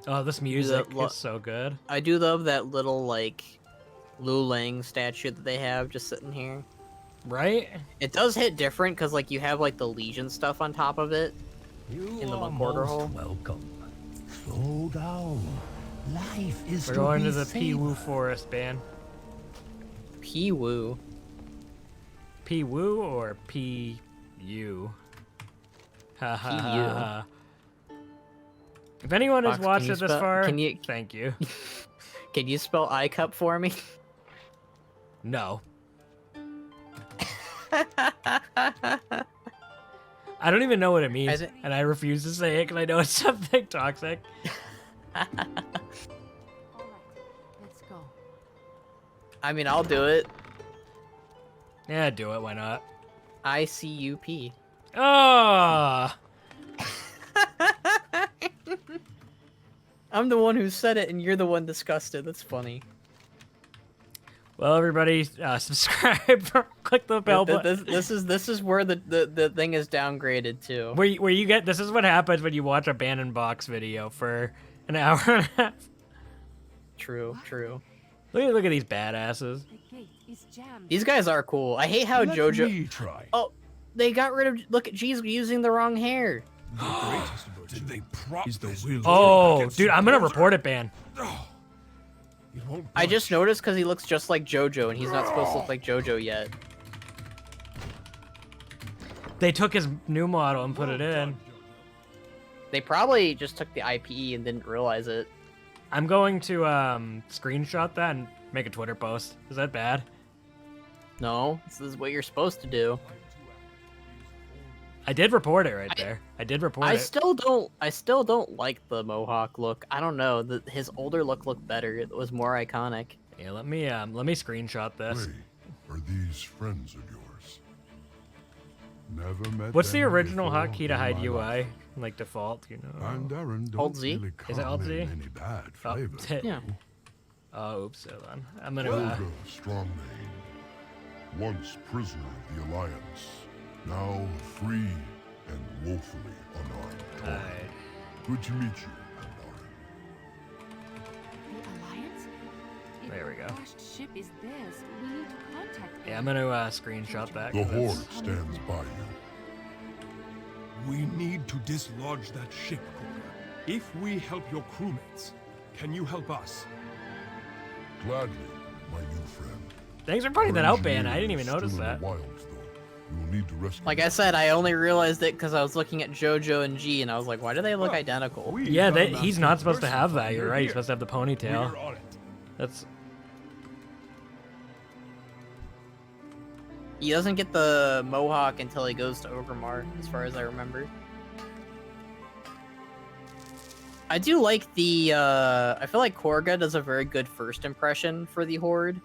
Oh, this music lo- is so good. I do love that little like Lu Lang statue that they have just sitting here. Right? It does hit different because like you have like the Legion stuff on top of it. You In the are quarter most hole. welcome. Slow down. Life is We're to going be to the savored. Pee-woo Forest ban. P-woo. Pee-woo or P-U? Ha ha ha P-U. ha. If anyone has Fox, can watched you it this spell- far, can you- thank you. Can you spell I-cup for me? No. I don't even know what it means, thi- and I refuse to say it because I know it's something toxic. All right, let's go. I mean, I'll do it. Yeah, do it. Why not? I-C-U-P. Oh, I'm the one who said it, and you're the one discussed it. That's funny. well, everybody, subscribe. Click the bell button. This is where the thing is downgraded to. Where you get this is what happens when you watch a Ban Box video for an hour and a half. True. Look at these badasses. The gate is jammed. These guys are cool. I hate how Let JoJo. me try. Oh, they got rid of. Look at G's using the wrong hair. The greatest virtue They prop is the this will. Oh, against dude, I'm gonna supporter. report it, Ban. Oh, it won't I just budge. noticed because he looks just like JoJo, and he's not supposed to look like JoJo yet. They took his new model and put it in. They probably just took the IPE and didn't realize it. I'm going to screenshot that and make a Twitter post. Is that bad? No, this is what you're supposed to do. I did report it right there. I did report I it. still don't like the Mohawk look. I don't know. His older look looked better. It was more iconic. Yeah, let me screenshot this. Hey, are these friends of yours? Never met What's the them original before hotkey to in hide my UI? life. Like default, you know? Pandaren don't Alt Z? really Is it Alt come Z? in any bad Oh, flavor. Yeah. Oh, oops, hold on. I'm gonna. Elder Strongmane, once prisoner of the Alliance, now free and woefully unarmed. Alright. Good to meet you, Pandaren. The Alliance? If There we the go. crashed ship is theirs, we need to contact them. Yeah, I'm gonna screenshot that. The 'cause Horde it's- stands by you. We need to dislodge that ship, Khono. If we help your crewmates, can you help us? Gladly, my new friend. Thanks for pointing that Your out, Ban. I didn't even engineer is notice still in that. the wilds, though. You'll need to rescue. Like I said, I only realized it because I was looking at JoJo and G, and I was like, why do they look identical? Yeah, he's not supposed to have that. You're right. He's supposed to have the ponytail. That's. He doesn't get the mohawk until he goes to Orgrimmar, as far as I remember. I do like the, I feel like Korga does a very good first impression for the Horde,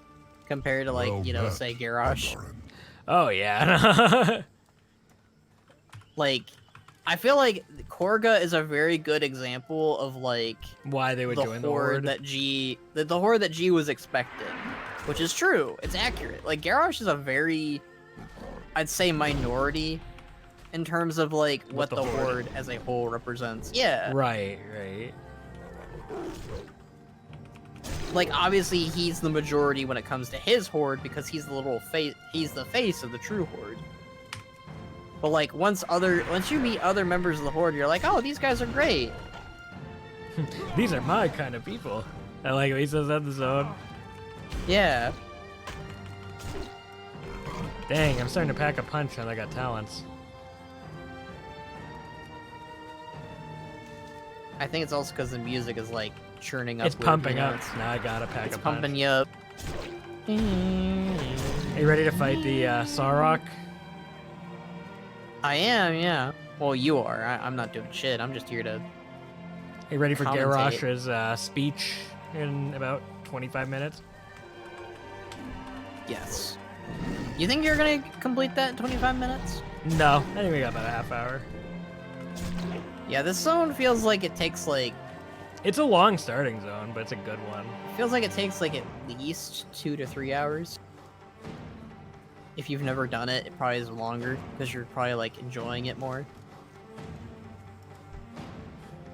compared to, like, you know, say, Garrosh. Oh, yeah. Like, I feel like Korga is a very good example of, like... why they would join the Horde. The Horde that G was expecting. Which is true. It's accurate. Like, Garrosh is a very, I'd say, minority in terms of, like, what the Horde as a whole represents. Yeah. Right, right. Like, obviously, he's the majority when it comes to his Horde because he's the little face. He's the face of the true Horde. But, like, once you meet other members of the Horde, you're like, oh, these guys are great. These are my kind of people. I like what he says that in the zone. Yeah. Dang, I'm starting to pack a punch and I got talents. I think it's also because the music is, like, churning up. It's pumping up. Now I gotta pack a punch. It's pumping you up. Are you ready to fight the Sarok? I am, yeah. Well, you are. I'm not doing shit. I'm just here to... Are you ready for commentate. Garrosh's speech in about 25 minutes? Yes. You think you're gonna complete that in 25 minutes? No, I think we got about a half hour. Yeah, this zone feels like it takes, like... It's a long starting zone, but it's a good one. Feels like it takes, like, at least 2 to 3 hours. If you've never done it, it probably is longer, because you're probably, like, enjoying it more.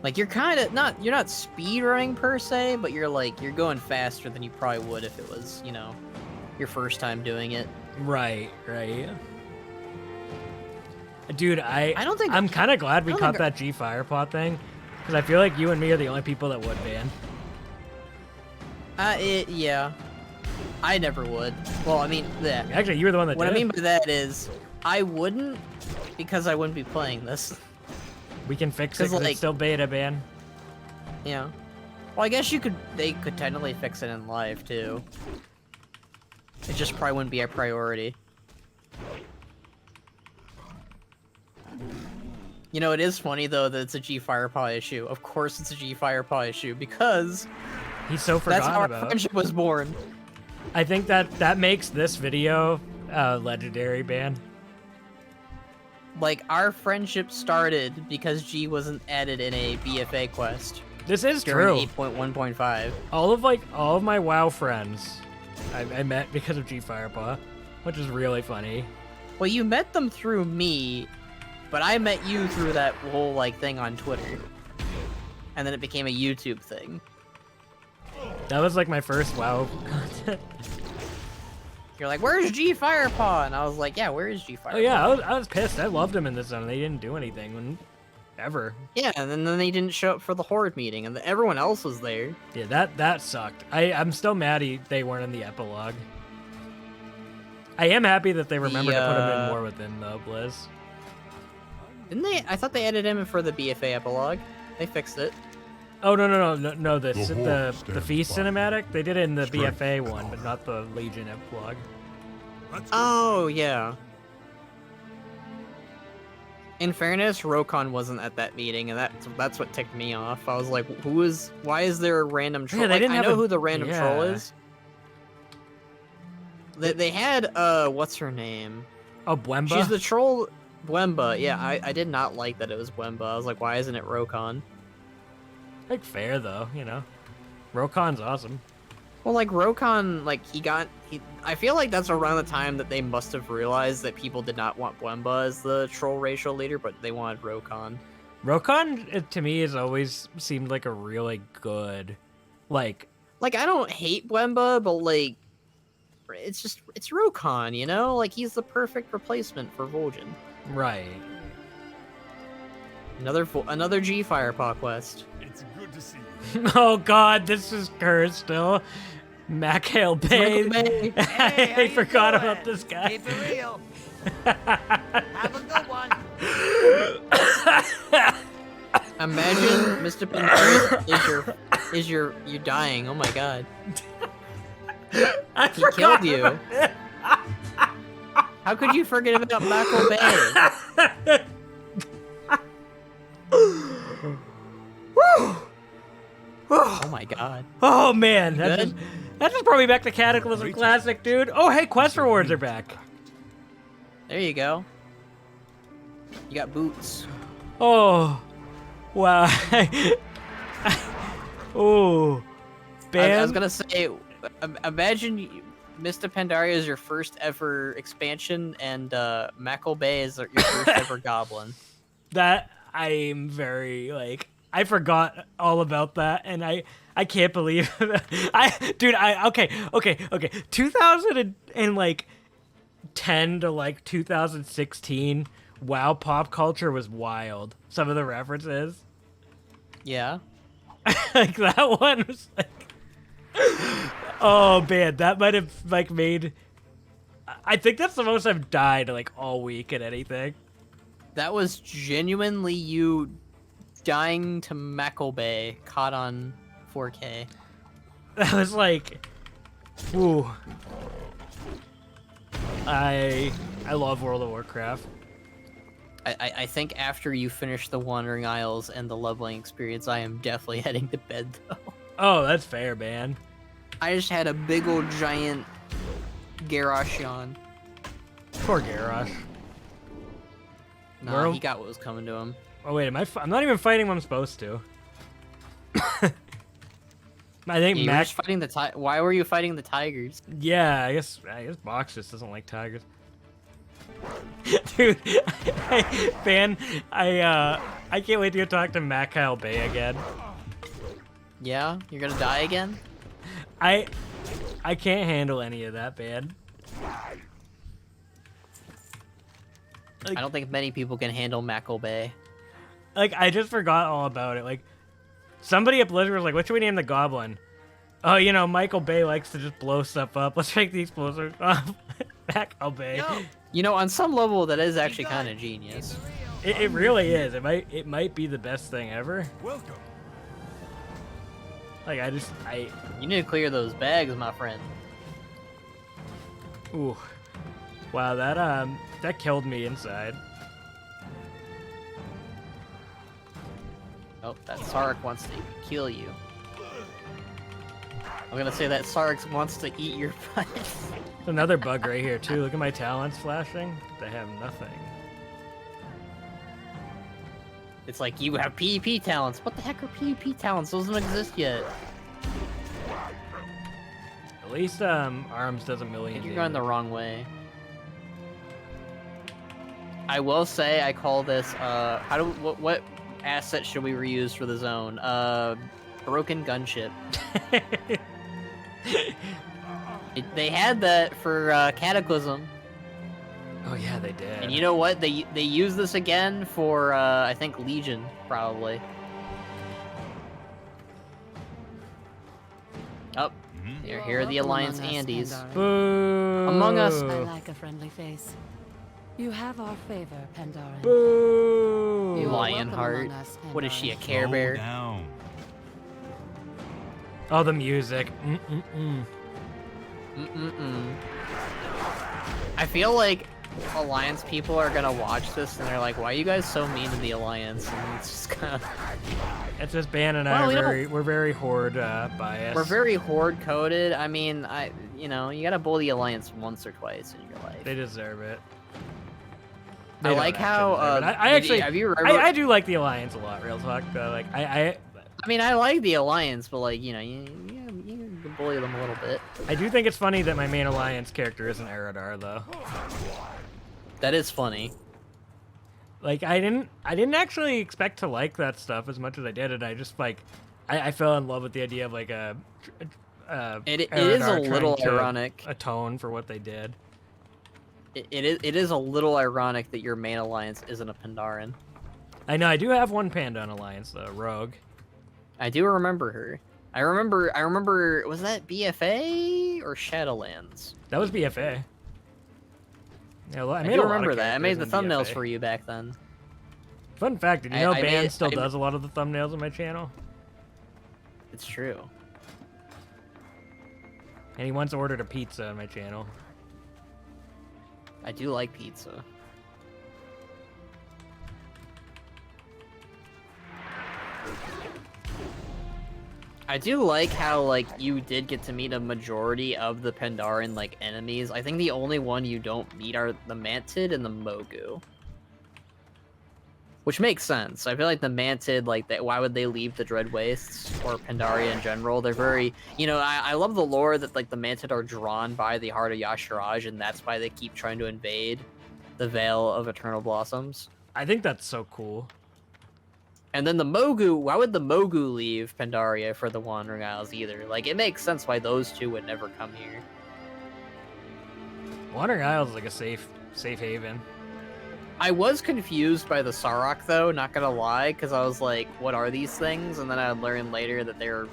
Like, you're kind of you're not speedrunning per se, but you're, like, you're going faster than you probably would if it was, you know, your first time doing it. Right, right. Dude, I'm kind of glad we caught that G Firepot thing, because I feel like you and me are the only people that would ban. Yeah. I never would. Well, I mean, yeah. Actually, you were the one that What did. I mean by that is, I wouldn't, because I wouldn't be playing this. We can fix it, because like, it's still beta ban. Yeah. Well, I guess they could technically fix it in live, too. It just probably wouldn't be a priority. You know, it is funny, though, that it's a G Firepaw issue. Of course it's a G Firepaw issue, because... He's so forgotten that's how about. our friendship was born. I think that makes this video legendary ban. Like, our friendship started because G wasn't added in a BFA quest. This is during true. 8.1.5. All of my WoW friends I met because of G Firepaw, which is really funny. Well, you met them through me, but I met you through that whole, like, thing on Twitter. And then it became a YouTube thing. That was like my first WoW content. You're like, where's G Firepaw? And I was like, yeah, where is G Firepaw? Oh yeah, I was pissed. I loved him in this zone. They didn't do anything ever. Yeah, and then they didn't show up for the Horde meeting, and everyone else was there. Yeah, that sucked. I'm still mad they weren't in the epilogue. I am happy that they remembered to put him in more within the Blizz. Didn't they? I thought they added him for the BFA epilogue. They fixed it. Oh no! The Feast cinematic. They did it in the BFA one, but not the Legion epilogue. Oh yeah. In fairness, Rokon wasn't at that meeting, and that's what ticked me off. I was like, why is there a random troll? Yeah, they didn't I know who the random troll is. They had what's her name? Oh, Bwemba. She's the troll. Bwemba. Yeah, I did not like that it was Bwemba. I was like, why isn't it Rokon? Like, fair though, you know. Rokon's awesome. Well, like, Rokon, like, I feel like that's around the time that they must have realized that people did not want Bwemba as the troll racial leader, but they wanted Rokon. Rokon, to me, has always seemed like a really good, like... Like, I don't hate Bwemba, but, like, it's Rokon, you know? Like, he's the perfect replacement for Vol'jin. Right. Another G Firepaw quest. It's good to see you. Oh god, this is cursed still. Macale Bay. Bay. I forgot about this guy. Keep it real. Have a good one. Imagine Mr. Pandaria you're dying. Oh my god. I He forgot killed you. How could you forget about Mako Bay? Oh my god. Oh man, Good? that just brought me back to Cataclysm Classic, dude. Oh hey, quest rewards are back. There you go. You got boots. Oh, wow. Oh, I was gonna say, imagine Mr. Pandaria is your first ever expansion, and Mako Bay is your first ever goblin. That I'm very like I forgot all about that, and I can't believe okay 2010 to like 2016 WoW pop culture was wild. Some of the references. Yeah. Like that one was like oh man, that might have like made I think that's the most I've died like all week at anything. That was genuinely you dying to Mako Bay caught on 4K. That was like ooh. I love World of Warcraft. I think after you finish the Wandering Isles and the leveling experience, I am definitely heading to bed, though. Oh, that's fair, man. I just had a big old giant Garrosh yawn. Poor Garrosh. Nah, he got what was coming to him. Oh, wait, I'm not even fighting when I'm supposed to. I think Yeah, you were just fighting the Why were you fighting the tigers? Yeah, I guess Box just doesn't like tigers. Dude, fan, I can't wait to go talk to Macao Bay again. Yeah, you're gonna die again? I can't handle any of that, man. Like, I don't think many people can handle Mako Bay. Like, I just forgot all about it. Like, somebody at Blizzard was like, what should we name the goblin? Oh, you know, Michael Bay likes to just blow stuff up. Let's make the explosives off. Macao Bay. You know, on some level, that is actually kind of genius. It really is. It might be the best thing ever. Welcome. Like, You need to clear those bags, my friend. Ooh. Wow, that killed me inside. Oh, that Sarek wants to kill you. I'm gonna say that Sarek wants to eat your butt. There's another bug right here, too. Look at my talents flashing. They have nothing. It's like, you have PvP talents. What the heck are PvP talents? Those don't exist yet. At least, Arms does a million. You're going the wrong way. I will say, I call this, what asset should we reuse for the zone? Broken gunship. They had that for Cataclysm. Oh yeah, they did. And you know what? They use this again for I think Legion probably. Oh, here are the Alliance Andes. Boo! Among Us. I like a friendly face. You have our favor, Pandaren. Boo! You are Lionheart. welcome among us, What is she, a Pandaren. Care Bear? Down. Oh, the music. I feel like Alliance people are gonna watch this and they're like, "Why are you guys so mean to the Alliance?" And it's just kind of. It's just Ban and I we're very Horde biased. We're very Horde coded. I mean, you gotta bully the Alliance once or twice in your life. They deserve it. I like how I actually have you ever... I do like the Alliance a lot. Real talk. Like I mean, I like the Alliance, but like you can bully them a little bit. I do think it's funny that my main Alliance character isn't Eridar though. That is funny. Like I didn't actually expect to like that stuff as much as I did, and I just like I fell in love with the idea of like it is a little ironic atone for what they did. It is a little ironic that your main Alliance isn't a Pandaren. I know I do have one Pandaren Alliance though, Rogue. I do remember her. I remember. Was that BFA or Shadowlands? That was BFA. Yeah, well, I I made do a lot remember of that. I made the characters in thumbnails DFA. for you back then. Fun fact, did you know I Ban made- still I- does a lot of the thumbnails on my channel? It's true. And he once ordered a pizza on my channel. I do like pizza. I do like how, like, you did get to meet a majority of the Pandaren, like, enemies. I think the only one you don't meet are the Mantid and the Mogu. Which makes sense. I feel like the Mantid, like, why would they leave the Dread Wastes or Pandaria in general? They're very, you know, I love the lore that, like, the Mantid are drawn by the Heart of Yashiraj, and that's why they keep trying to invade the Vale of Eternal Blossoms. I think that's so cool. And then the Mogu, why would the Mogu leave Pandaria for the Wandering Isles either? Like, it makes sense why those two would never come here. Wandering Isles is like a safe haven. I was confused by the Sarok, though, not gonna lie, because I was like, what are these things? And then I learned later that they're,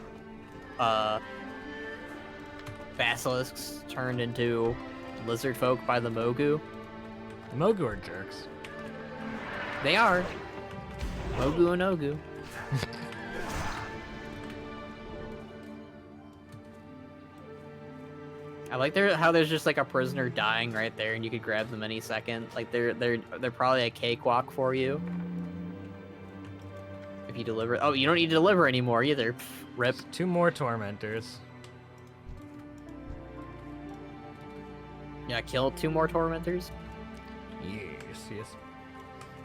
basilisks turned into lizard folk by the Mogu. The Mogu are jerks. They are. Mogu and Ogu. I like how there's just like a prisoner dying right there, and you could grab them any second. Like they're probably a cakewalk for you if you deliver. Oh, you don't need to deliver anymore either. Pff, rip. 2 more tormentors. Yeah, kill 2 more tormentors. Yes.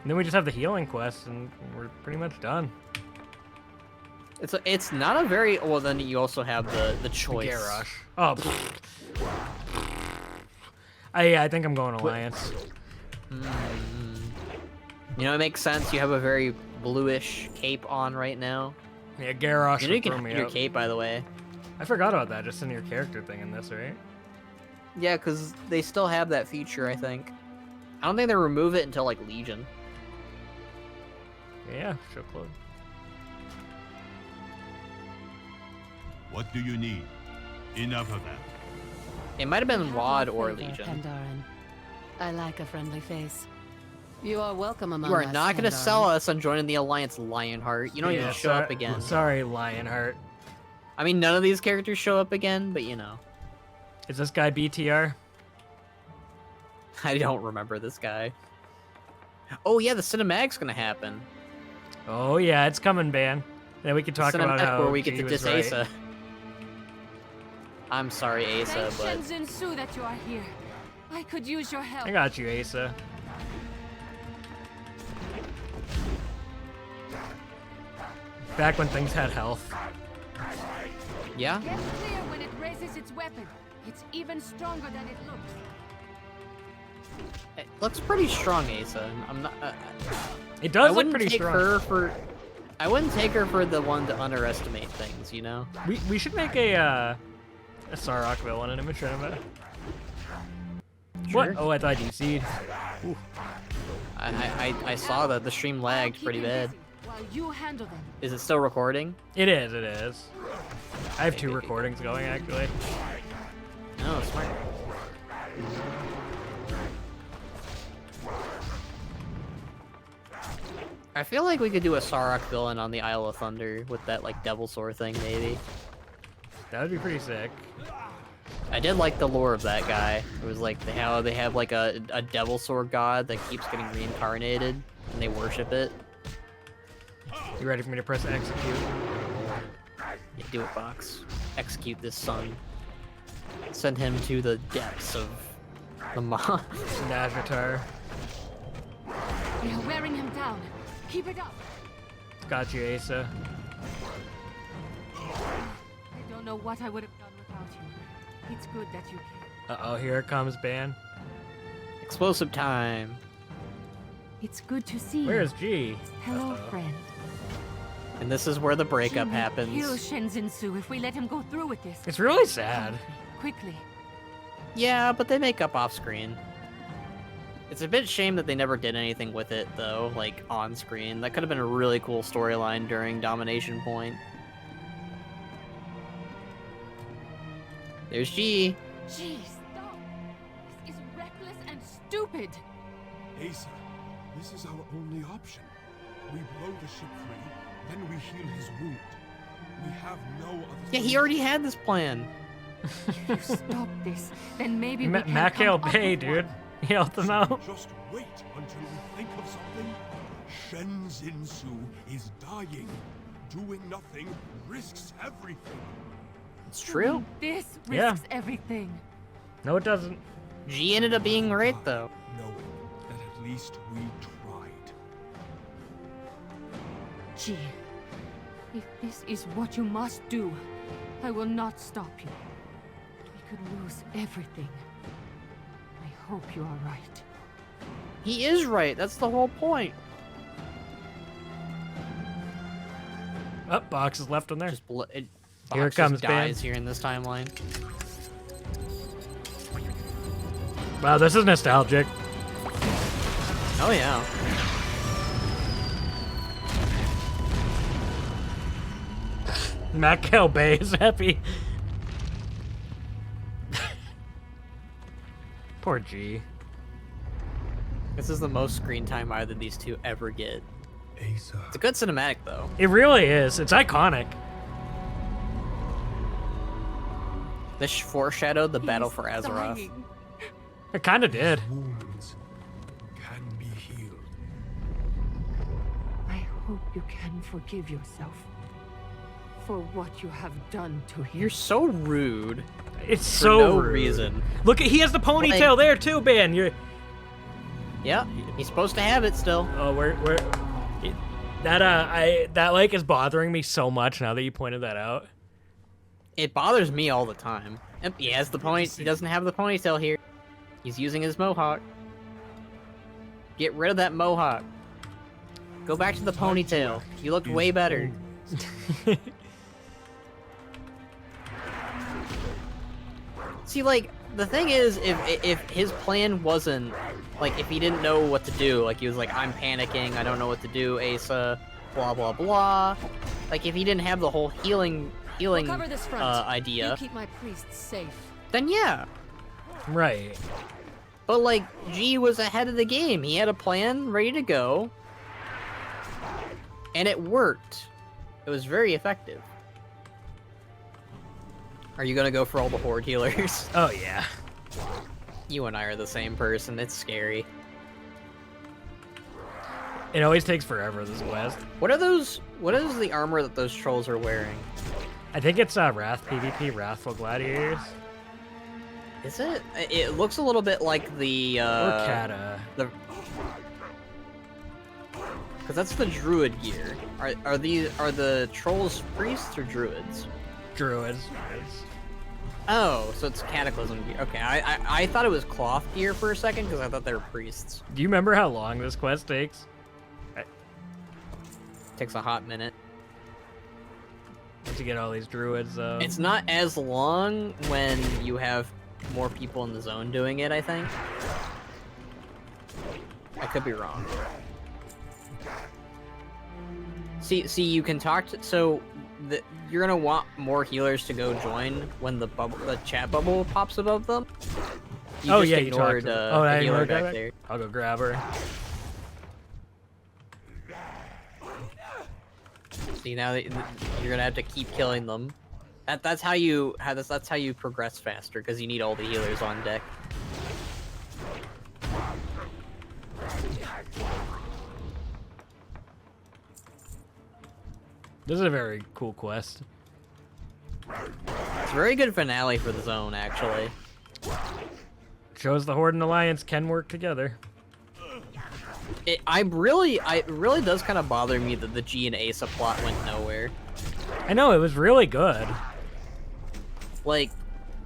And then we just have the healing quest, and we're pretty much done. It's not a very well. Then you also have the choice. Garrosh. Oh. I think I'm going Alliance. You know, it makes sense. You have a very bluish cape on right now. Yeah, Garrosh. You know you can throw me hide your up. cape, by the way. I forgot about that. Just in your character thing in this, right? Yeah, because they still have that feature, I think. I don't think they remove it until, like, Legion. Yeah, show clothes. What do you need? Enough of that. It might have been WAD or Favor, Legion. Pandaren. I like a friendly face. You are welcome among You us. are not going to Pandaren. sell us on joining the Alliance, Lionheart. You don't even show up again. Sorry, Lionheart. I mean, none of these characters show up again, but you know. Is this guy BTR? I don't remember this guy. Oh yeah, the cinematic's going to happen. Oh yeah, it's coming, Ban. Then we can talk The about cinematic how where we get G to was diss right. Asa. I'm sorry, Asa, Thank but Shen-zin Su that you are here. I could use your help. I got you, Asa. Back when things had health. yeah. Get clear when it raises its weapon. It's even stronger than it looks. It looks pretty strong, Asa. I'm not. It I does look wouldn't pretty take strong. her for. I wouldn't take her for the one to underestimate things, you know. We should make a Sarok villain in a Machinima. Sure. What? Oh, I thought you DC'd. I saw that the stream I'll lagged keep pretty you bad. busy while you handle them. Is it still recording? It is. I have 2 recordings going, actually. No, smart. I feel like we could do a Sarok villain on the Isle of Thunder with that like Devil Sword thing, maybe. That would be pretty sick. I did like the lore of that guy. It was like they have like a Devil Sword god that keeps getting reincarnated, and they worship it. You ready for me to press execute? Yeah, do it, Box. Execute this son. Send him to the depths of the maw. Nazratar. We are wearing him down. Keep it up. Got you, Asa. I don't know what I would have done without you. It's good that you came. Uh-oh, here it comes, Ban. Explosive time. It's good to see Where's you. G? Hello, Uh-oh. friend. And this is where the breakup She will happens. kill Shen-zin Su if we let him go through with this. It's really sad. Quickly. Yeah, but they make up off screen. It's a bit shame that they never did anything with it, though, like, on screen. That could have been a really cool storyline during Domination Point. There's G. Jeez, stop. This is reckless and stupid! Asa, this is our only option. We blow the ship free, then we heal his wound. We have no other... Yeah, he already had this plan. If you stop this, then maybe we can Macale come up Bay, with dude. one. He helped them out. Just wait until we think of something. Shen-zin Su is dying. Doing nothing risks everything. It's true. This Yeah. risks everything. No, it doesn't. G ended up being right, though. Knowing that at least we tried. Gee, if this is what you must do, I will not stop you. We could lose everything. I hope you are right. He is right. That's the whole point. Oh, box is left in there. Just Here it Box comes, just dies here in this timeline. Wow, this is nostalgic. Oh yeah. Macale Bay is happy. Poor G. This is the most screen time either of these two ever get. Asa. It's a good cinematic though. It really is. It's iconic. This foreshadowed the battle for He's Azeroth. dying. It kind of did. Wounds can be healed. I hope you can forgive yourself for what you have done to him. You're so rude. It's For so no rude. reason. Look at he has the ponytail there too, Ben. You're Yeah, he's supposed to have it still. oh we're that like is bothering me so much now that you pointed that out. It bothers me all the time. Yep, he has the pony. He doesn't have the ponytail here. He's using his mohawk. Get rid of that mohawk. Go back to the ponytail. You looked way better. See, like, the thing is, if his plan wasn't, like, if he didn't know what to do, like, he was like, I'm panicking, I don't know what to do, Asa, blah, blah, blah. Like, if he didn't have the whole healing We'll cover this front. idea, You keep my priests safe. then yeah. Right. But, like, G was ahead of the game. He had a plan ready to go. And it worked. It was very effective. Are you gonna go for all the Horde healers? Oh yeah. You and I are the same person. It's scary. It always takes forever, this quest. What are those? What is the armor that those trolls are wearing? I think it's Wrath PvP, Wrathful Gladiators. Is it? It looks a little bit like the Or Kata. Because that's the druid gear. Are the trolls priests or druids? Druids. Oh, so it's cataclysm gear. Okay, I thought it was cloth gear for a second because I thought they were priests. Do you remember how long this quest takes? Takes a hot minute. To get all these druids, though. It's not as long when you have more people in the zone doing it, I think. I could be wrong. See, you can talk to... So, you're gonna want more healers to go join when the chat bubble pops above them. You oh just yeah, ignored, you talked to a I healer ignored back that? there. I'll go grab her. See, now that you're gonna have to keep killing them. That's how you progress faster, because you need all the healers on deck. This is a very cool quest. It's a very good finale for the zone, actually. Shows the Horde and Alliance can work together. It really does kind of bother me that the G and Asa plot went nowhere. I know, it was really good. Like,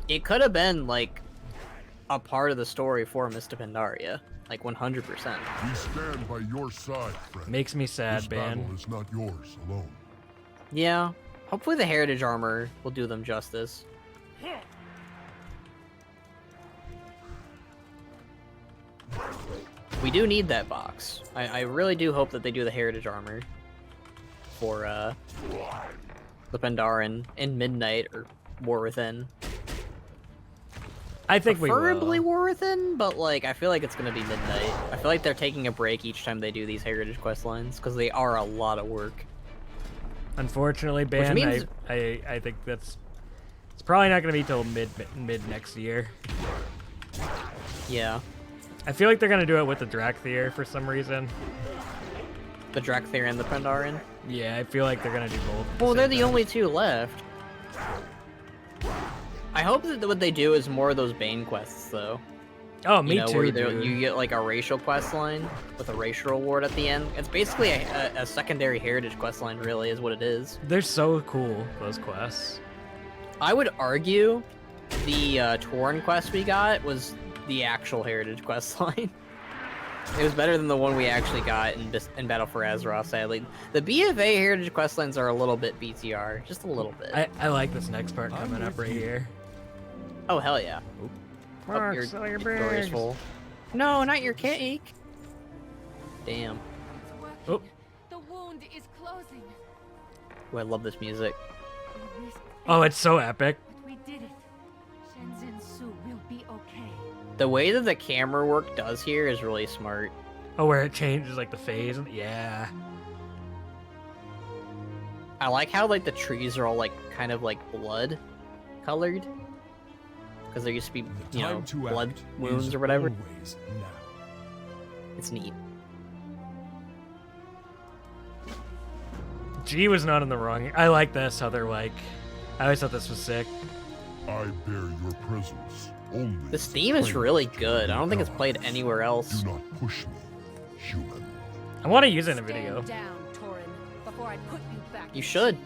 it could have been, like, a part of the story for Mists of Pandaria. Like, 100%. We stand by your side, friend. Makes me sad, This Ben. battle is not yours alone. Yeah. Hopefully the heritage armor will do them justice. We do need that box. I really do hope that they do the heritage armor for the Pandaren in Midnight or War Within. I think we preferably will. war within, but like I feel like it's gonna be midnight. I feel like they're taking a break each time they do these heritage quest lines because they are a lot of work. Unfortunately, Ben, means... I think it's probably not gonna be till mid next year. Yeah. I feel like they're gonna do it with the Drakthir for some reason. The Drakthir and the Pandaren? Yeah, I feel like they're gonna do both. Well, they're the only two left. I hope that what they do is more of those Bane quests, though. Oh, me too, where dude. you get like a racial quest line with a racial reward at the end. It's basically a secondary heritage quest line, really, is what it is. They're so cool, those quests. I would argue the Tauren quest we got was the actual heritage quest line. It was better than the one we actually got in Battle for Azeroth, sadly. The BFA heritage quest lines are a little bit BTR, just a little bit. I like this next part coming up right here. Oh, hell yeah. Mark, sell your Victorious bags. full. No, not your cake. Damn. Oh. The wound is closing. Ooh, I love this music. Oh, it's so epic. But we did it. Shen-zin Su will be okay. The way that the camera work does here is really smart. Oh, where it changes like the phase. Yeah. I like how like the trees are all like kind of like blood colored. Because there used to be, you know, blood wounds or whatever. It's neat. G was not in the wrong. I like this, how they're like. I always thought this was sick. I bear your presence. Only This theme is really good. I don't think it's played anywhere else. do not push me, human. I want to use it in a video. Stand down, Tauren, before I put you back. You should.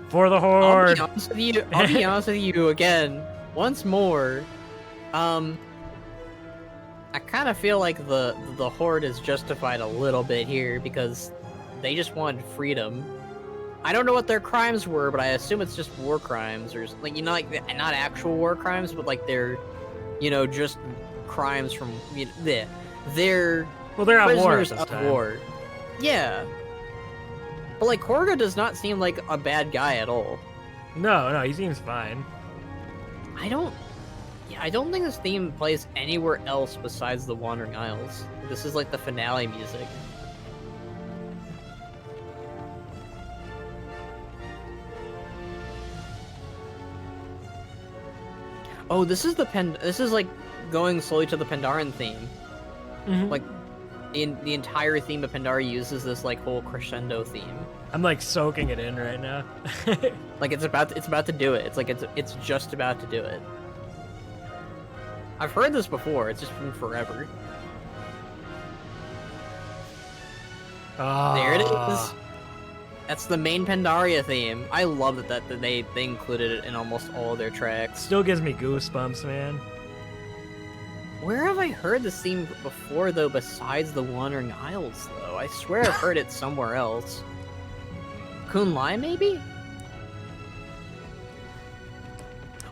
For the Horde. I'll be honest with you again, once more. I kind of feel like the Horde is justified a little bit here because they just wanted freedom. I don't know what their crimes were, but I assume it's just war crimes or like, you know, like not actual war crimes, but like they're, you know, just crimes from, you know, they're Well, they're at war at prisoners this of time. war. Yeah. But like Korga does not seem like a bad guy at all. No, he seems fine. I don't think this theme plays anywhere else besides the Wandering Isles. This is like the finale music. Oh, this is like going slowly to the Pandaren theme. Mhm. Like the entire theme of Pandaria uses this like whole crescendo theme. I'm like soaking it in right now. Like it's about to do it. It's like it's just about to do it. I've heard this before. It's just been forever. There it is. That's the main Pandaria theme. I love that they included it in almost all of their tracks. Still gives me goosebumps, man. Where have I heard this theme before, though, besides the Wandering Isles, though? I swear I've heard it somewhere else. Kun Lai, maybe?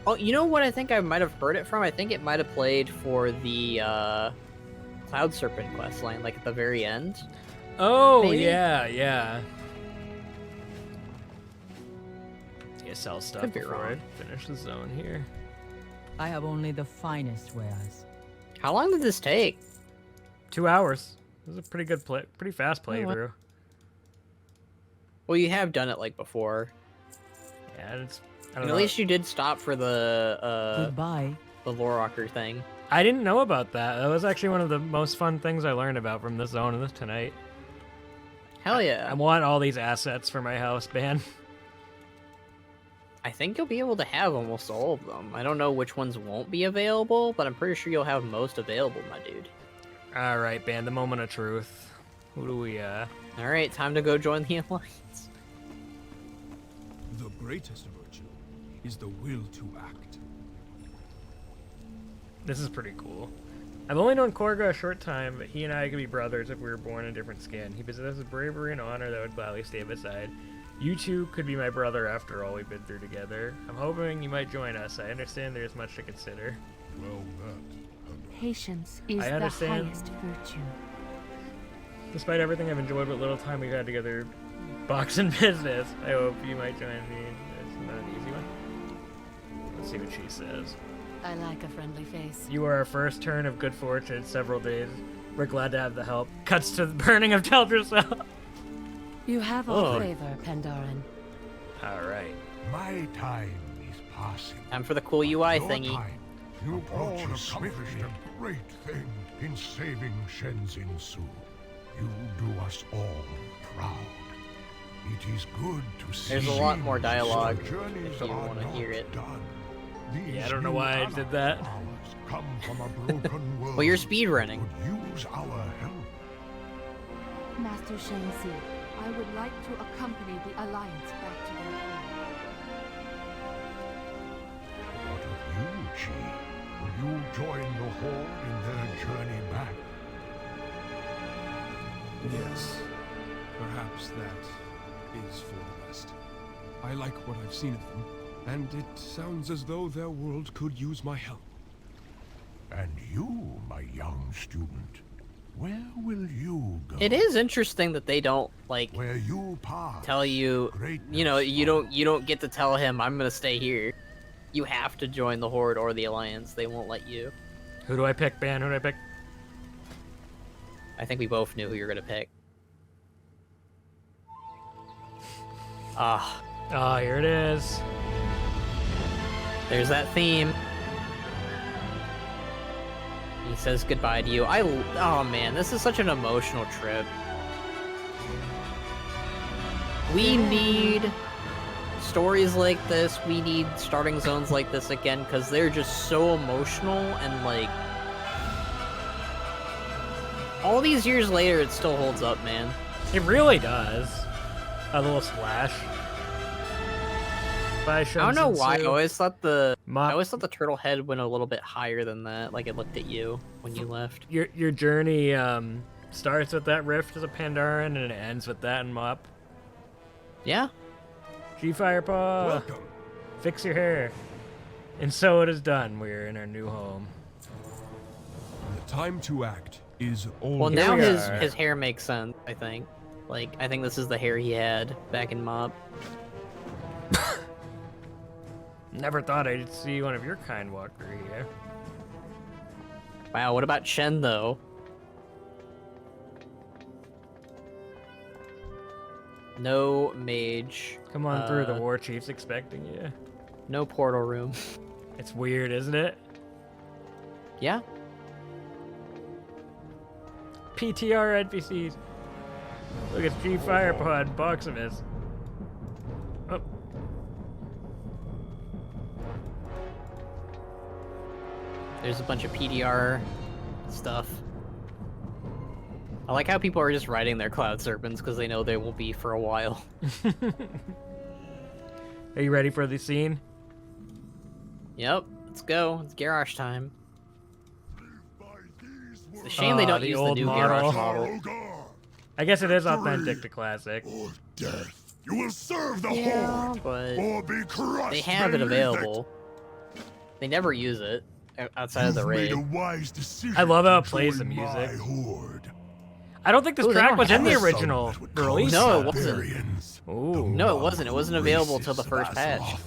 Oh, you know what I think I might have heard it from? I think it might have played for the Cloud Serpent questline, like at the very end. Oh, maybe? yeah. Yeah, sell stuff Could be before wrong. I finish the zone here. I have only the finest wares. How long did this take? 2 hours. It was a pretty good pretty fast Oh, playthrough. Well, you have done it like before. Yeah, it's. I And don't at know. least you did stop for the Goodbye. lore rocker thing. I didn't know about that. That was actually one of the most fun things I learned about from this zone and this tonight. Hell yeah. I want all these assets for my house, man. I think you'll be able to have almost all of them. I don't know which ones won't be available, but I'm pretty sure you'll have most available, my dude. All right, man. The moment of truth. Who do we? Alright, time to go join the Alliance. The greatest virtue is the will to act. This is pretty cool. I've only known Korga a short time, but he and I could be brothers if we were born in different skin. He possesses bravery and honor that would gladly stay beside. You two could be my brother after all we've been through together. I'm hoping you might join us. I understand there's much to consider. Well, that. Patience is I the understand. highest virtue. Despite everything I've enjoyed, what little time we've had together, boxing business. I hope you might join me. It's not an easy one. Let's see what she says. I like a friendly face. You are our first turn of good fortune in several days. We're glad to have the help. Cuts to the burning of Teldrassil. You have our favor, Pandaren. Alright. My time is passing. Time for the cool UI Your thingy. time. You all accomplished a great thing in saving Shen-zin Su. You do us all proud. It is good to see. There's a lot more dialogue your journeys if you are want to not hear it. done. Yeah, I don't know why I did that. Come from a broken world. Well, you're speedrunning. Could use our help. Master Shen-zin, I would like to accompany the Alliance back to their home. What of you, Chi? Will you join the Horde in their journey back? Yes. Perhaps that is for the best. I like what I've seen of them, and it sounds as though their world could use my help. And you, my young student, where will you go? It is interesting that they don't like Where you pass. tell you, you know, you don't get to tell him I'm gonna stay here. You have to join the Horde or the Alliance. They won't let you. Who do I pick, Ben? Who do I pick? I think we both knew who you're gonna pick. Ah, Oh, here it is. there's that theme. He says goodbye to you. Oh man, this is such an emotional trip. We need stories like this. We need starting zones like this again because they're just so emotional and like all these years later, it still holds up, man. It really does. A little splash. By I don't know why. I Shen-zin Su. always thought the Mop. turtle head went a little bit higher than that. Like it looked at you when you left. Your journey starts with that rift as a Pandaren and it ends with that in MoP. Yeah. G-Firepaw! Welcome. Fix your hair. And so it is done. We're in our new home. The time to act is all. Well, Here now we his are. his hair makes sense. I think. Like I think this is the hair he had back in MoP. Never thought I'd see one of your kind walk through here. Wow. What about Chen though? No mage. Come on through, the war chief's expecting you. No portal room. It's weird, isn't it? Yeah. PTR NPCs. Look at G-Firepaw and Boximus. Oh. There's a bunch of PDR stuff. I like how people are just riding their cloud serpents because they know they will be for a while. Are you ready for the scene? Yep, let's go. It's Garrosh time. It's a shame they don't the use the old new model. Garrosh model. I guess it is authentic to classic. Or death. You will serve the Yeah, Horde, but or be crushed. they have it beneath available. They never use it outside of the You've raid. made a wise decision I love how it to plays the join music. my Horde. I don't think this Ooh, they track don't was in have the this original Some that would call release. No, it wasn't. barbarians. Ooh. No, it wasn't. It wasn't available till the Races first of patch. Azeroth.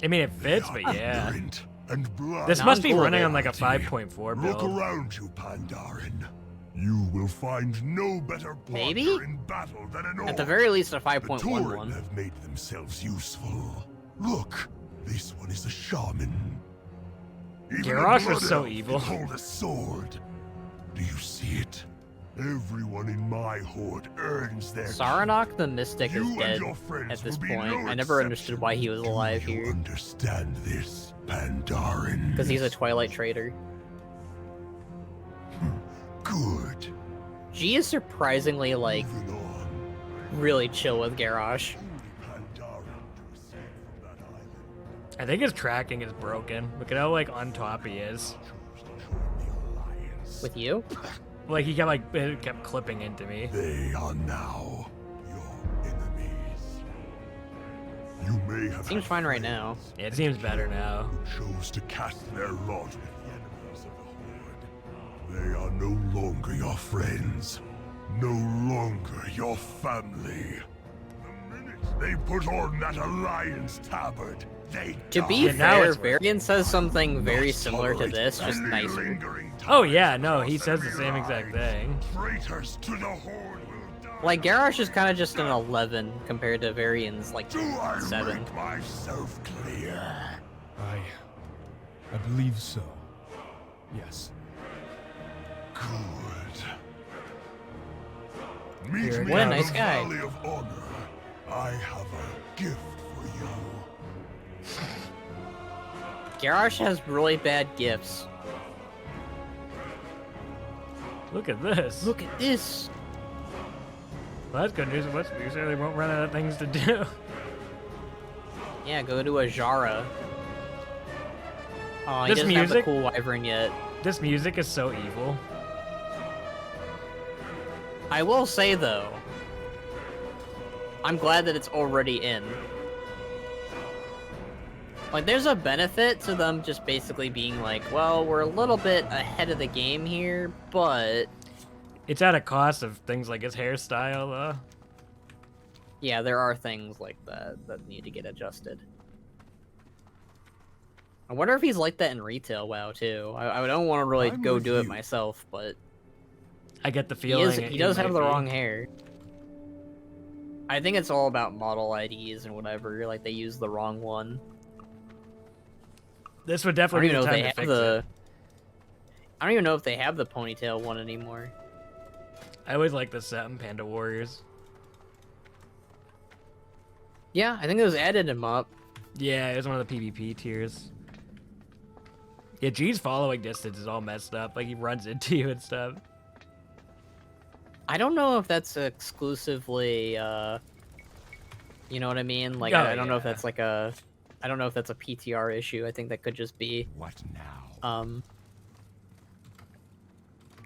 I mean, it fits, They but are yeah. ignorant and blind. This Now must I'm be cool with running it. on like a 5.4 Look build. around you, Pandaren. You will find no better partner Maybe? in battle than an orc. At the very least, a The 5.1 Tauren one. have made themselves useful. Look, this one is a shaman. Even a Garrosh was blood so elf evil. can hold a sword. Do you see it? Everyone in my horde earns their Saranok the Mystic You is and dead your friends at this will be point. no I never exception. understood why he was alive Do you here. understand this, Pandaren? Because he's a Twilight traitor. Good. G is surprisingly, like, Moving on. really chill with Garrosh. Pandaren to escape from that island. I think his tracking is broken. Look at how like on top he is. Choose to join the Alliance. With you? Like he kept like it kept clipping into me. They are now your enemies. You may have Seems had fine right now. friends It seems better now. who chose to cast their lot with the enemies of the Horde. They are no longer your friends. No longer your family. The minute they put on that Alliance tabard, To be fair, Varian says something very similar to this, just nicer. Oh yeah, no, he says the same exact thing. Traitors to the Horde will die. Like, Garrosh is kind of just an 11 compared to Varian's, like, Do I 7. make myself clear? I believe so. Yes. Good. Meet Here it me What a in nice the guy. Valley of Honor. I have a gift for you. Garrosh has really bad gifts. Look at this. Look at this! Well, that's good news. What's you certainly won't run out of things to do. Yeah, go to Ajara. Oh, he This doesn't have the music- cool wyvern yet. This music is so evil. I will say, though, I'm glad that it's already in. Like, there's a benefit to them just basically being like, well, we're a little bit ahead of the game here, but... It's at a cost of things like his hairstyle, though. Yeah, there are things like that that need to get adjusted. I wonder if he's like that in retail WoW, too. I don't want to really I'm go with do it you. myself, but I get the he feeling he does might have the be. wrong hair. I think it's all about model IDs and whatever, like they use the wrong one. This would I don't definitely be even the know if time they to have fix the... it. I don't even know if they have the ponytail one anymore. I always like the set in Panda Warriors. Yeah, I think it was added in MoP. Yeah, it was one of the PvP tiers. Yeah, G's following distance is all messed up. Like, he runs into you and stuff. I don't know if that's exclusively, you know what I mean? Like, Oh, I don't know if yeah. that's like a... I don't know if that's a PTR issue. I think that could just be, What now?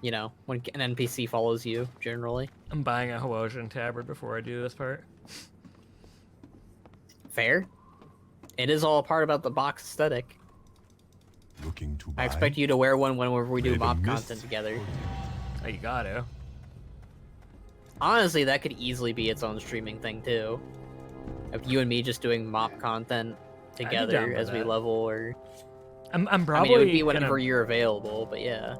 you know, when an NPC follows you, generally. I'm buying a Hoosian tabard before I do this part. Fair. It is all a part about the box aesthetic. Looking to I buy? expect you to wear one whenever we do Raven MoP Mists? content together. Oh, you gotta. Honestly, that could easily be its own streaming thing, too. If you and me just doing MoP content down together with as we that. level, or... I'm probably I mean, it would be whenever gonna... you're available, but yeah.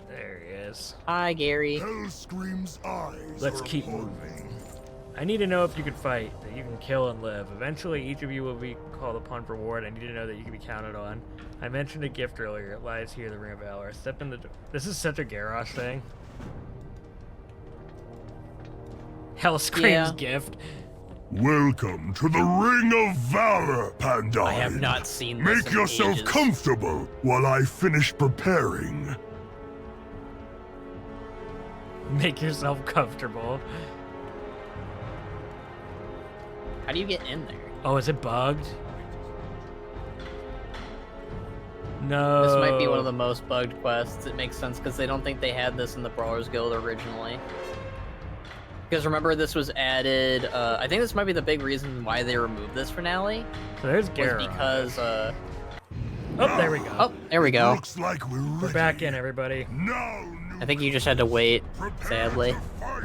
There he is. Hi, Gary. Hellscream's eyes Let's are keep upon moving. me. I need to know if you can fight, that you can kill and live. Eventually, each of you will be called upon for reward. I need to know that you can be counted on. I mentioned a gift earlier. It lies here, the Ring of Valor. Step in the door. This is such a Garrosh thing. Hellscream's Yeah. gift. Welcome to the Ring of Valor, Pandaren. I have not seen this Make in yourself ages. comfortable while I finish preparing. Make yourself comfortable. How do you get in there? Oh, is it bugged? No. This might be one of the most bugged quests. It makes sense because they don't think they had this in the Brawlers Guild originally. Because remember, this was added. I think this might be the big reason why they removed this finale. So there's Was Garrosh. because. Oh, there we go. Oh, there we go. Looks like we're ready. We're back in, everybody. Now, I think you just had to wait. prepare Sadly. to fight.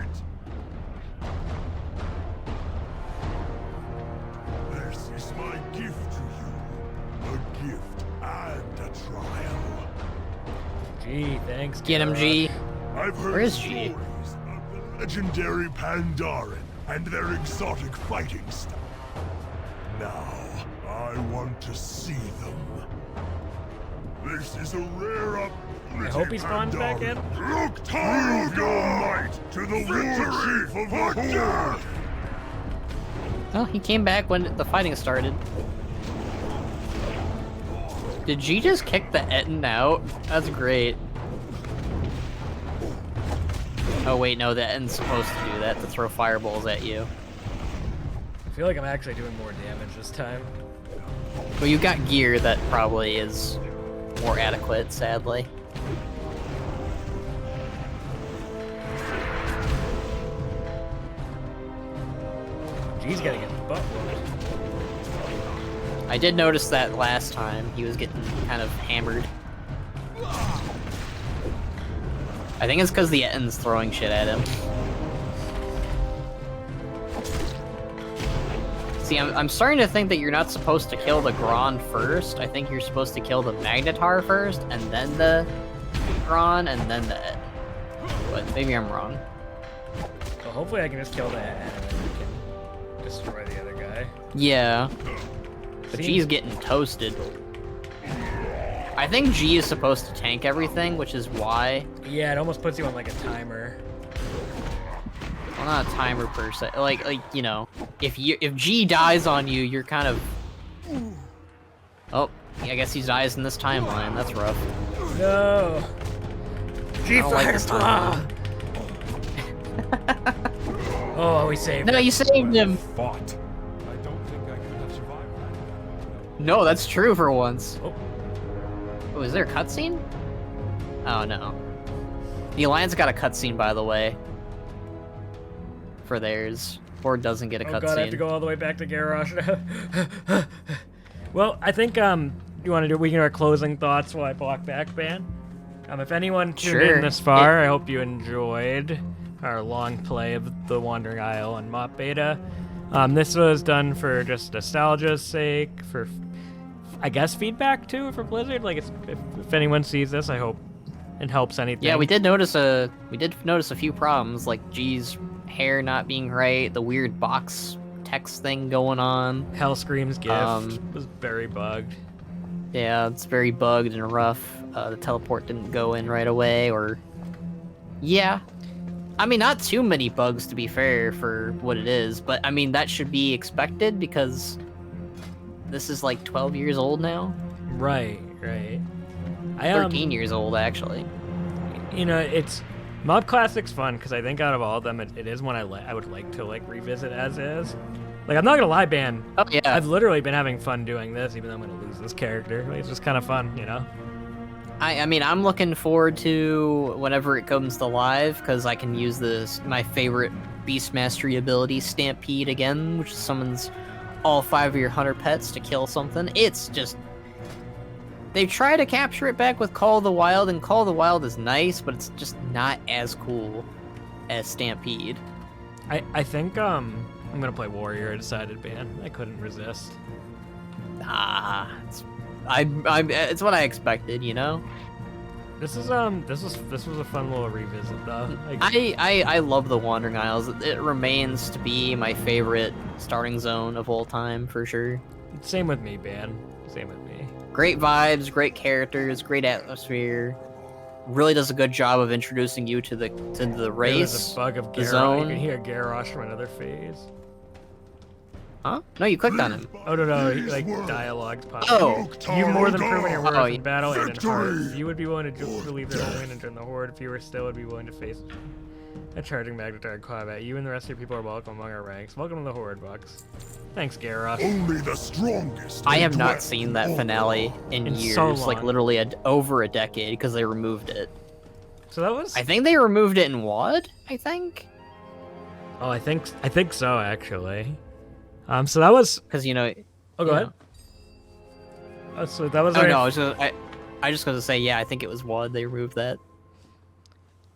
This is my gift to you. A gift and a trial. Gee, thanks. Get him, G. I've heard Where is stories G? of the legendary Pandaren and their exotic fighting style. Now, I want to see them. This is a rare opportunity. I hope he spawns back in. Look, prove your might to the war chief of the Horde. Oh, he came back when the fighting started. Did G just kick the Etten out? That's great. Oh wait, no, the Etten's supposed to do that, to throw fireballs at you. I feel like I'm actually doing more damage this time. Well, you got gear that probably is more adequate, sadly. G's gotta get his butt whooped. I did notice that last time. He was getting kind of hammered. I think it's because the Etten's throwing shit at him. See, I'm starting to think that you're not supposed to kill the Grand first. I think you're supposed to kill the Magnetar first, and then the Grand, and then the Ed. But maybe I'm wrong. Well, hopefully I can just kill the Ed and then we can destroy the other guy. Yeah. But G's getting toasted. I think G is supposed to tank everything, which is why. Yeah, it almost puts you on like a timer. Well, not a timer per se. Like you know, if G dies on you, you're kind of. Oh, I guess he dies in this timeline. That's rough. No. G fire claw. Oh, we saved him. No, you saved him. Fought. I don't think I could have survived that. No, that's true for once. Oh, is there a cutscene? Oh no. The Alliance got a cutscene, by the way. For theirs. Horde doesn't get a cutscene. Oh god, I have to go all the way back to Garrosh. Well, I think you want to do? We can do our closing thoughts while I block back ban. If anyone tuned in this far, I hope you enjoyed our long play of the Wandering Isle and MoP beta. This was done for just nostalgia's sake, for I guess feedback too for Blizzard. Like, if anyone sees this, I hope it helps anything. Yeah, we did notice a few problems, like G's hair not being right, the weird box text thing going on. Hellscream's gift was very bugged. Yeah, it's very bugged and rough. The teleport didn't go in right away, or yeah. I mean, not too many bugs to be fair for what it is, but I mean that should be expected because this is like 12 years old now. Right. 13 years old, actually. You know, it's MoP Classic's fun because I think out of all of them, it is one I would like to like revisit as is. Like, I'm not gonna lie, Ban. Oh yeah. I've literally been having fun doing this, even though I'm gonna lose this character. Like, it's just kind of fun, you know. I mean, I'm looking forward to whenever it comes to live because I can use my favorite Beast Mastery ability, Stampede, again, which summons all 5 of your hunter pets to kill something. It's just... They try to capture it back with Call of the Wild, and Call of the Wild is nice, but it's just not as cool as Stampede. I think I'm gonna play Warrior. I decided, Ban. I couldn't resist. It's what I expected, you know. This was a fun little revisit though. Like, I love the Wandering Isles. It remains to be my favorite starting zone of all time for sure. Same with me, Ban. Same with me. Great vibes, great characters, great atmosphere. Really does a good job of introducing you to the race. There's a bug of the Garrosh. zone. You can hear Garrosh from another phase. Huh? No, you clicked on him. Oh no, like dialogues pop. Oh, you've more than proven your worth Oh, in battle and in Victory! heart. If you would be willing to leave their win and join the Horde, if you were still would be willing to face a charging Magnetar in combat, you and the rest of your people are welcome among our ranks. Welcome to the Horde, Bucks. Thanks, Garrosh. Only the strongest. I have will not dwell seen that on finale the in years, so like long. literally over a decade, because they removed it. So that was. I think they removed it in WoD. I think. Oh, I think so actually. So that was. Because you know. Oh, go ahead. Oh, so that was. Oh our... no, I just gonna say yeah. I think it was WoD. They removed that.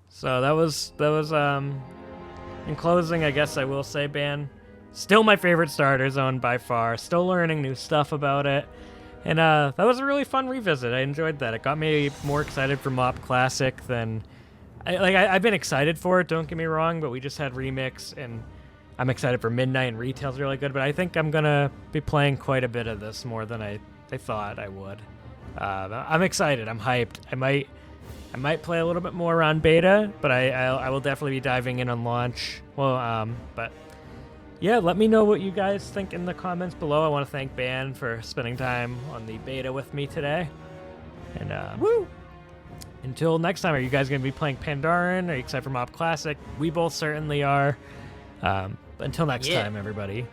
So that was in closing, I guess I will say, Ban, still my favorite starter zone by far. Still learning new stuff about it. And that was a really fun revisit. I enjoyed that. It got me more excited for MoP Classic than I've been excited for it, don't get me wrong, but we just had Remix and I'm excited for Midnight, and Retail's really good, but I think I'm gonna be playing quite a bit of this more than I thought I would. I'm excited. I'm hyped. I might play a little bit more on beta, but I will definitely be diving in on launch. Well, but yeah, let me know what you guys think in the comments below. I want to thank Ban for spending time on the beta with me today. And woo! Until next time, are you guys going to be playing Pandaren? Are you excited for MoP Classic? We both certainly are. But until next time, everybody.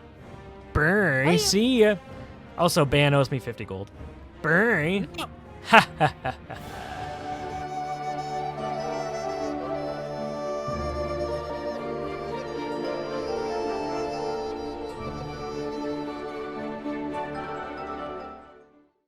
Bye. See ya. Also, Ban owes me 50 gold. Bye. Ha ha ha ha.